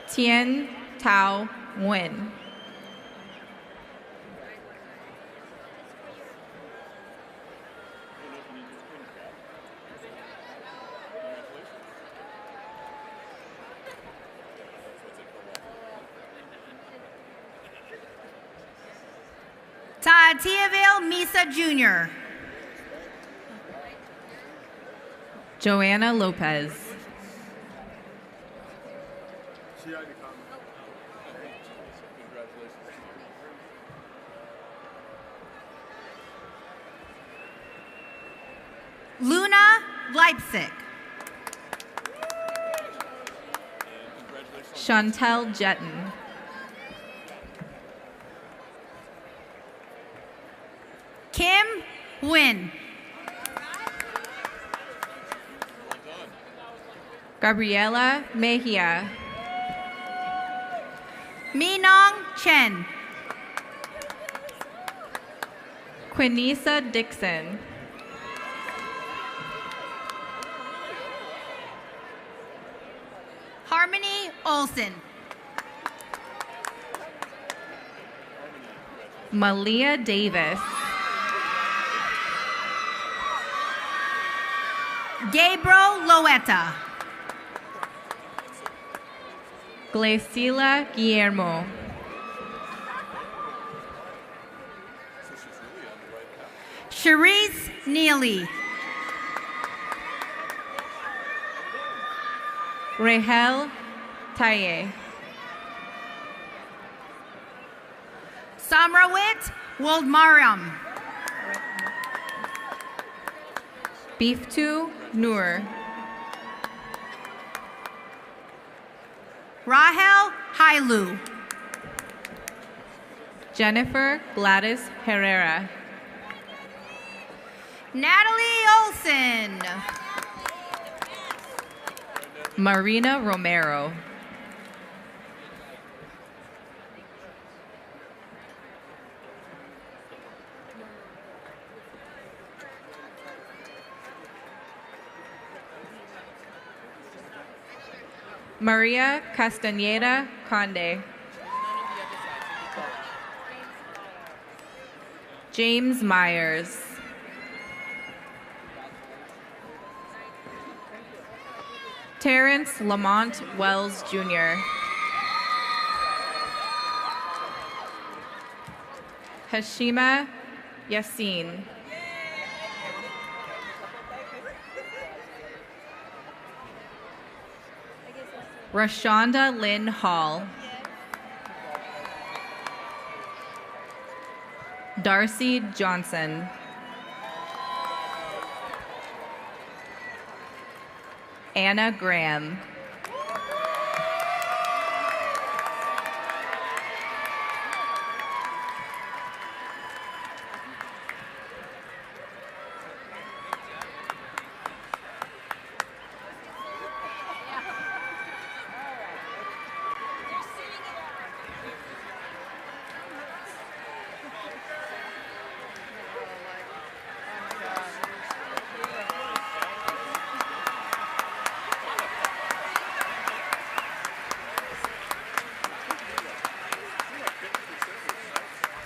Tien Tao Nguyen. Taatiaville Misa Jr. Joanna Lopez. Luna Leipzig. Chantel Jetton. Kim Nguyen. Gabriela Mejia. Minong Chen. Quinisa Dixon. Harmony Olson. Malia Davis. Gabriel Loeta. Glacila Guillermo. Cherise Neely. Rahel Taye. Samrawit Woldmariam. Vietedu Noor. Rahel Hailu. Jennifer Gladys Herrera. Natalie Olson. Marina Romero. Maria Castañeda Conde. James Myers. Terrence Lamont Wells Jr. Hashima Yassin. Rashonda Lynn Hall. Darcy Johnson. Anna Graham.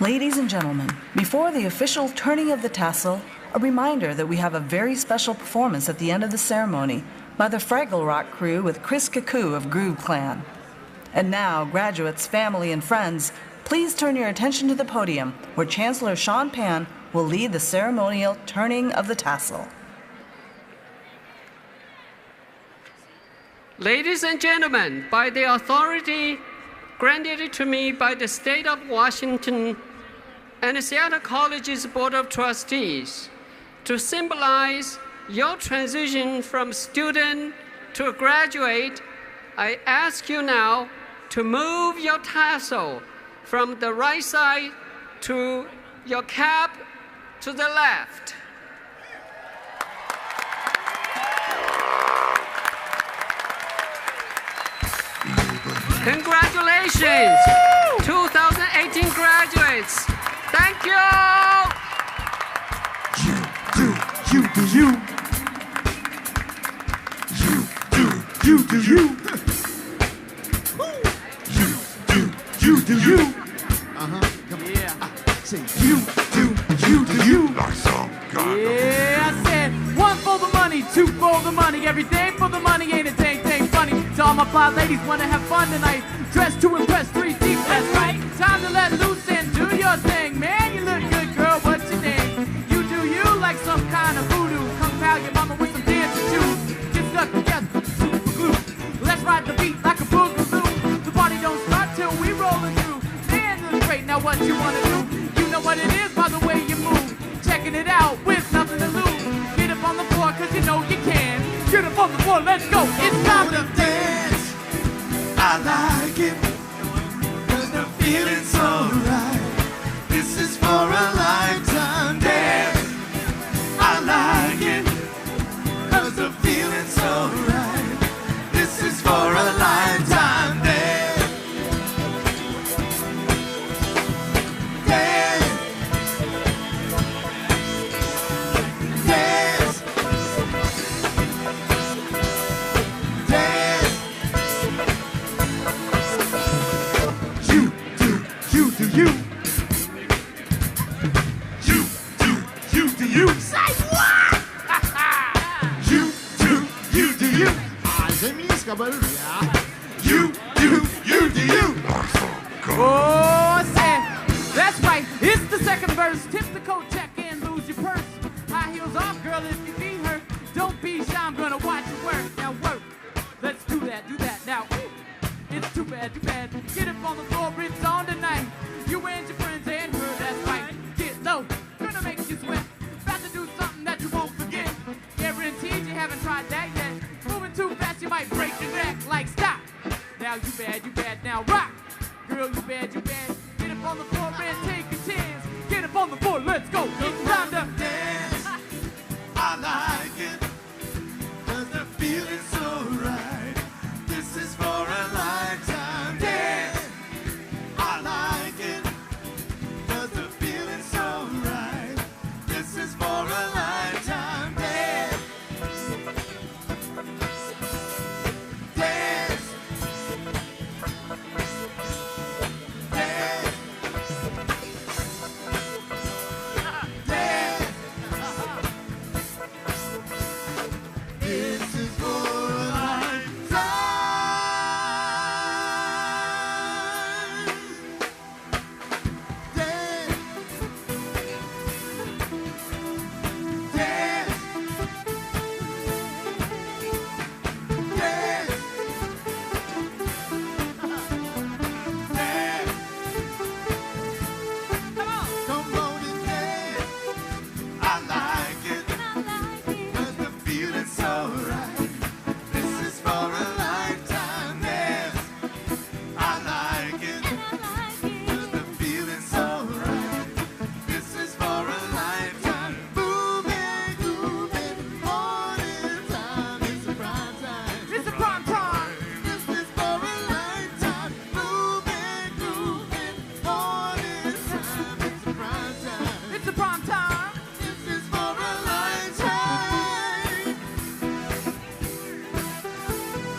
Ladies and gentlemen, before the official turning of the tassel, a reminder that we have a very special performance at the end of the ceremony by the Fraggle Rock crew with Chris Kaku of Groove Clan. And now, graduates, family, and friends, please turn your attention to the podium where Chancellor Sean Pan will lead the ceremonial turning of the tassel. Ladies and gentlemen, by the authority granted to me by the State of Washington and the Seattle College's Board of Trustees, to symbolize your transition from student to graduate, I ask you now to move your tassel from the right side to your cap to the left. Congratulations, 2018 graduates. Thank you. You do you. You do you. You do you. Come on. Yeah. Say you do you. Yeah, I said one for the money, two for the money, everything for the money, ain't a thing funny. To all my fly ladies wanna have fun tonight, dress to impress, 3 deep, that's right. Time to let loose and do your thing, man. You look good, girl. What's your name? You do you like some kind of voodoo. Come pal your mama with some dancing shoes. Get stuck together, super glue. Let's ride the beat like a boogaloo. what you wanna do. You know what it is by the way you move. Checking it out with nothing to lose. Get up on the floor cause you know you can. Get up on the floor, let's go. It's time to dance. I like it, cause the feeling's so right. This is for a lifetime dance. I like it, cause the feeling's so right. This is for a lifetime dance. Dance. Dance. Dance. You do you. You do you. Say what? You do you. Землиска большая. You do you. Oh, say, that's right. It's the second verse. Tip the coat check and lose your purse. High heels off, girl, if you be hurt. Don't be shy, I'm gonna watch you work. Now work. Let's do that. Now, ooh, it's too bad. Get up on the floor, it's on tonight. You and your friends and her, that's right. Get low, gonna make you sweat. About to do something that you won't forget. Guaranteed you haven't tried that yet. Moving too fast, you might break your neck. Like, stop. Now you bad, now rock. Girl, you bad. Get up on the floor and take a chance. Get up on the floor, let's go. It's time to dance. I like it, cause the feeling's so right. This is for a lifetime dance. I like it, cause the feeling's so right. This is for a lifetime dance. Dance. Dance. Dance. This is for a lifetime. Dance. Dance. Dance. Dance. Come on and dance. I like it, cause the feeling's so right. This is for a lifetime dance. I like it, cause the feeling's so right. This is for a lifetime. Moving, grooving, morning time. It's a prime time. It's a prime time. This is for a lifetime. Moving, grooving, morning time. It's a prime time. It's a prime time. This is for a lifetime.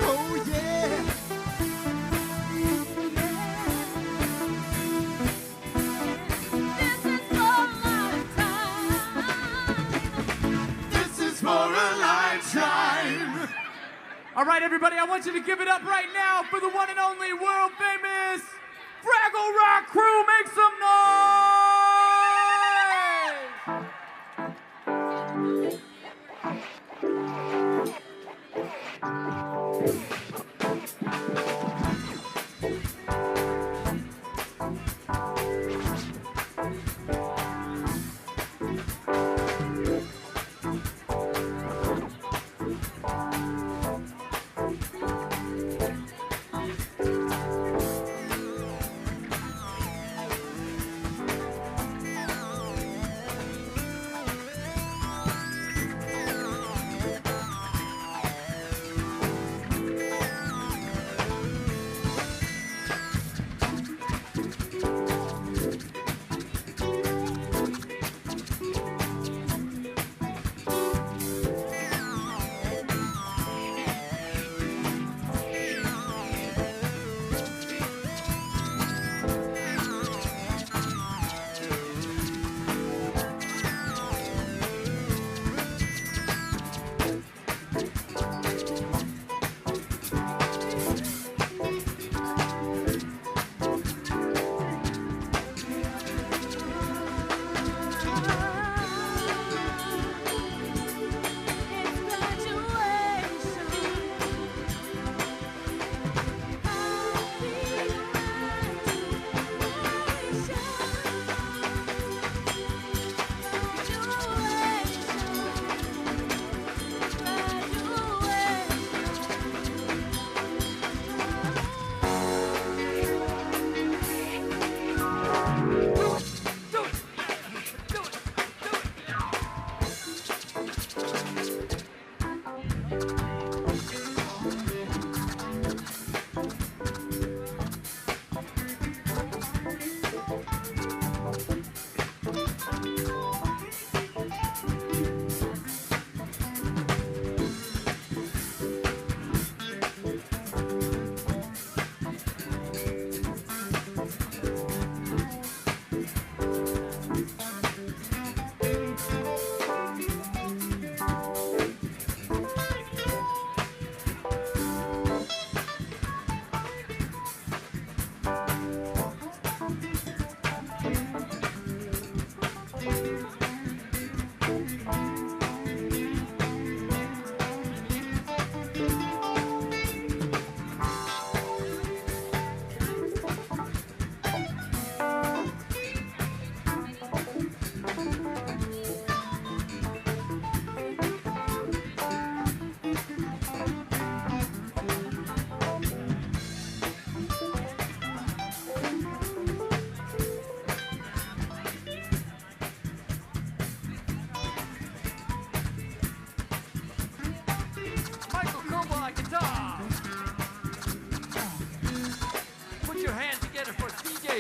Oh yeah. This is for a lifetime. All right, everybody, I want you to give it up right now for the one and only world famous Fraggle Rock crew. Make some noise!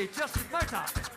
Justice Murtaugh.